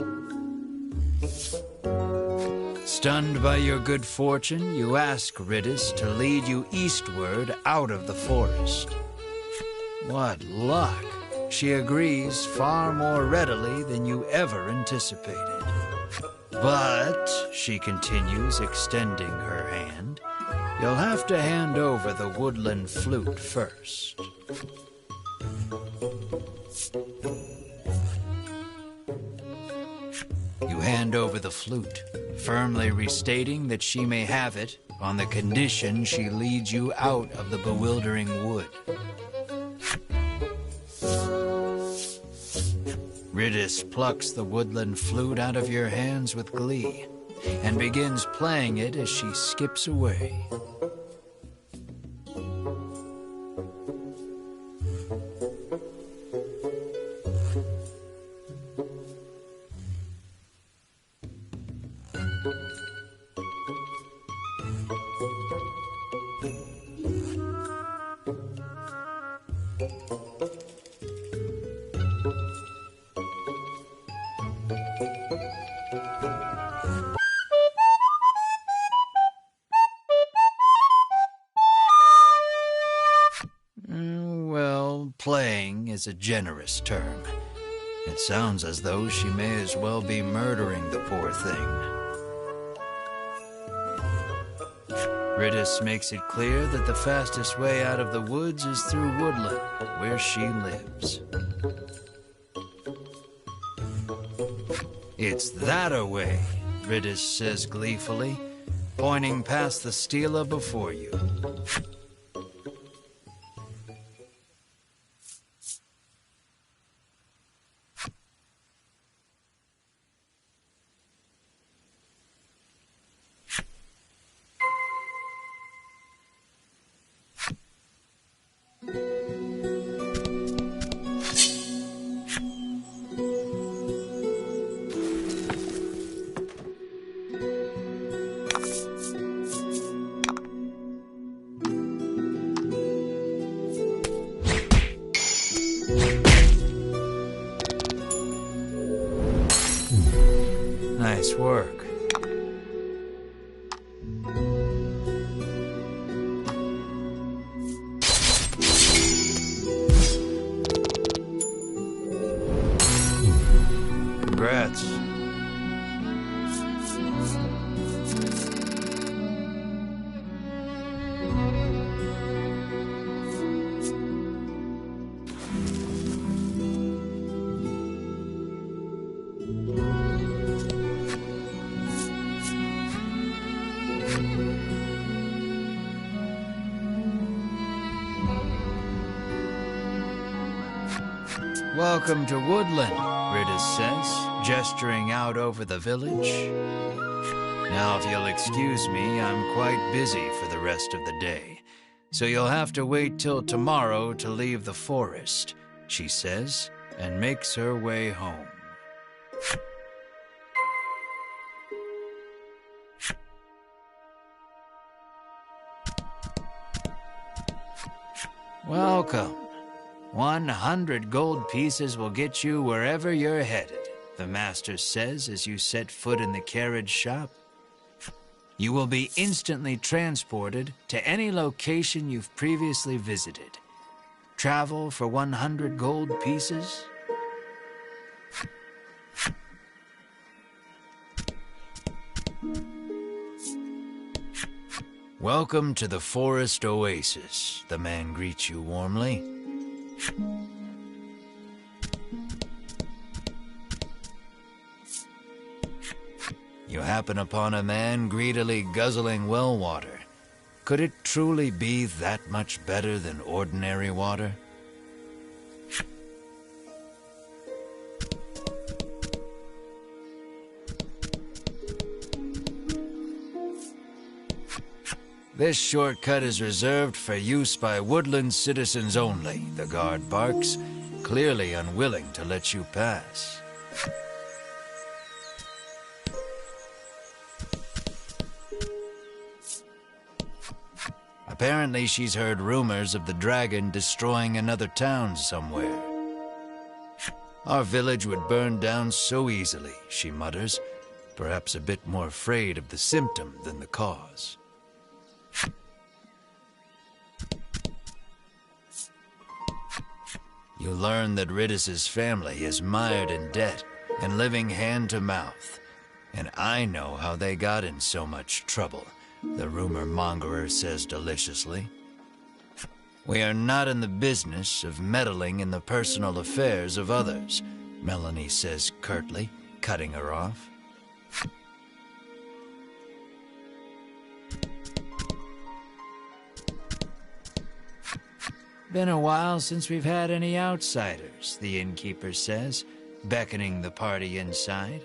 Stunned by your good fortune, you ask Ridis to lead you eastward out of the forest. What luck! She agrees far more readily than you ever anticipated. But, she continues, extending her hand, you'll have to hand over the woodland flute first. You hand over the flute, firmly restating that she may have it on the condition she leads you out of the bewildering wood. Ridis plucks the woodland flute out of your hands with glee and begins playing it as she skips away. Well, playing is a generous term. It sounds as though she may as well be murdering the poor thing. Ridis makes it clear that the fastest way out of the woods is through woodland, where she lives. "It's that-a-way," Ridis says gleefully, pointing past the stela before you. Nice work. Congrats. Welcome to Woodland, Ridis says, gesturing out over the village. Now, if you'll excuse me, I'm quite busy for the rest of the day, so you'll have to wait till tomorrow to leave the forest, she says, and makes her way home. Welcome. 100 gold pieces will get you wherever you're headed, the master says as you set foot in the carriage shop. You will be instantly transported to any location you've previously visited. Travel for 100 gold pieces? Welcome to the Forest Oasis, the man greets you warmly. You happen upon a man greedily guzzling well water. Could it truly be that much better than ordinary water? This shortcut is reserved for use by Woodland citizens only, the guard barks, clearly unwilling to let you pass. Apparently she's heard rumors of the dragon destroying another town somewhere. Our village would burn down so easily, she mutters, perhaps a bit more afraid of the symptom than the cause. You learn that Ridis's family is mired in debt and living hand to mouth, and I know how they got in so much trouble, the rumor mongerer says deliciously. We are not in the business of meddling in the personal affairs of others, Melanie says curtly, cutting her off. Been a while since we've had any outsiders, the innkeeper says, beckoning the party inside.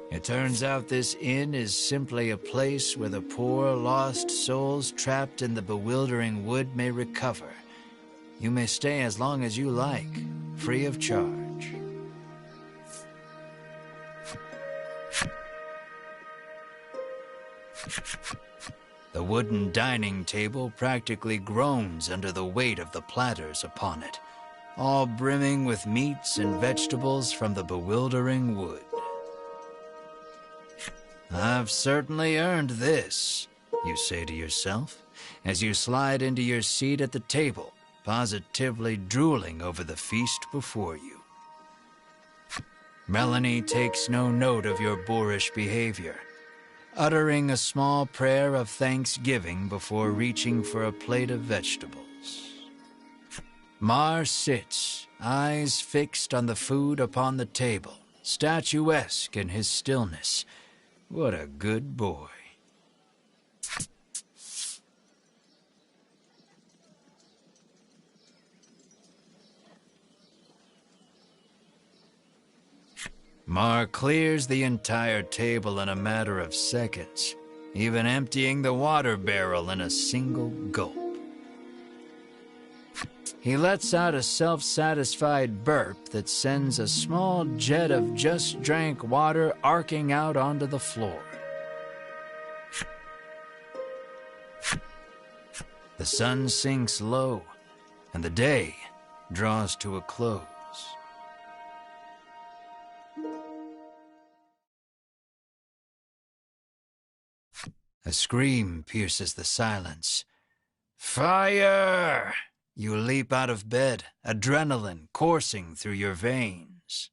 It turns out this inn is simply a place where the poor, lost souls trapped in the bewildering wood may recover. You may stay as long as you like, free of charge. The wooden dining table practically groans under the weight of the platters upon it, all brimming with meats and vegetables from the bewildering wood. I've certainly earned this, you say to yourself, as you slide into your seat at the table, positively drooling over the feast before you. Melanie takes no note of your boorish behavior, uttering a small prayer of thanksgiving before reaching for a plate of vegetables. Mar sits, eyes fixed on the food upon the table, statuesque in his stillness. What a good boy. Mar clears the entire table in a matter of seconds, even emptying the water barrel in a single gulp. He lets out a self-satisfied burp that sends a small jet of just-drank water arcing out onto the floor. The sun sinks low, and the day draws to a close. A scream pierces the silence. Fire! You leap out of bed, adrenaline coursing through your veins.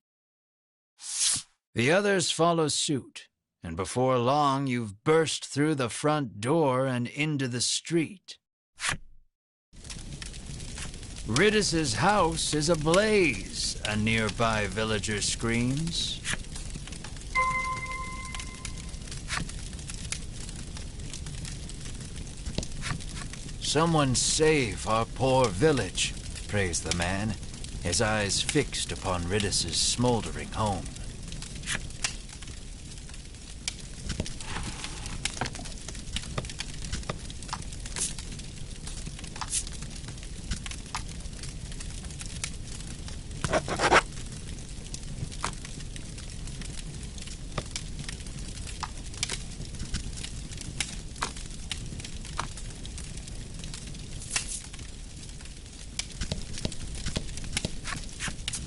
The others follow suit, and before long you've burst through the front door and into the street. Riddis's house is ablaze, a nearby villager screams. Someone save our poor village, prays the man, his eyes fixed upon Riddis's smoldering home.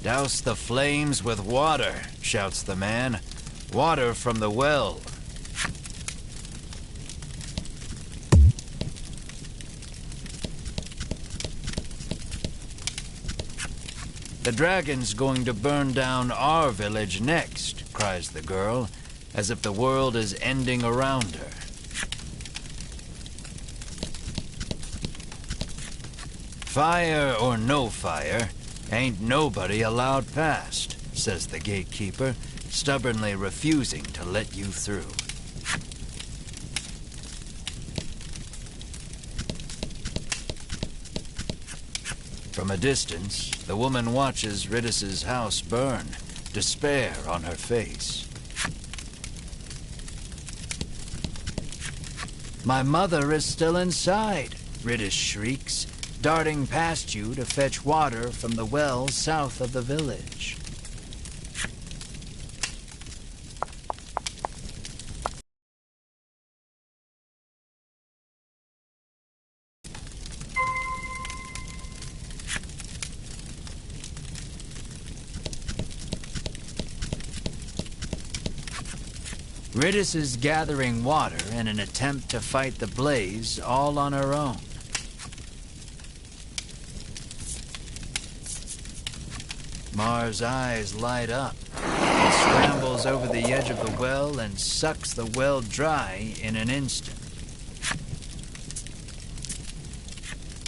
Douse the flames with water, shouts the man. Water from the well. The dragon's going to burn down our village next, cries the girl, as if the world is ending around her. Fire or no fire, ain't nobody allowed past, says the gatekeeper, stubbornly refusing to let you through. From a distance, the woman watches Riddis's house burn, despair on her face. My mother is still inside, Riddis shrieks, darting past you to fetch water from the well south of the village. Riddis is gathering water in an attempt to fight the blaze all on her own. Mar's eyes light up. He scrambles over the edge of the well and sucks the well dry in an instant.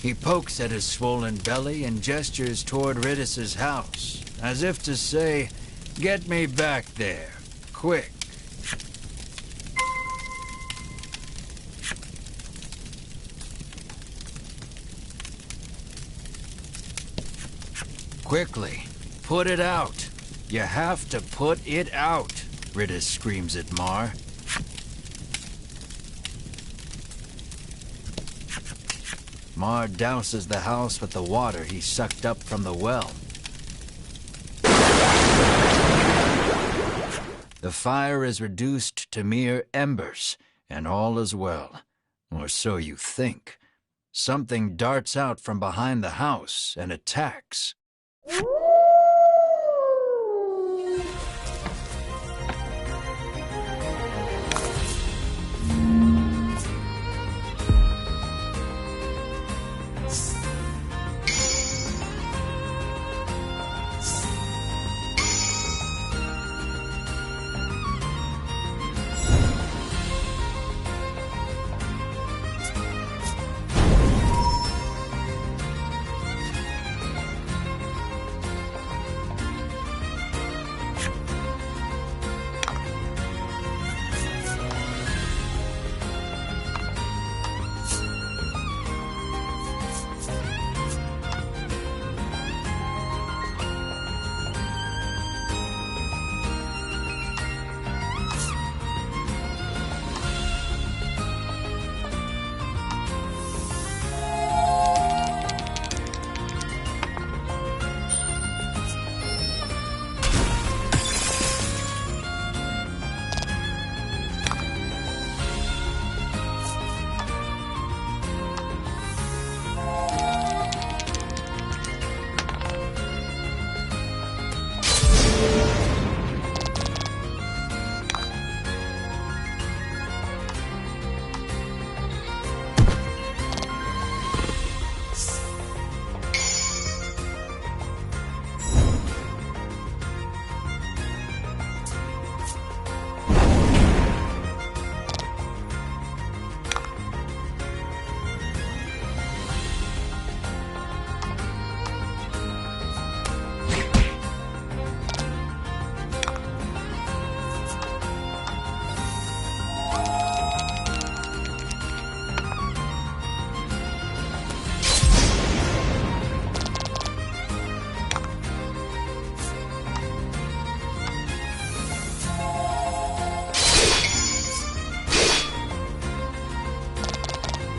He pokes at his swollen belly and gestures toward Riddis's house, as if to say, "Get me back there, quick." Quickly. Put it out. You have to put it out, Riddis screams at Mar. Mar douses the house with the water he sucked up from the well. The fire is reduced to mere embers, and all is well. Or so you think. Something darts out from behind the house and attacks.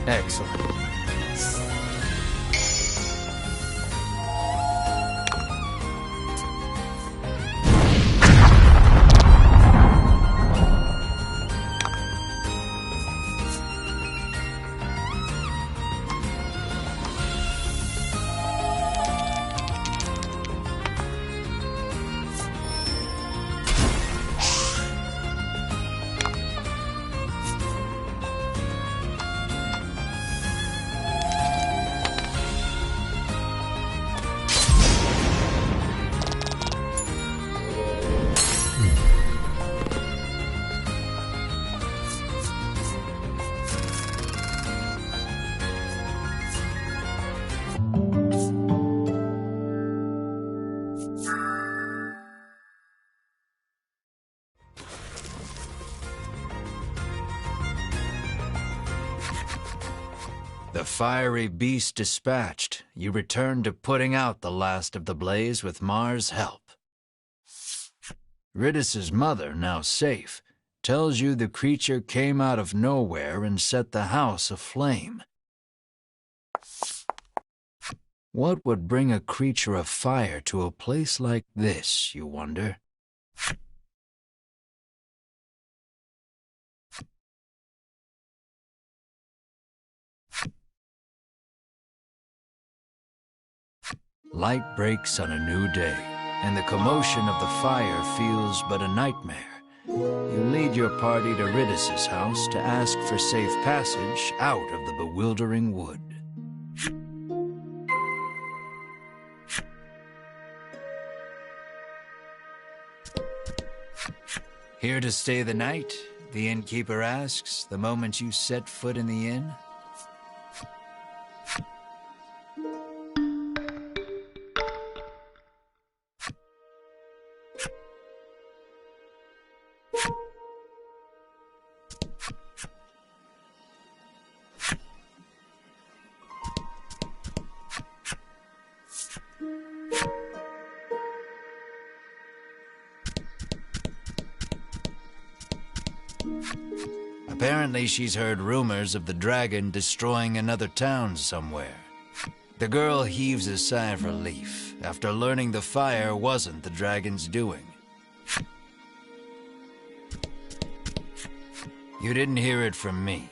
Excellent. The fiery beast dispatched, you return to putting out the last of the blaze with Mars' help. Ridus's mother, now safe, tells you the creature came out of nowhere and set the house aflame. What would bring a creature of fire to a place like this, you wonder? Light breaks on a new day, and the commotion of the fire feels but a nightmare. You lead your party to Ridus's house to ask for safe passage out of the bewildering wood. Here to stay the night? The innkeeper asks the moment you set foot in the inn. Apparently she's heard rumors of the dragon destroying another town somewhere. The girl heaves a sigh of relief after learning the fire wasn't the dragon's doing. You didn't hear it from me,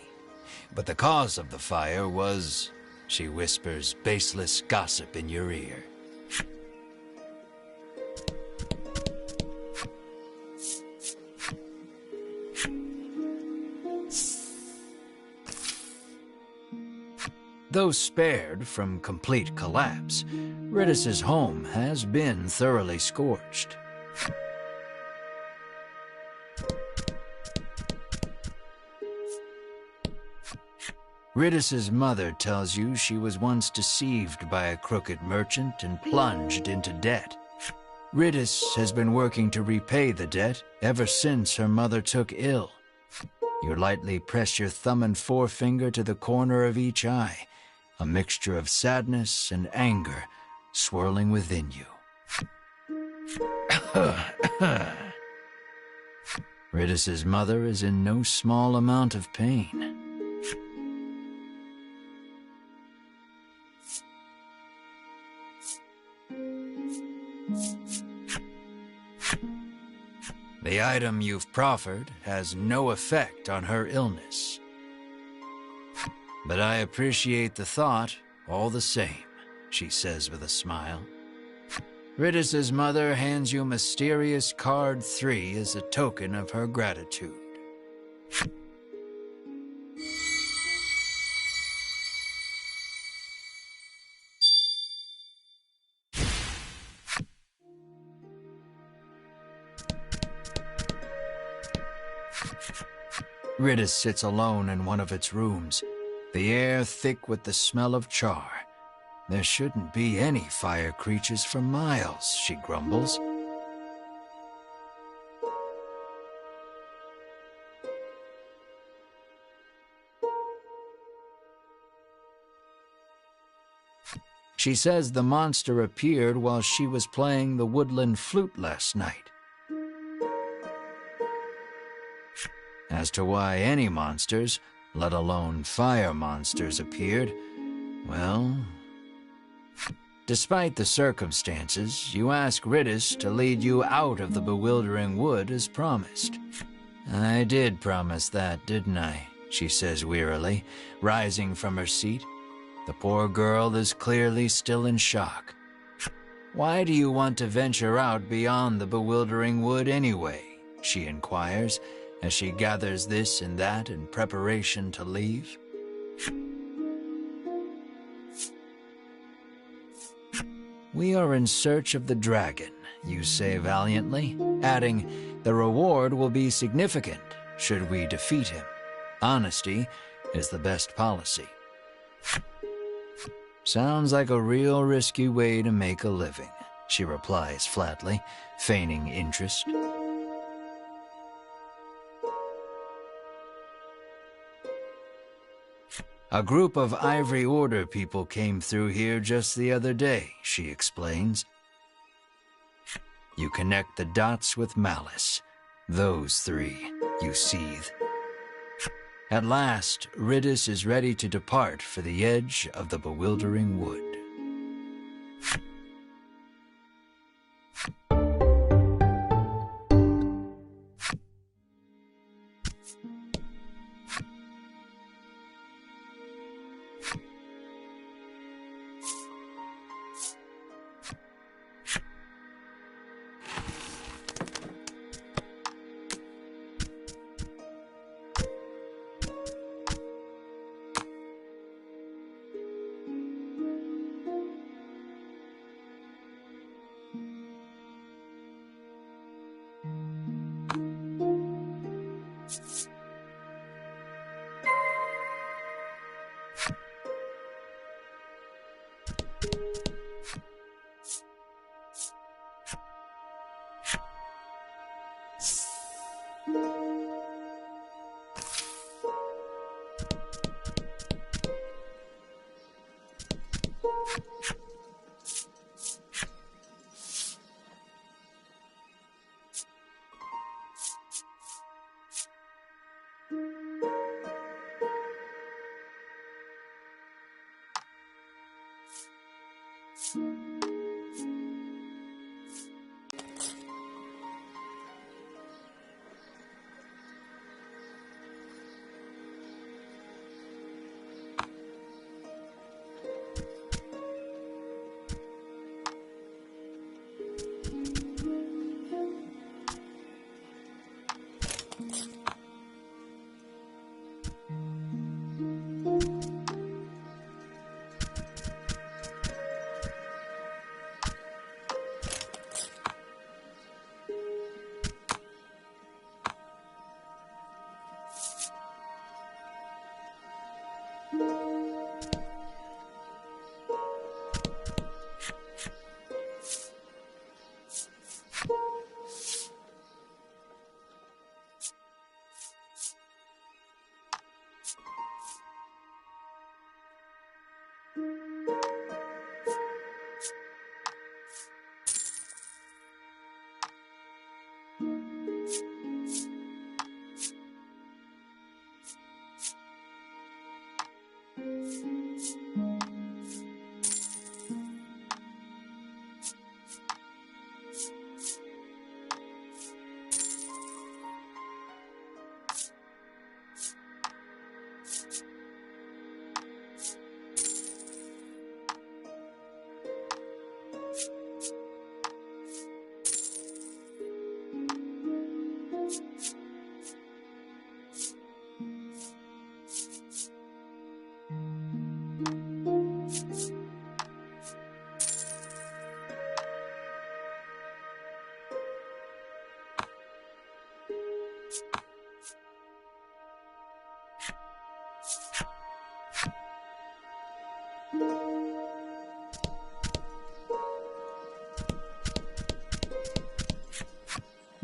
but the cause of the fire was, she whispers baseless gossip in your ear. Though spared from complete collapse, Ridus's home has been thoroughly scorched. Ridus's mother tells you she was once deceived by a crooked merchant and plunged into debt. Ridus has been working to repay the debt ever since her mother took ill. You lightly press your thumb and forefinger to the corner of each eye, a mixture of sadness and anger swirling within you. Ridus's mother is in no small amount of pain. The item you've proffered has no effect on her illness. But I appreciate the thought all the same, she says with a smile. Ridus's mother hands you mysterious card 3 as a token of her gratitude. Ridus sits alone in one of its rooms, the air thick with the smell of char. There shouldn't be any fire creatures for miles, she grumbles. She says the monster appeared while she was playing the woodland flute last night. As to why any monsters, let alone fire monsters, appeared, well... Despite the circumstances, you ask Ridis to lead you out of the bewildering wood as promised. I did promise that, didn't I? She says wearily, rising from her seat. The poor girl is clearly still in shock. Why do you want to venture out beyond the bewildering wood anyway? She inquires, as she gathers this and that in preparation to leave. We are in search of the dragon, you say valiantly, adding, the reward will be significant should we defeat him. Honesty is the best policy. Sounds like a real risky way to make a living, she replies flatly, feigning interest. A group of Ivory Order people came through here just the other day, she explains. You connect the dots with malice. Those three, you seethe. At last, Ridis is ready to depart for the edge of the bewildering wood.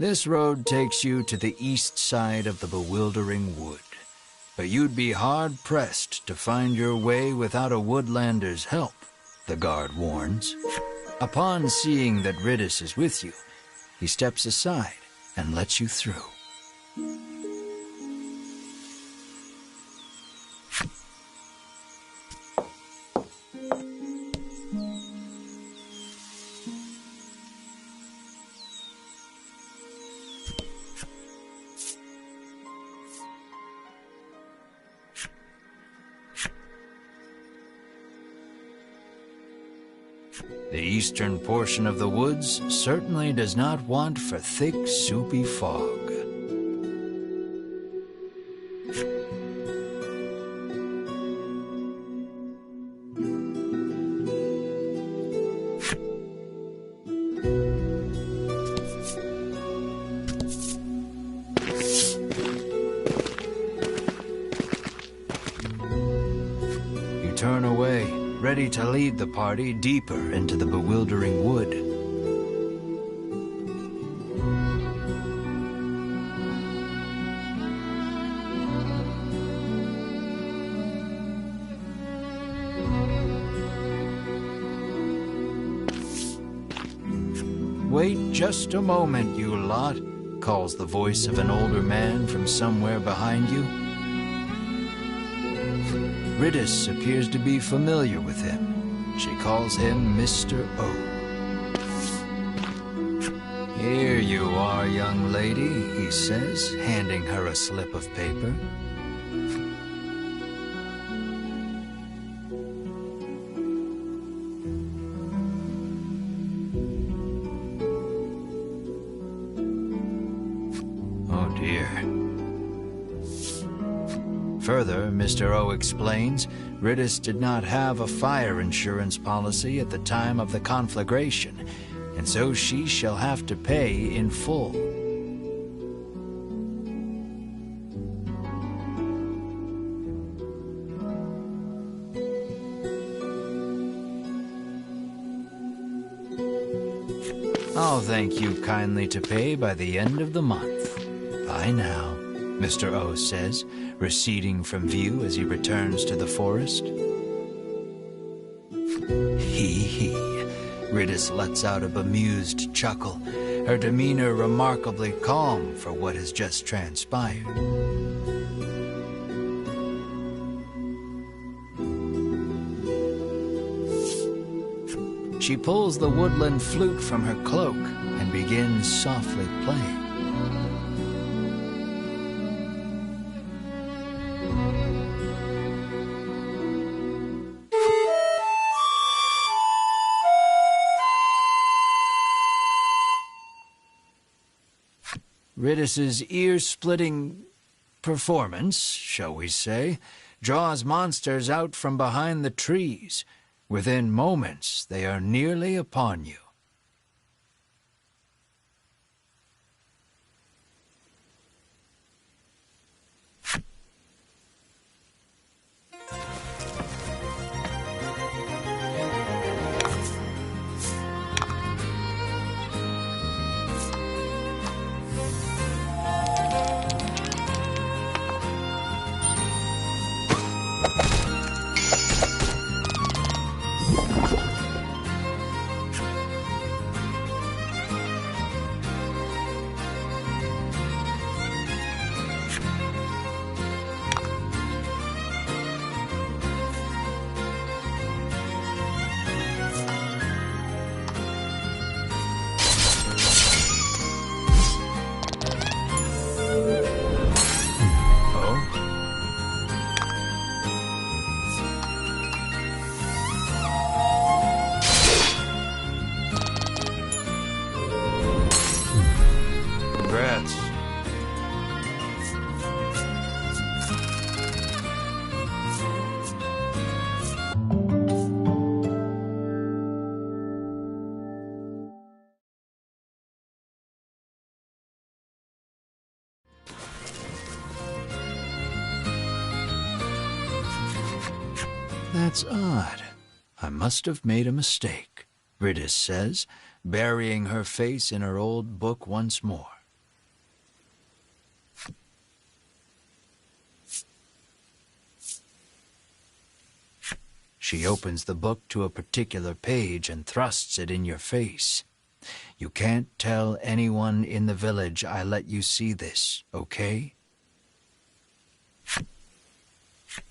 This road takes you to the east side of the bewildering wood, but you'd be hard-pressed to find your way without a woodlander's help, the guard warns. Upon seeing that Ridis is with you, he steps aside and lets you through. The eastern portion of the woods certainly does not want for thick, soupy fog. Turn away, ready to lead the party deeper into the bewildering wood. Wait just a moment, you lot, calls the voice of an older man from somewhere behind you. Riddis appears to be familiar with him. She calls him Mr. O. Here you are, young lady, he says, handing her a slip of paper. Oh dear. Further, Mr. O explains, Riddis did not have a fire insurance policy at the time of the conflagration, and so she shall have to pay in full. I'll thank you kindly to pay by the end of the month. Bye now, Mr. O says, receding from view as he returns to the forest. Hee. Riddis lets out a bemused chuckle, her demeanor remarkably calm for what has just transpired. She pulls the woodland flute from her cloak and begins softly playing. Riddis's ear-splitting performance, shall we say, draws monsters out from behind the trees. Within moments, they are nearly upon you. Congrats. That's odd. I must have made a mistake, Riddis says, burying her face in her old book once more. She opens the book to a particular page and thrusts it in your face. You can't tell anyone in the village I let you see this, okay?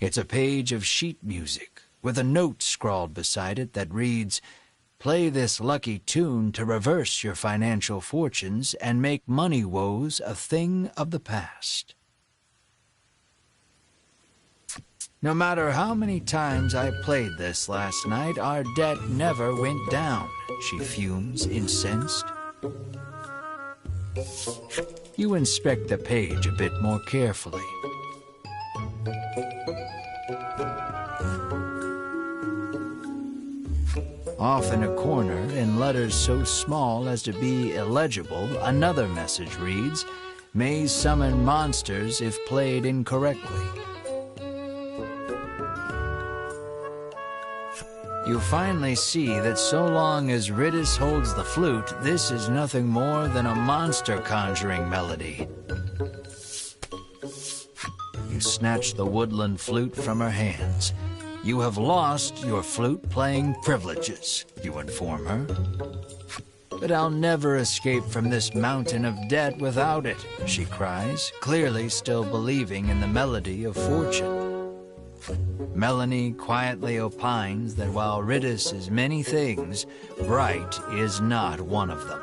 It's a page of sheet music with a note scrawled beside it that reads, "Play this lucky tune to reverse your financial fortunes and make money woes a thing of the past." No matter how many times I played this last night, our debt never went down, she fumes, incensed. You inspect the page a bit more carefully. Off in a corner, in letters so small as to be illegible, another message reads, "May summon monsters if played incorrectly." You finally see that so long as Ridis holds the flute, this is nothing more than a monster conjuring melody. You snatch the woodland flute from her hands. You have lost your flute-playing privileges, you inform her. But I'll never escape from this mountain of debt without it, she cries, clearly still believing in the melody of fortune. Melanie quietly opines that while Ridis is many things, bright is not one of them.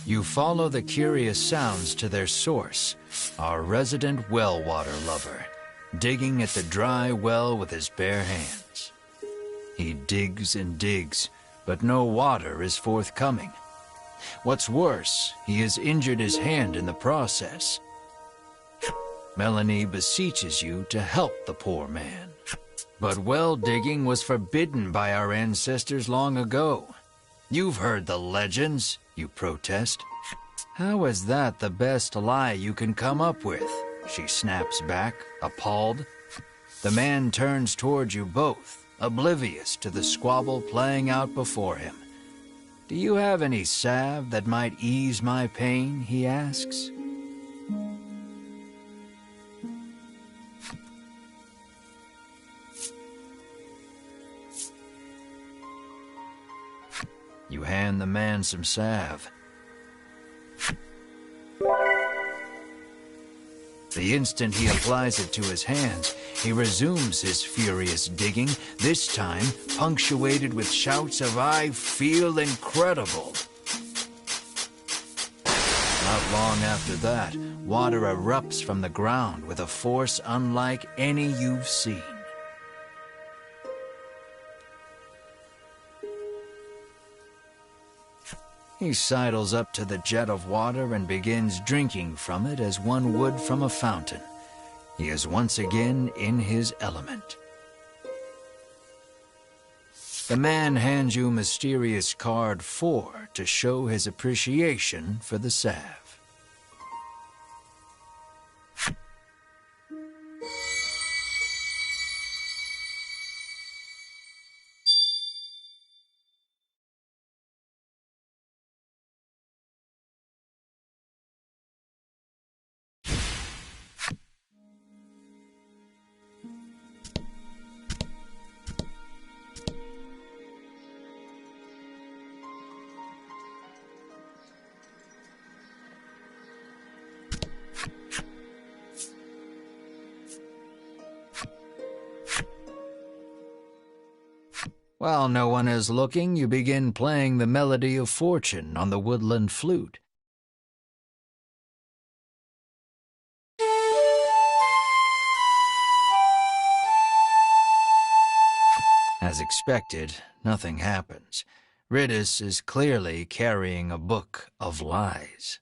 You follow the curious sounds to their source, our resident well water lover, digging at the dry well with his bare hands. He digs and digs, but no water is forthcoming. What's worse, he has injured his hand in the process. Melanie beseeches you to help the poor man. But well digging was forbidden by our ancestors long ago. You've heard the legends, you protest. How is that the best lie you can come up with? She snaps back, appalled. The man turns towards you both, oblivious to the squabble playing out before him. Do you have any salve that might ease my pain, he asks. You hand the man some salve. The instant he applies it to his hands, he resumes his furious digging, this time punctuated with shouts of "I feel incredible." Not long after that, water erupts from the ground with a force unlike any you've seen. He sidles up to the jet of water and begins drinking from it as one would from a fountain. He is once again in his element. The man hands you mysterious card 4 to show his appreciation for the salve. While no one is looking, you begin playing the melody of fortune on the woodland flute. As expected, nothing happens. Ridis is clearly carrying a book of lies.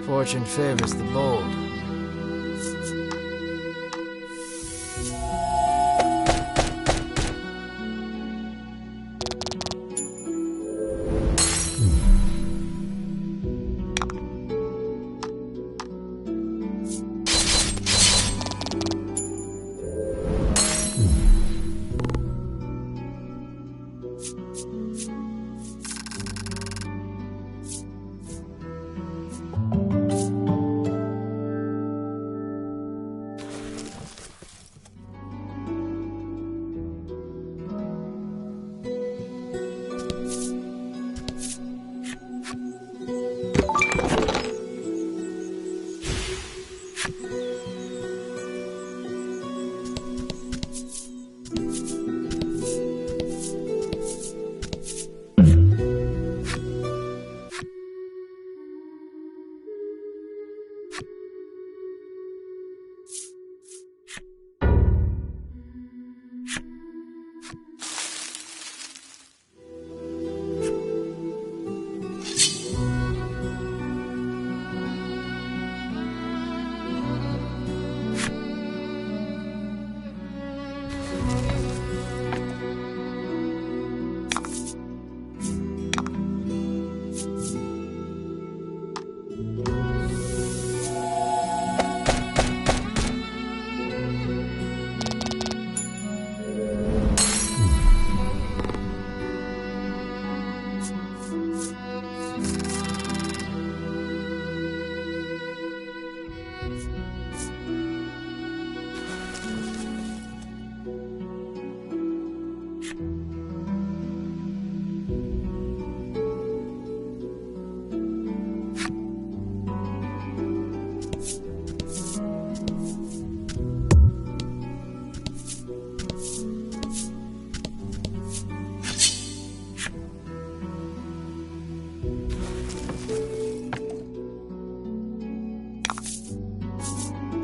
Fortune favors the bold.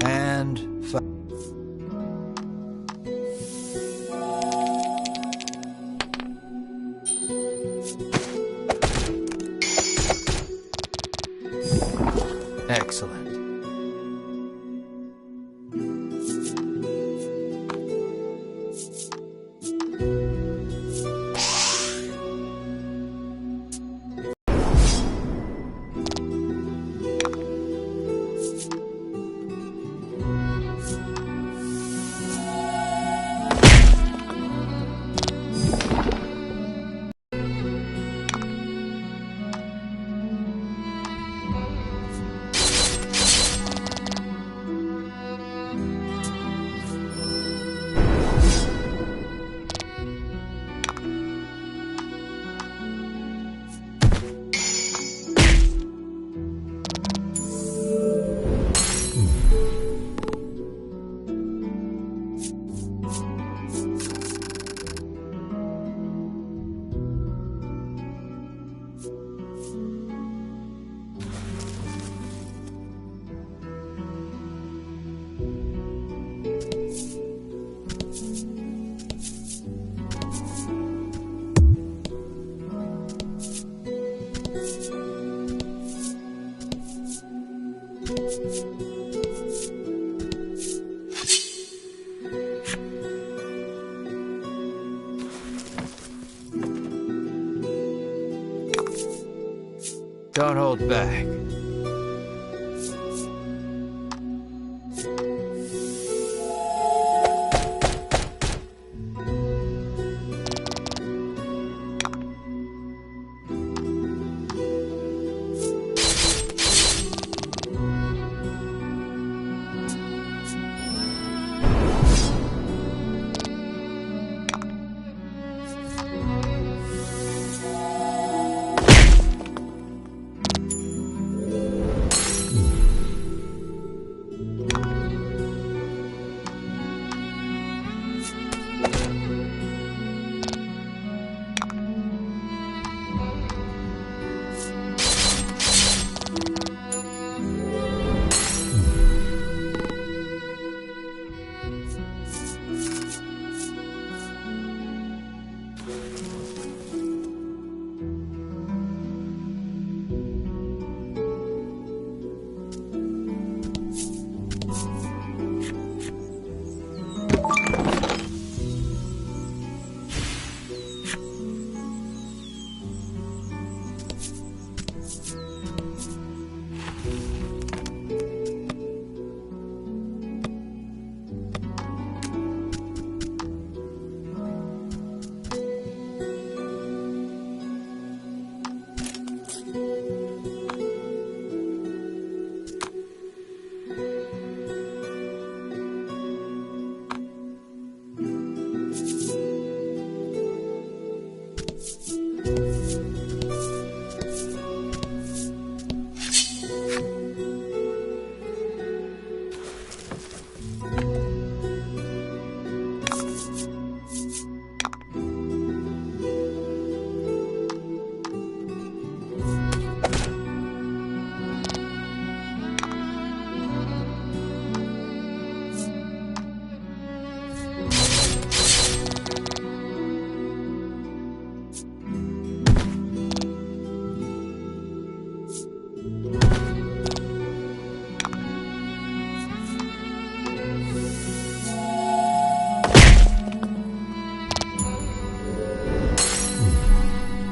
And excellent. Don't hold back.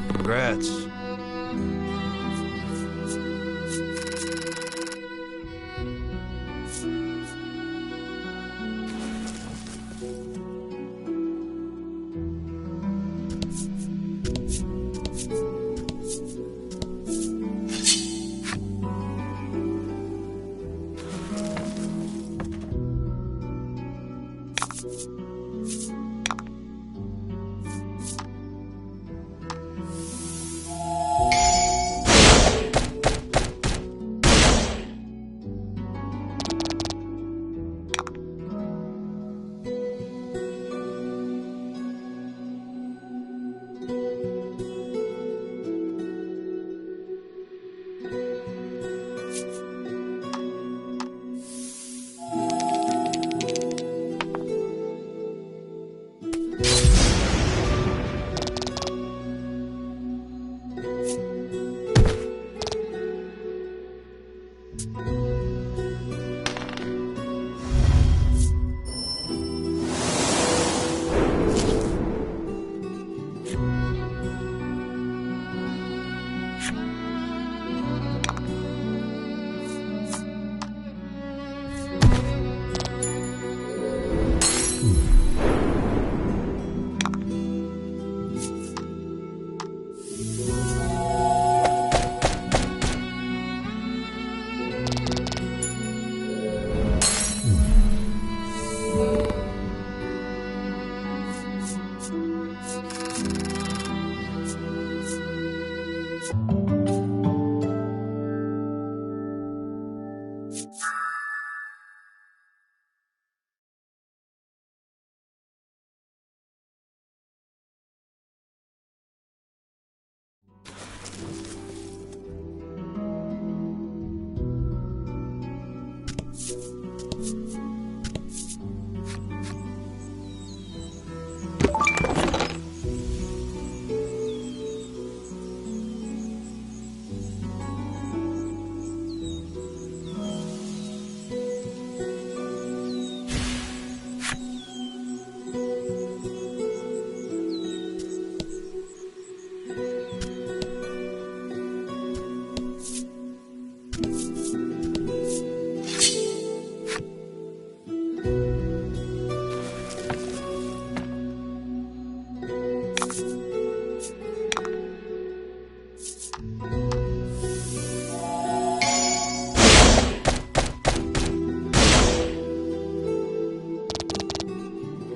Congrats.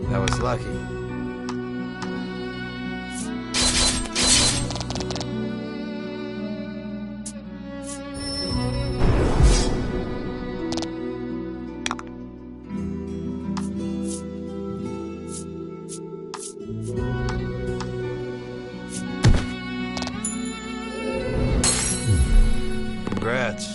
That was lucky. Congrats.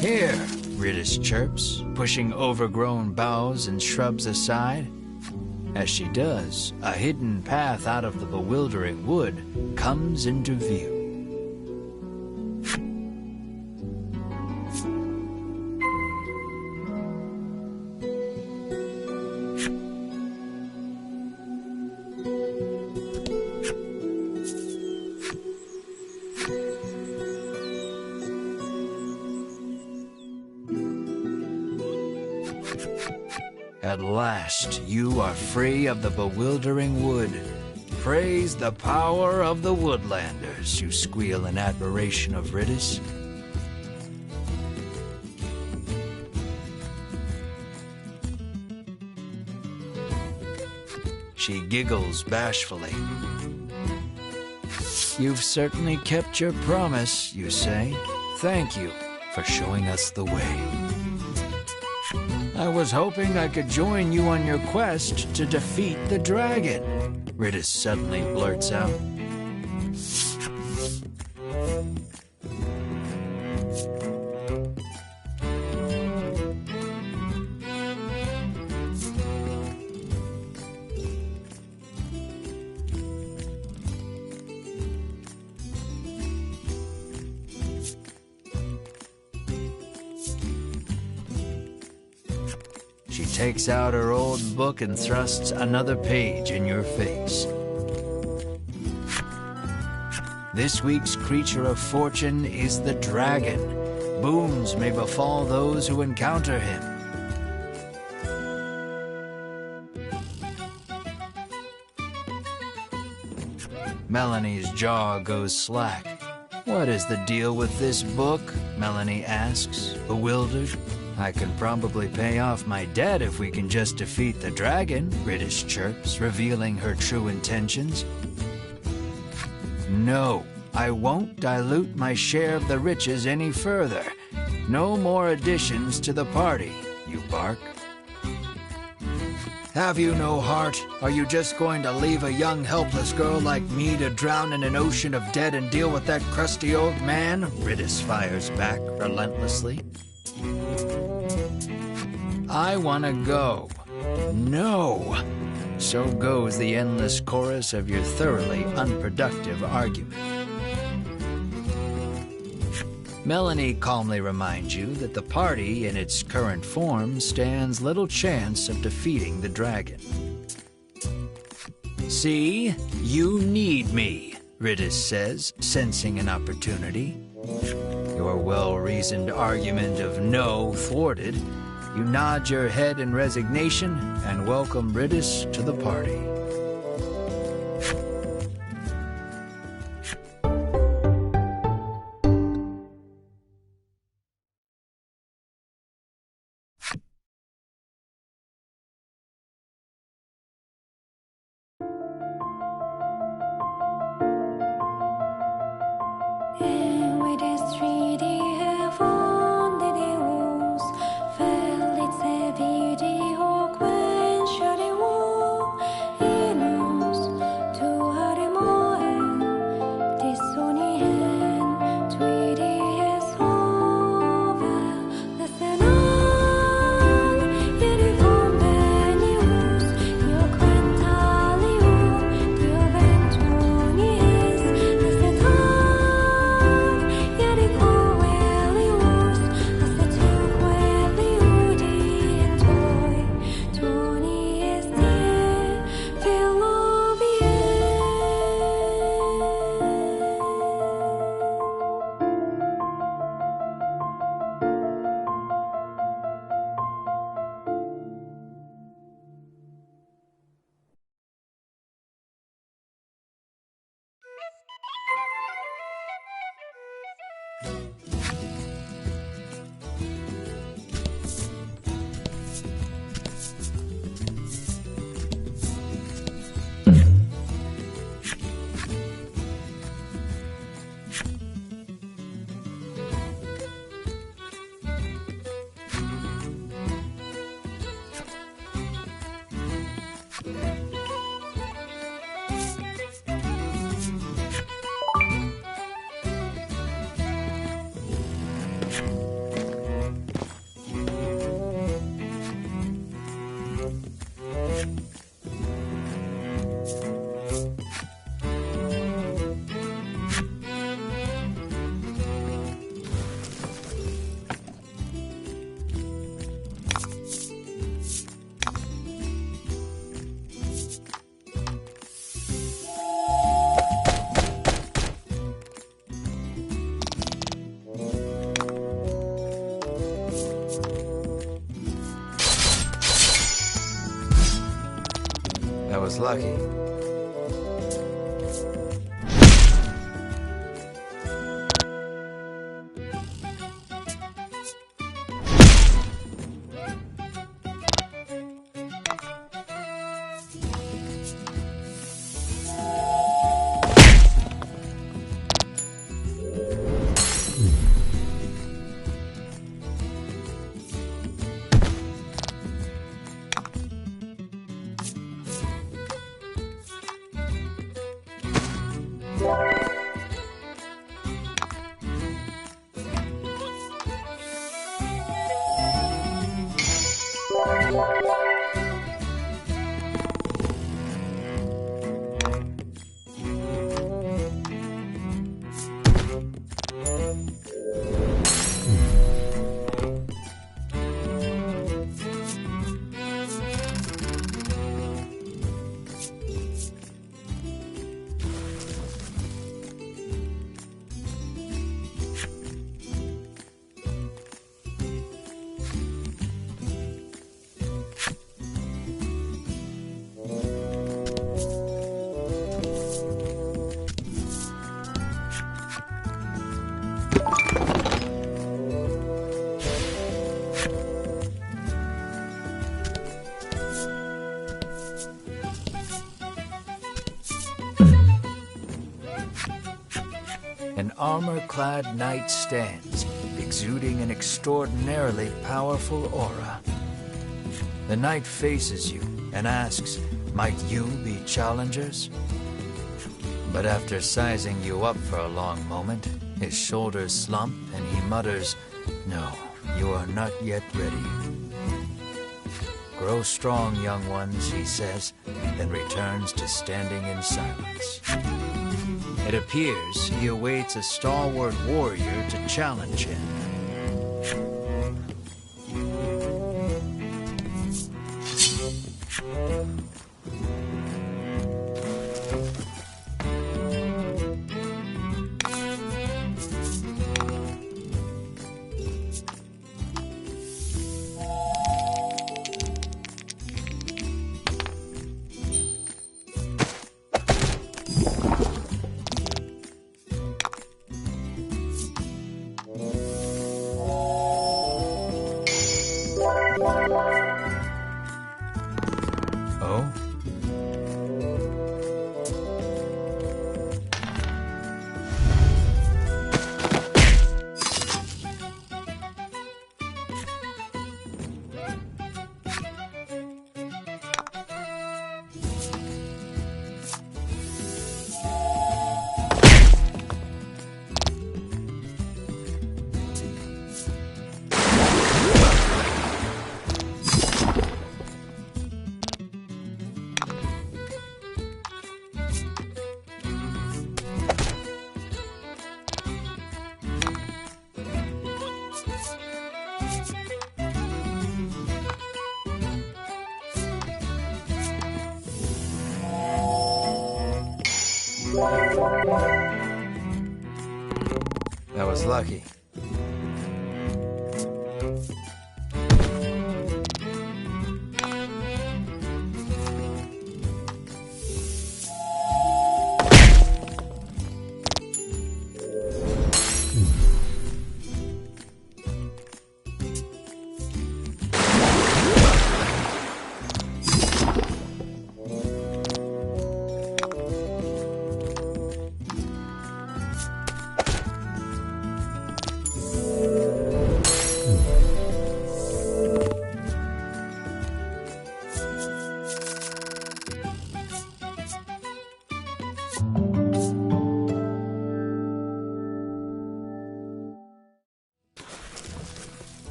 Here, Ridis chirps, pushing overgrown boughs and shrubs aside. As she does, a hidden path out of the bewildering wood comes into view. At last, you are free of the bewildering wood. Praise the power of the Woodlanders, you squeal in admiration of Ridis. She giggles bashfully. You've certainly kept your promise, you say. Thank you for showing us the way. I was hoping I could join you on your quest to defeat the dragon, Ridis suddenly blurts out. She takes out her old book and thrusts another page in your face. This week's creature of fortune is the dragon. Boons may befall those who encounter him. Melanie's jaw goes slack. What is the deal with this book? Melanie asks, bewildered. I can probably pay off my debt if we can just defeat the dragon, Ridis chirps, revealing her true intentions. No, I won't dilute my share of the riches any further. No more additions to the party, you bark. Have you no heart? Are you just going to leave a young, helpless girl like me to drown in an ocean of debt and deal with that crusty old man? Ridis fires back relentlessly. I want to go. No. So goes the endless chorus of your thoroughly unproductive argument. Melanie calmly reminds you that the party in its current form stands little chance of defeating the dragon. See, you need me, Ridis says, sensing an opportunity. Your well-reasoned argument of no thwarted, you nod your head in resignation and welcome Ridis to the party. That was lucky. An armor-clad knight stands, exuding an extraordinarily powerful aura. The knight faces you and asks, "Might you be challengers?" But after sizing you up for a long moment, his shoulders slump and he mutters, "No, you are not yet ready." "Grow strong, young ones," he says, then returns to standing in silence. It appears he awaits a stalwart warrior to challenge him. Oh? That was lucky.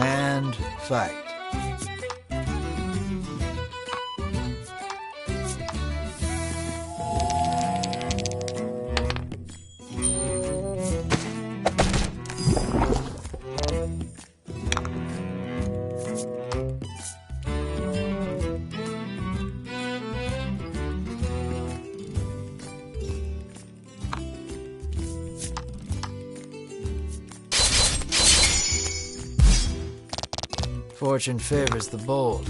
And fight. Fortune favors the bold.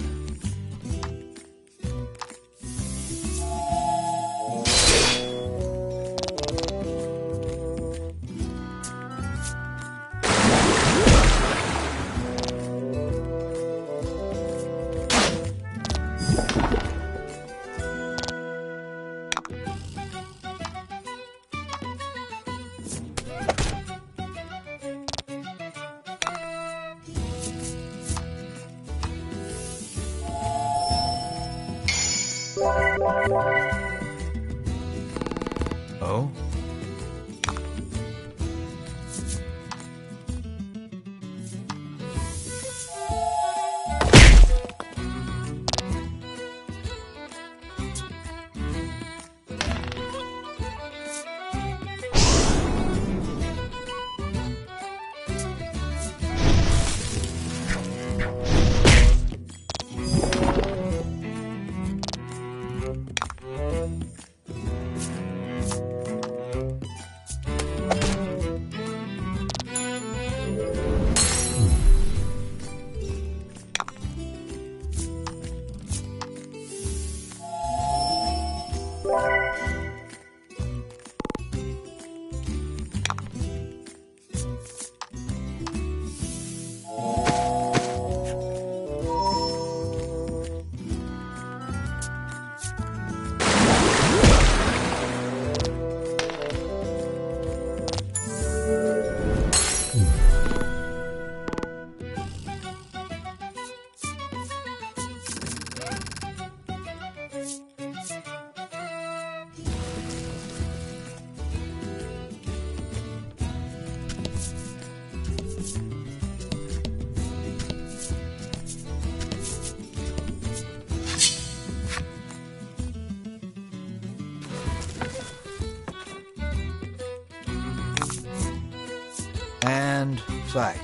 and fight.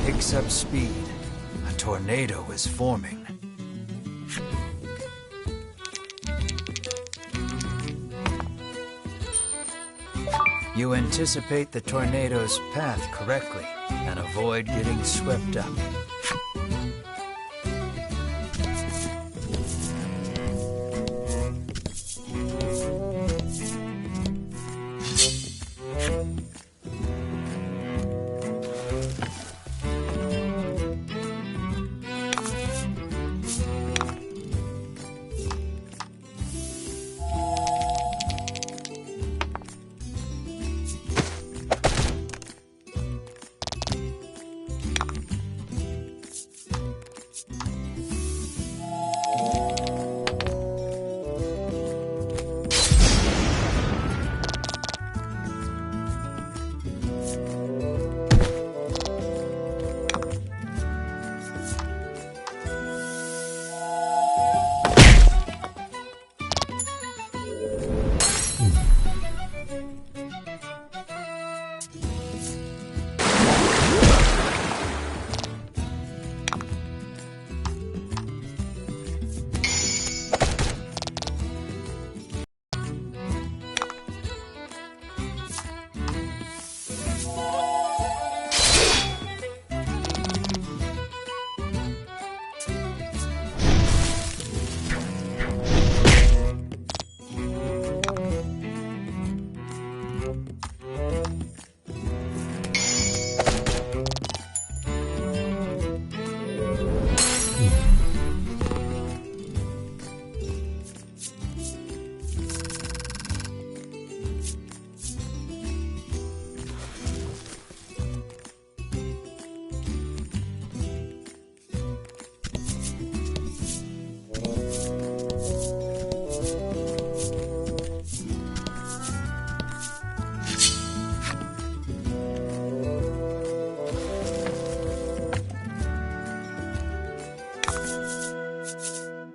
Picks up speed. A tornado is forming. You anticipate the tornado's path correctly and avoid getting swept up.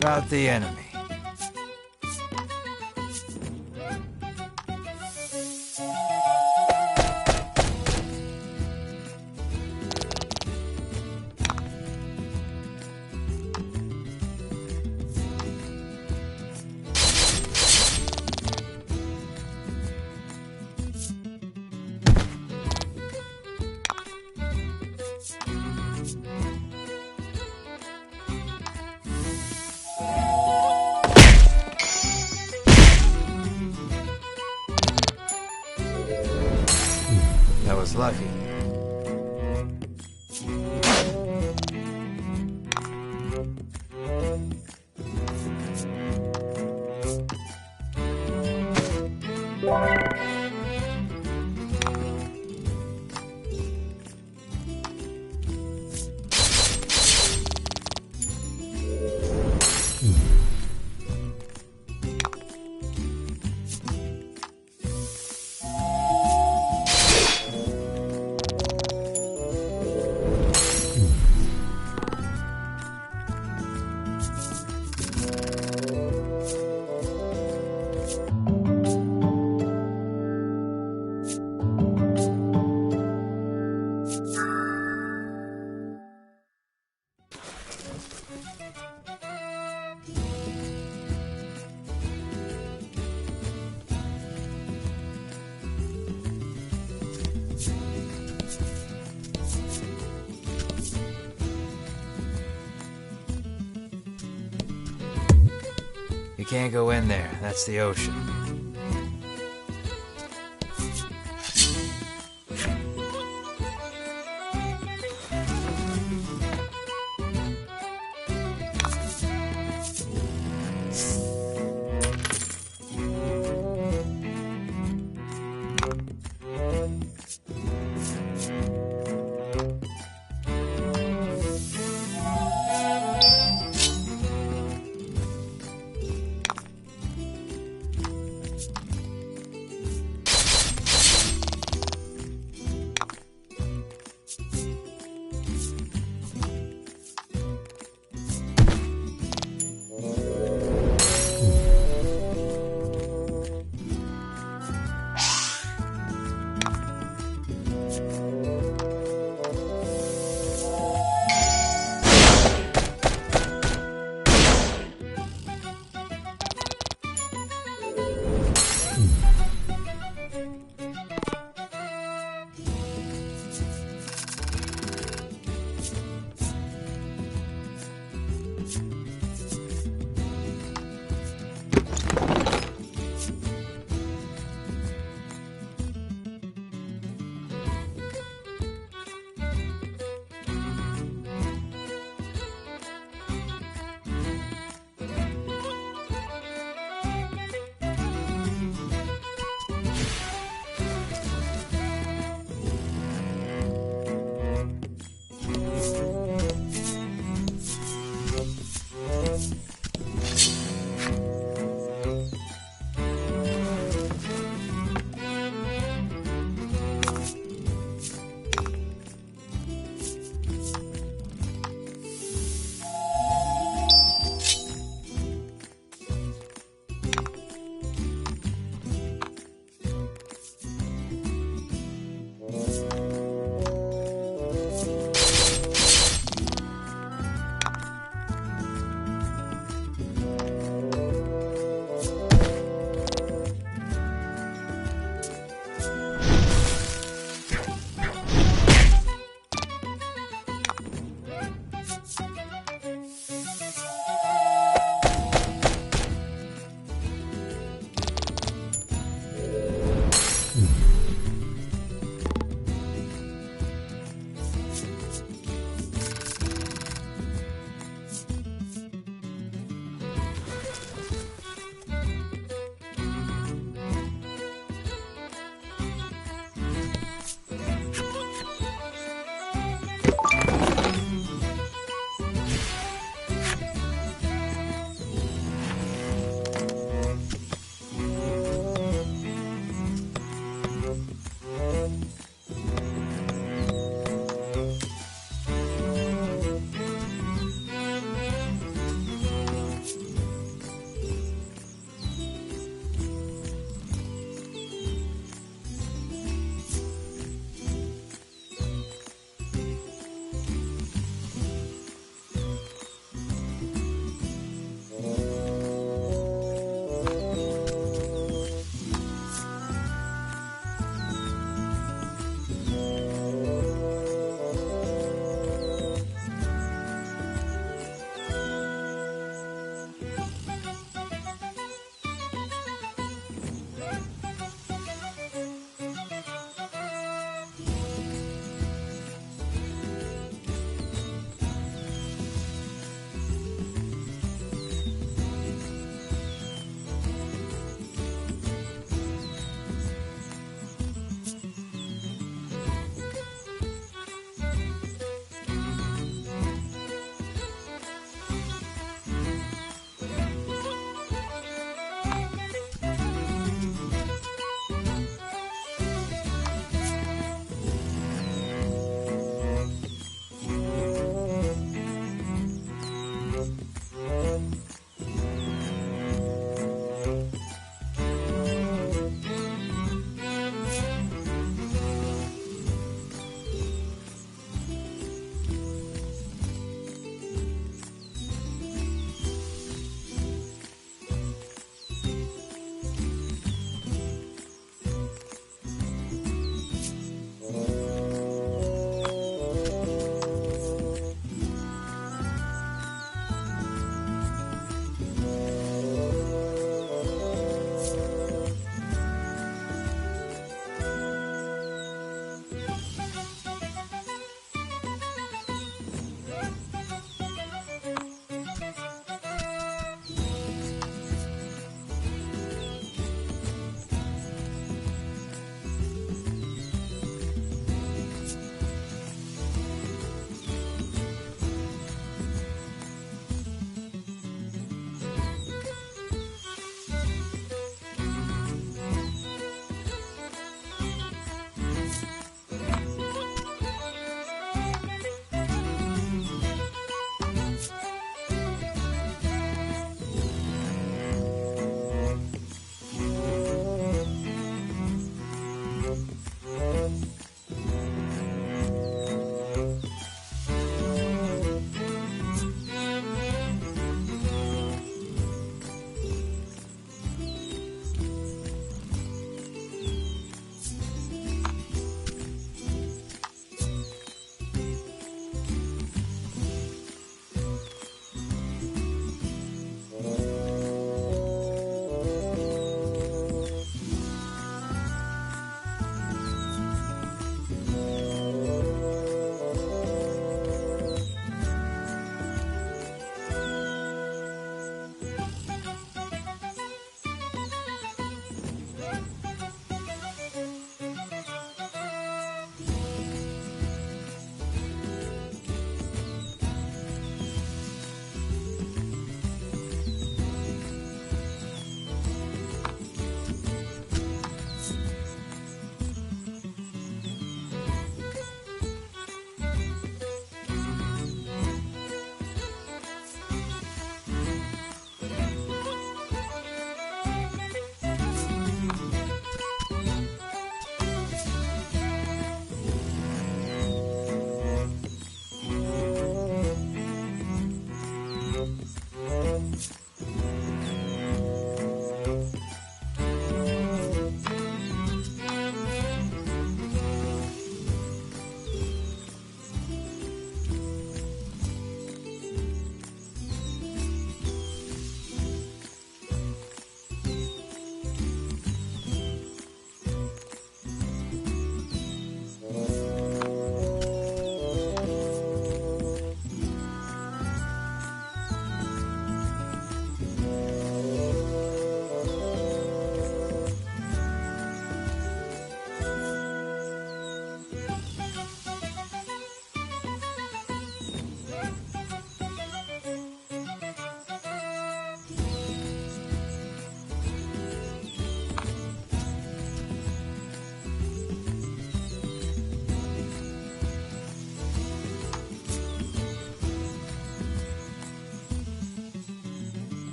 About the enemy. That was lucky. can't go in there. That's the ocean.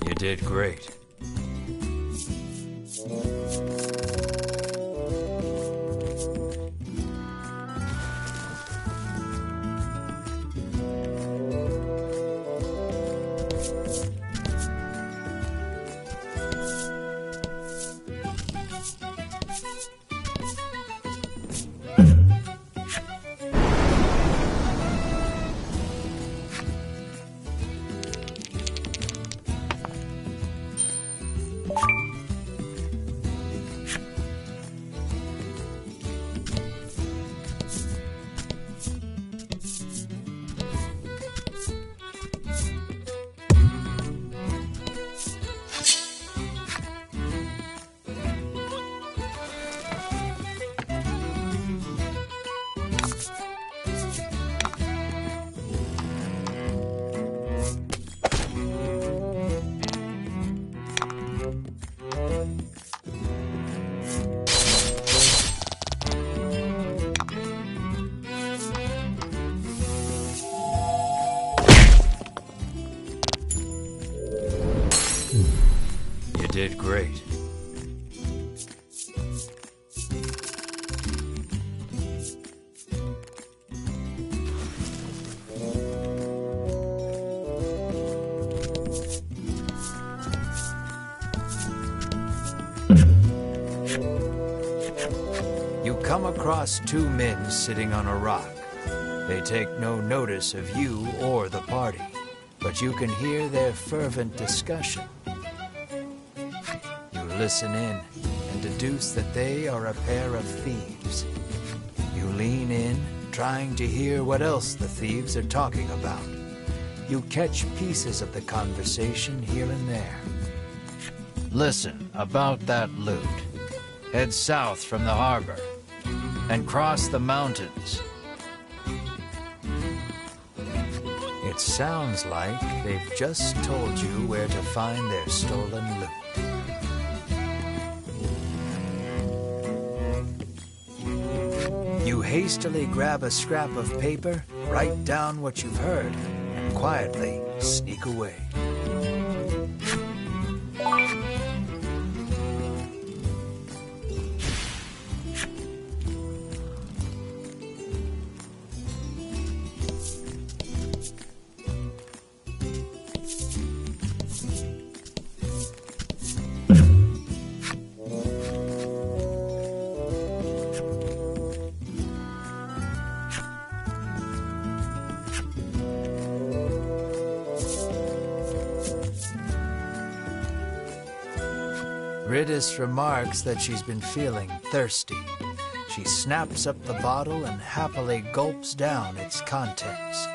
You did great. You did great. You come across two men sitting on a rock. They take no notice of you or the party, but you can hear their fervent discussion. You listen in and deduce that they are a pair of thieves. You lean in, trying to hear what else the thieves are talking about. You catch pieces of the conversation here and there. Listen about that loot. Head south from the harbor and cross the mountains. It sounds like they've just told you where to find their stolen loot. You hastily grab a scrap of paper, write down what you've heard, and quietly sneak away. Riddis remarks that she's been feeling thirsty. She snaps up the bottle and happily gulps down its contents.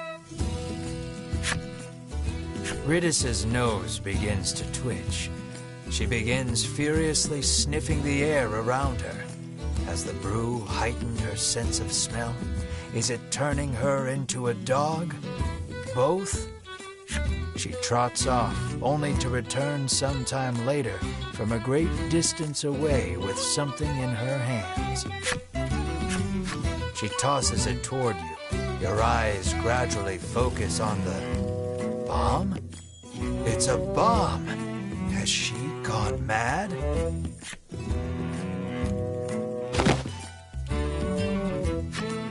Riddis's nose begins to twitch. She begins furiously sniffing the air around her. Has the brew heightened her sense of smell? Is it turning her into a dog? Both? She trots off, only to return sometime later from a great distance away with something in her hands. She tosses it toward you. Your eyes gradually focus on the bomb? It's a bomb! Has she gone mad?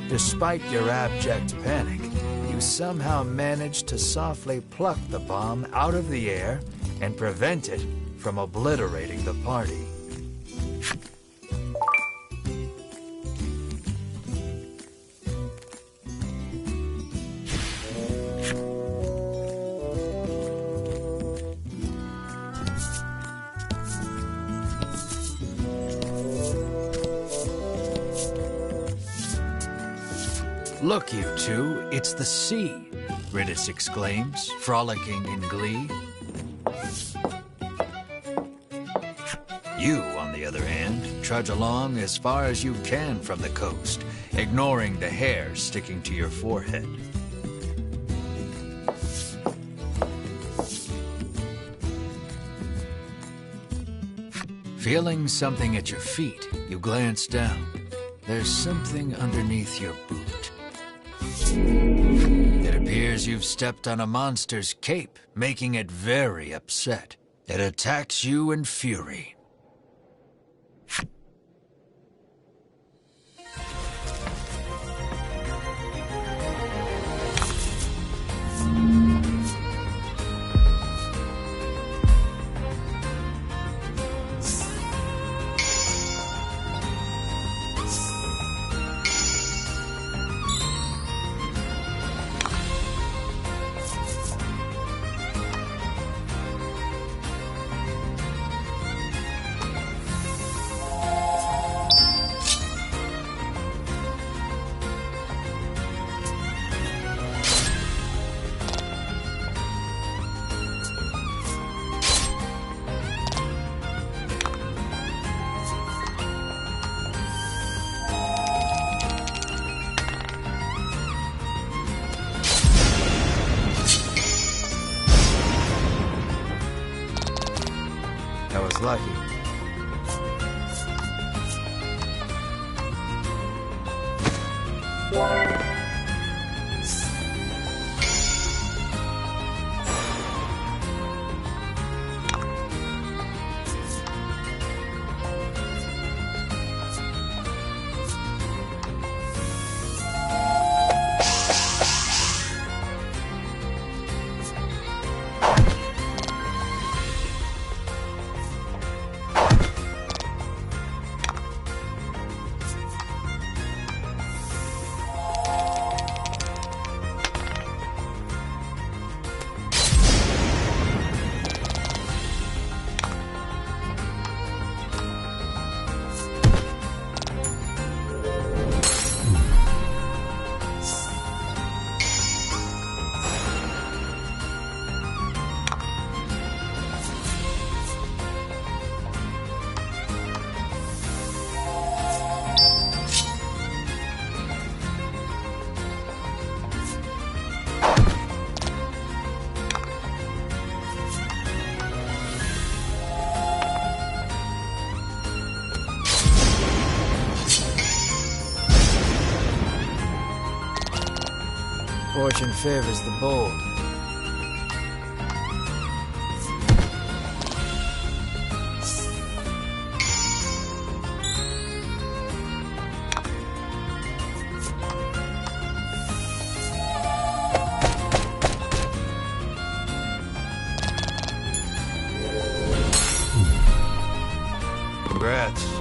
Despite your abject panic, you somehow manage to softly pluck the bomb out of the air and prevent it from obliterating the party. Look, you two, it's the sea, Ridis exclaims, frolicking in glee. You, on the other hand, trudge along as far as you can from the coast, ignoring the hair sticking to your forehead. Feeling something at your feet, you glance down. There's something underneath your boot. It appears you've stepped on a monster's cape, making it very upset. It attacks you in fury. I was lucky. Fortune favors the bold. Congrats.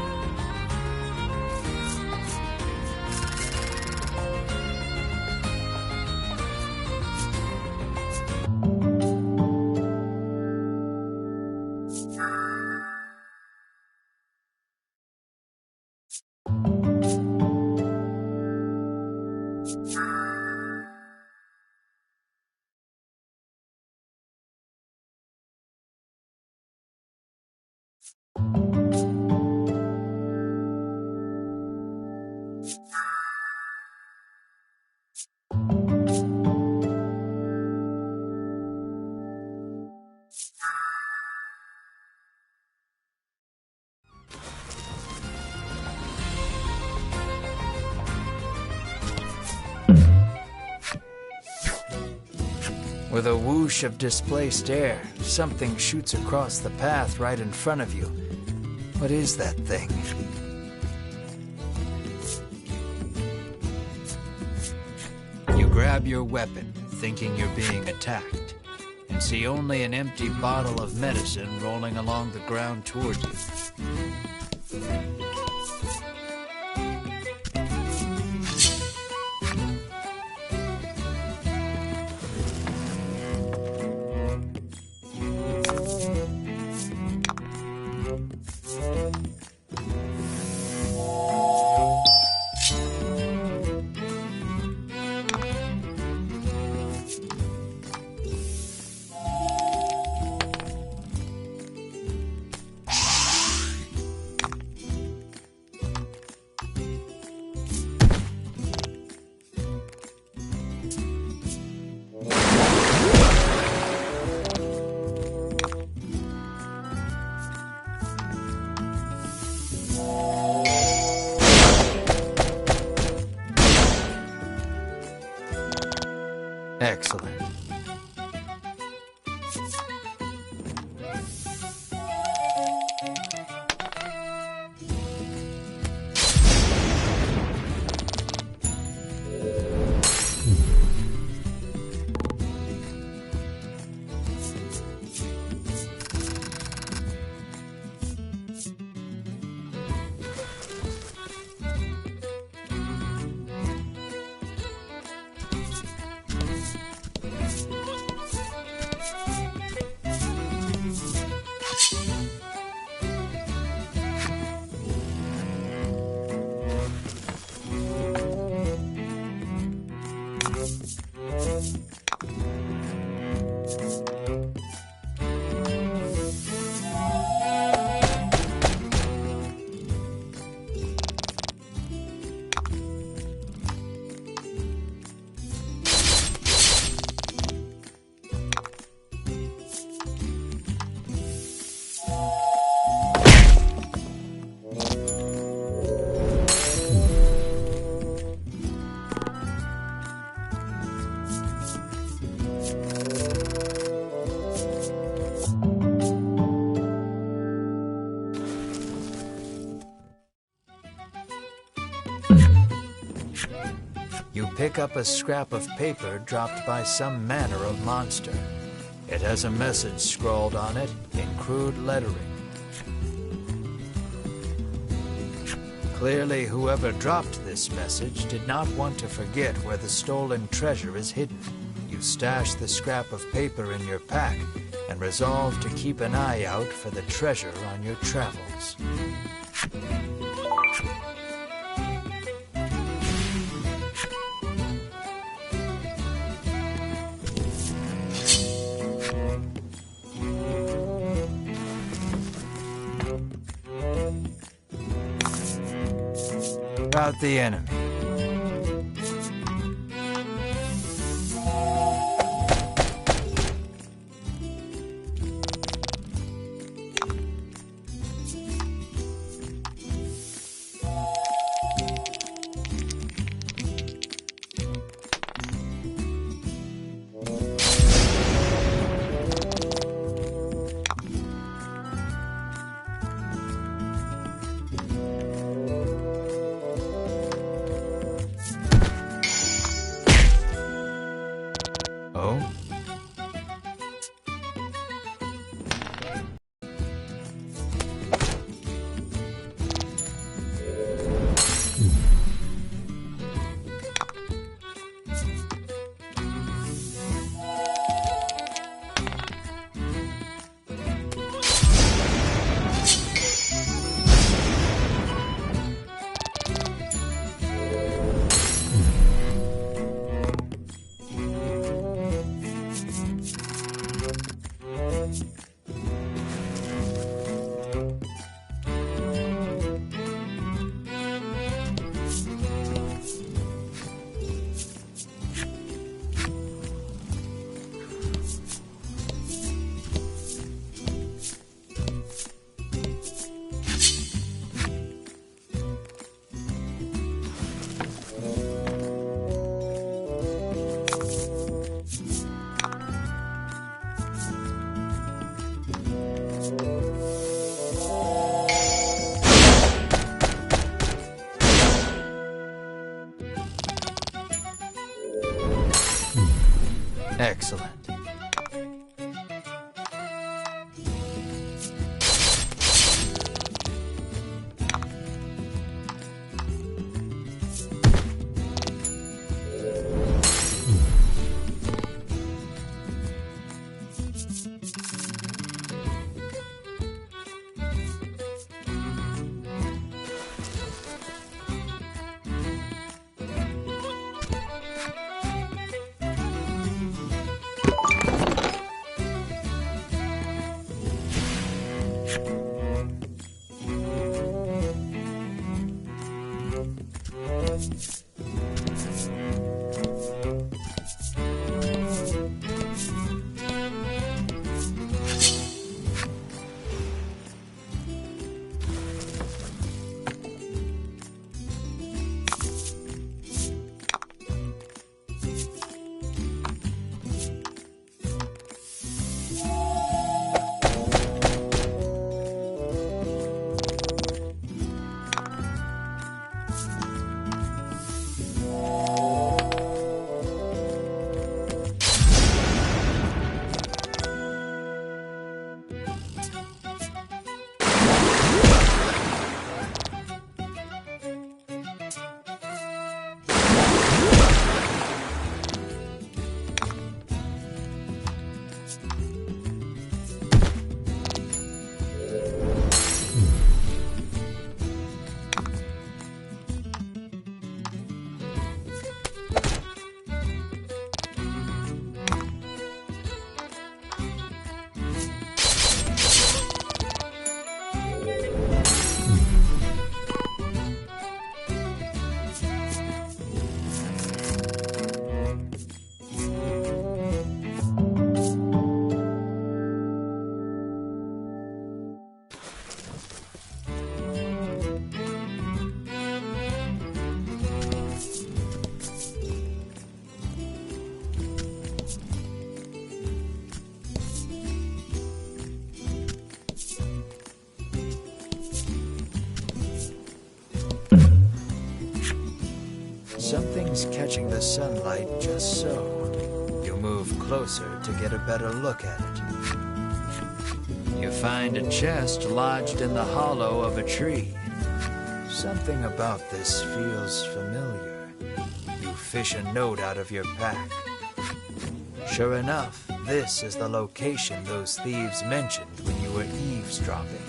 With a whoosh of displaced air, something shoots across the path right in front of you. What is that thing? You grab your weapon, thinking you're being attacked, and see only an empty bottle of medicine rolling along the ground toward you. Excellent. You pick up a scrap of paper dropped by some manner of monster. It has a message scrawled on it in crude lettering. Clearly, whoever dropped this message did not want to forget where the stolen treasure is hidden. You stash the scrap of paper in your pack and resolve to keep an eye out for the treasure on your travels. About the enemy. Excellent. Something's catching the sunlight just so. You move closer to get a better look at it. You find a chest lodged in the hollow of a tree. Something about this feels familiar. You fish a note out of your pack. Sure enough, this is the location those thieves mentioned when you were eavesdropping.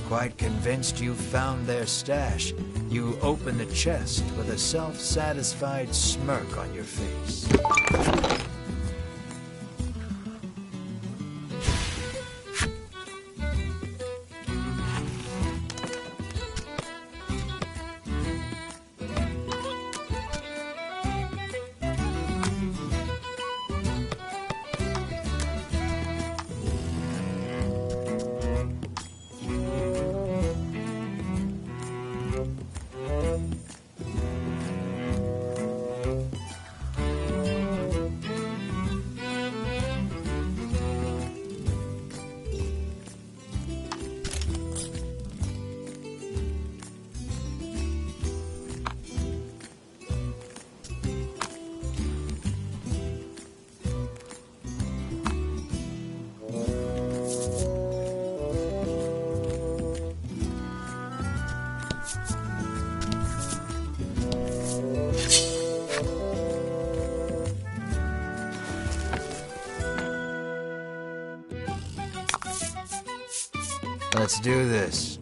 Quite convinced you've found their stash, you open the chest with a self-satisfied smirk on your face. Let's do this.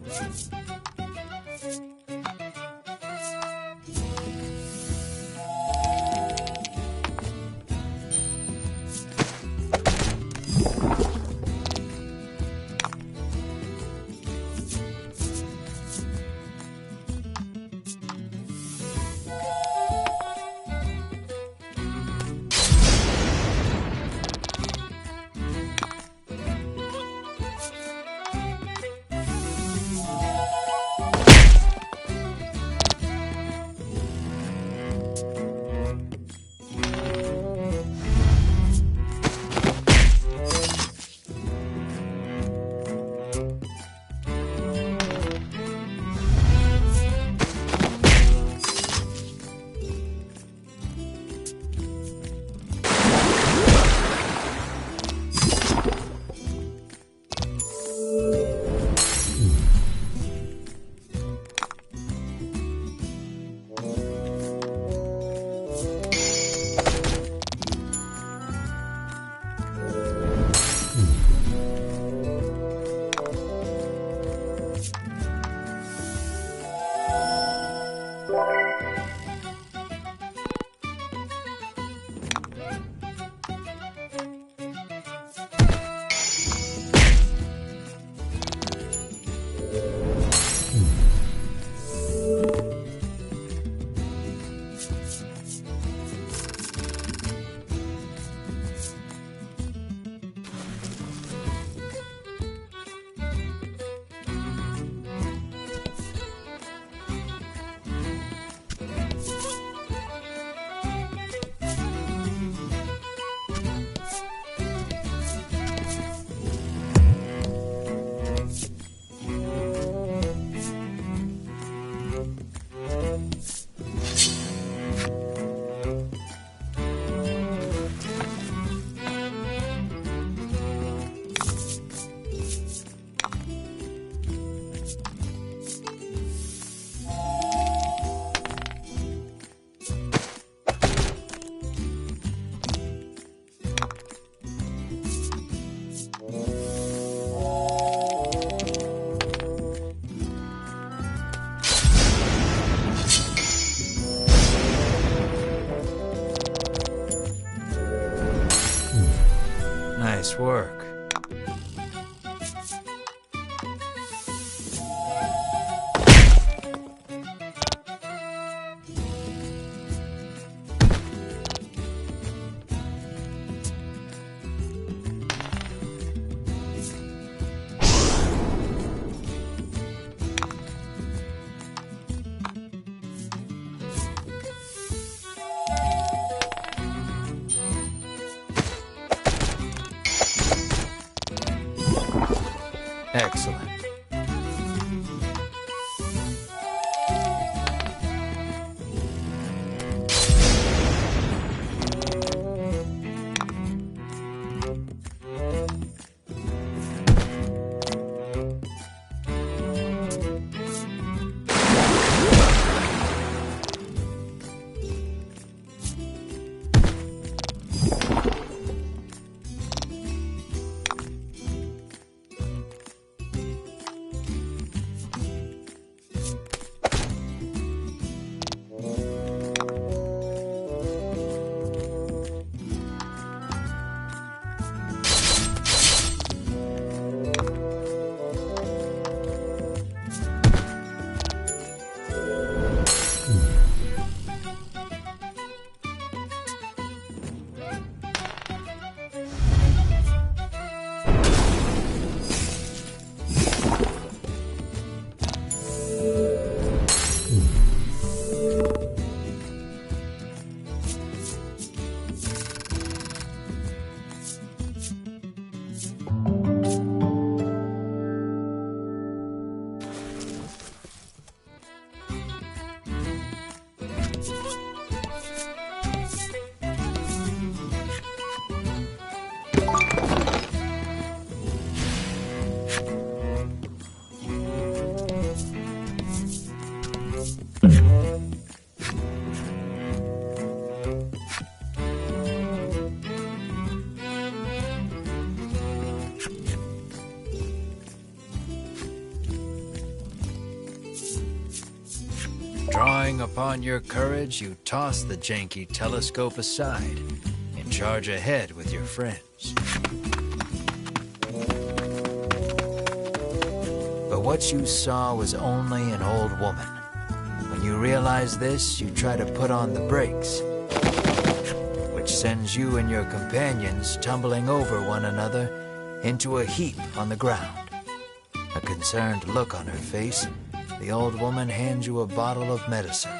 Nice work. Excellent. Drawing upon your courage, you toss the janky telescope aside and charge ahead with your friends. But what you saw was only an old woman. When you realize this, you try to put on the brakes, which sends you and your companions tumbling over one another into a heap on the ground. A concerned look on her face, the old woman hands you a bottle of medicine.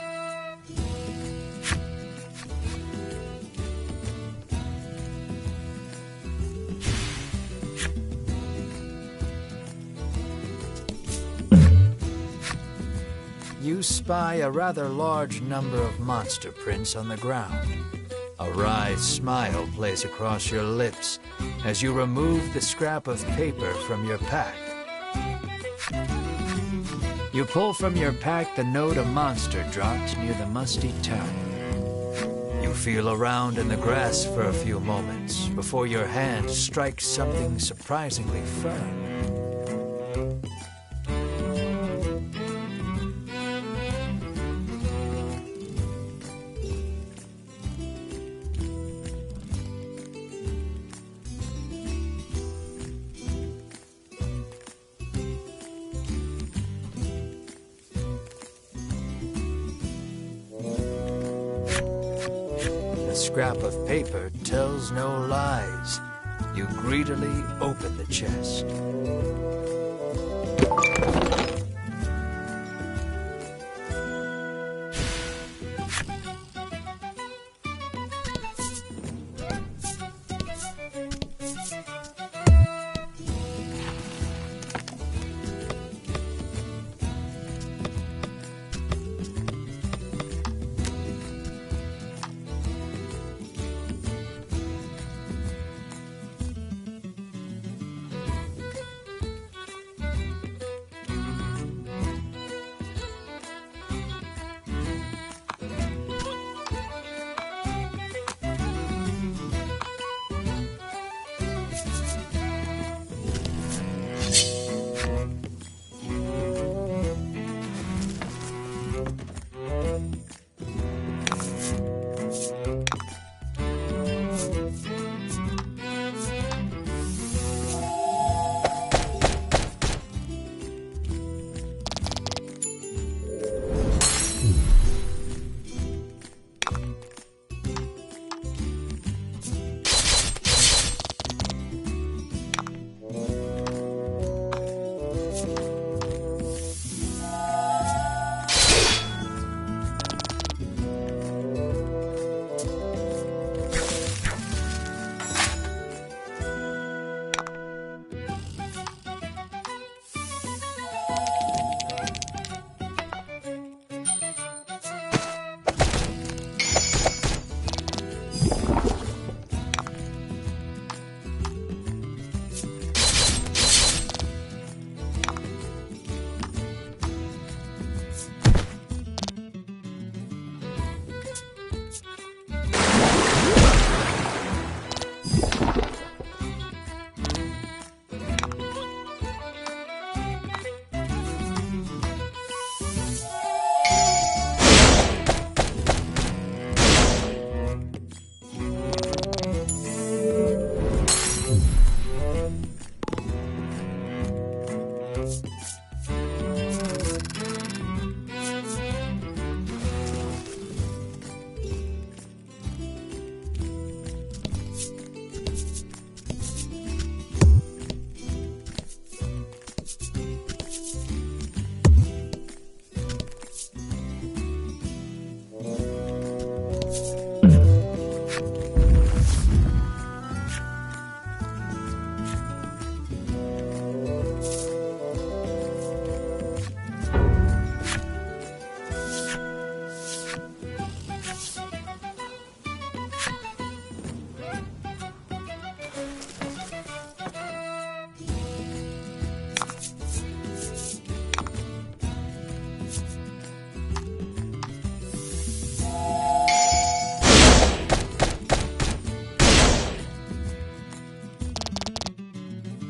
You spy a rather large number of monster prints on the ground. A wry smile plays across your lips as you remove the scrap of paper from your pack. You pull from your pack the note a monster dropped near the musty tower. You feel around in the grass for a few moments before your hand strikes something surprisingly firm. The scrap of paper tells no lies. You greedily open the chest.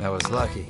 That was lucky.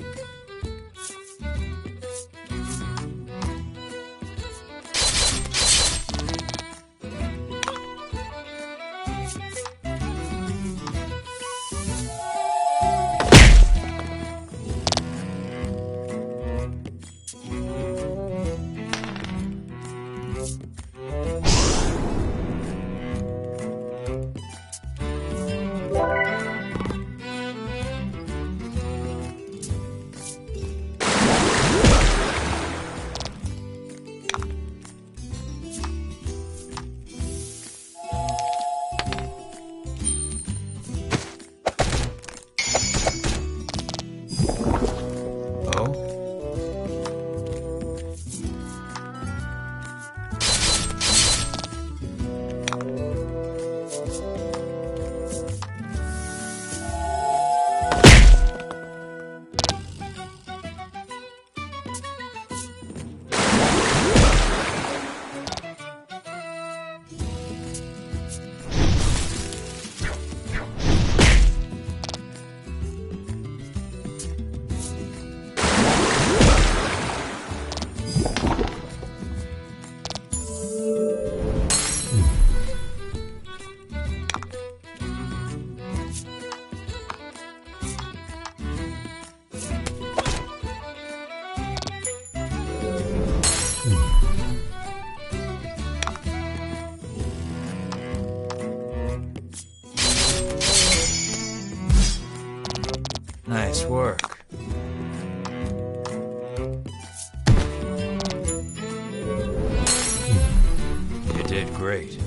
Nice work. You did great.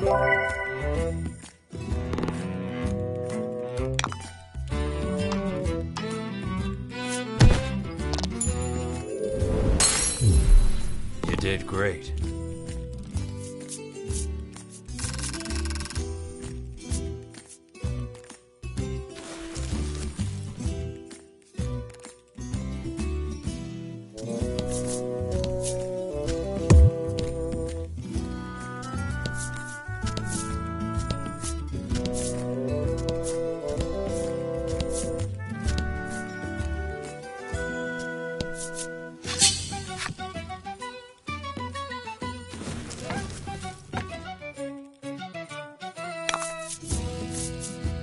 You did great.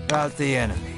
About the enemy.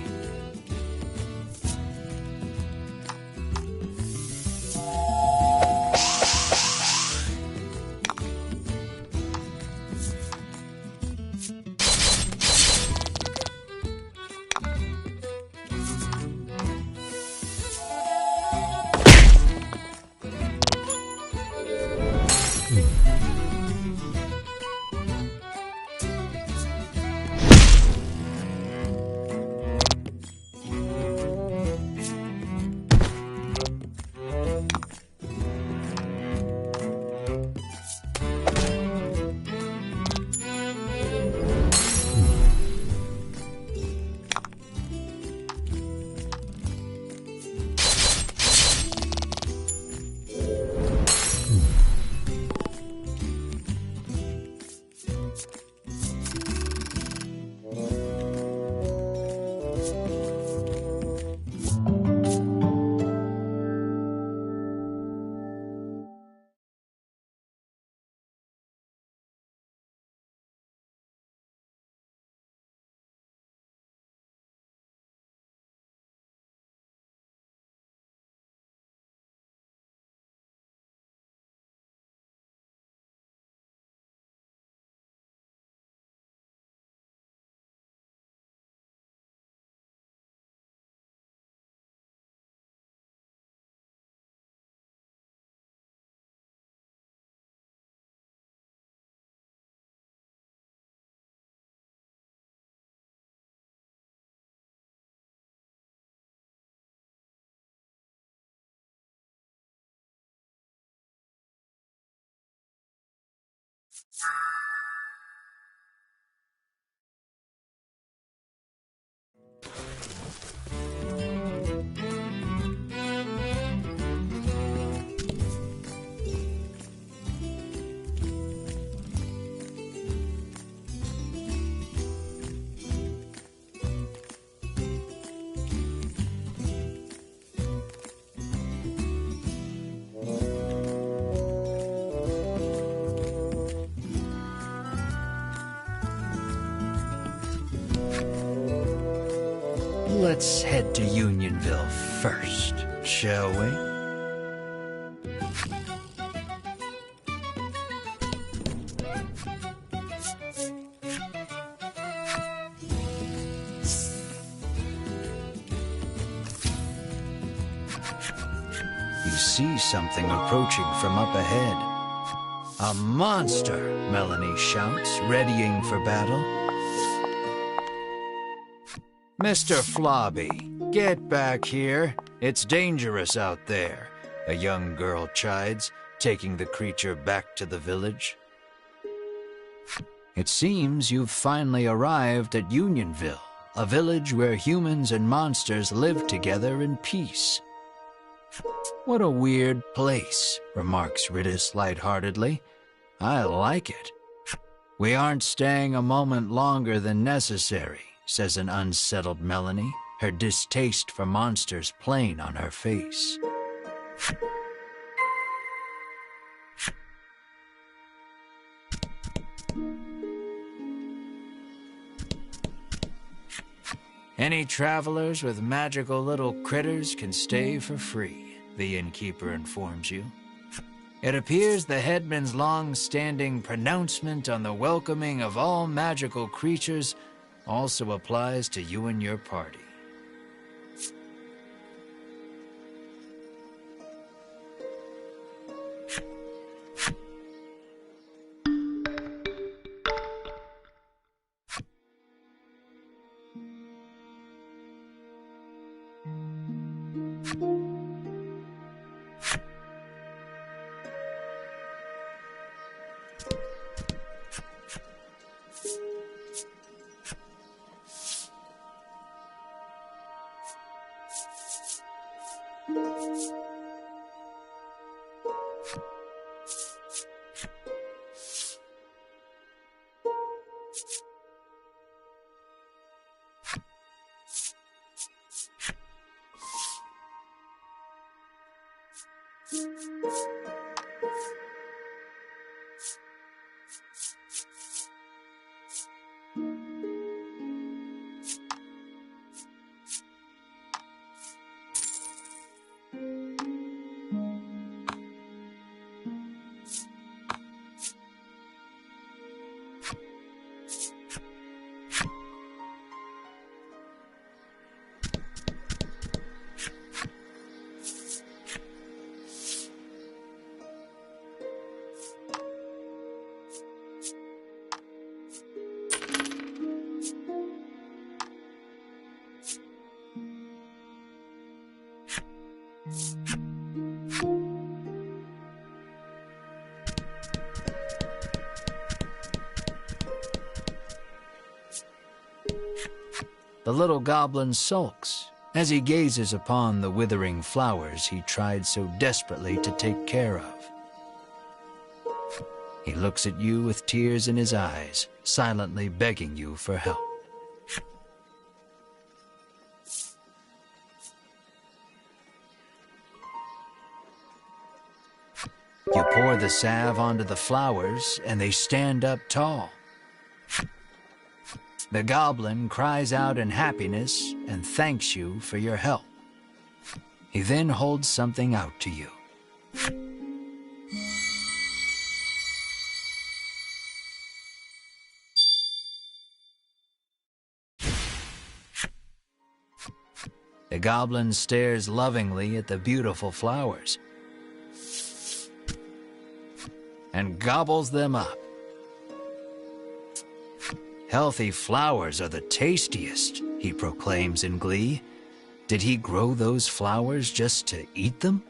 Let's head to Unionville first, shall we? You see something approaching from up ahead. A monster, Melanie shouts, readying for battle. Mr. Flobby, get back here. It's dangerous out there, a young girl chides, taking the creature back to the village. It seems you've finally arrived at Unionville, a village where humans and monsters live together in peace. What a weird place, remarks Ridis lightheartedly. I like it. We aren't staying a moment longer than necessary, says an unsettled Melanie, her distaste for monsters plain on her face. Any travelers with magical little critters can stay for free, the innkeeper informs you. It appears the headman's long-standing pronouncement on the welcoming of all magical creatures also applies to you and your party. The little goblin sulks as he gazes upon the withering flowers he tried so desperately to take care of. He looks at you with tears in his eyes, silently begging you for help. You pour the salve onto the flowers, and they stand up tall. The goblin cries out in happiness and thanks you for your help. He then holds something out to you. The goblin stares lovingly at the beautiful flowers and gobbles them up. Healthy flowers are the tastiest, he proclaims in glee. Did he grow those flowers just to eat them?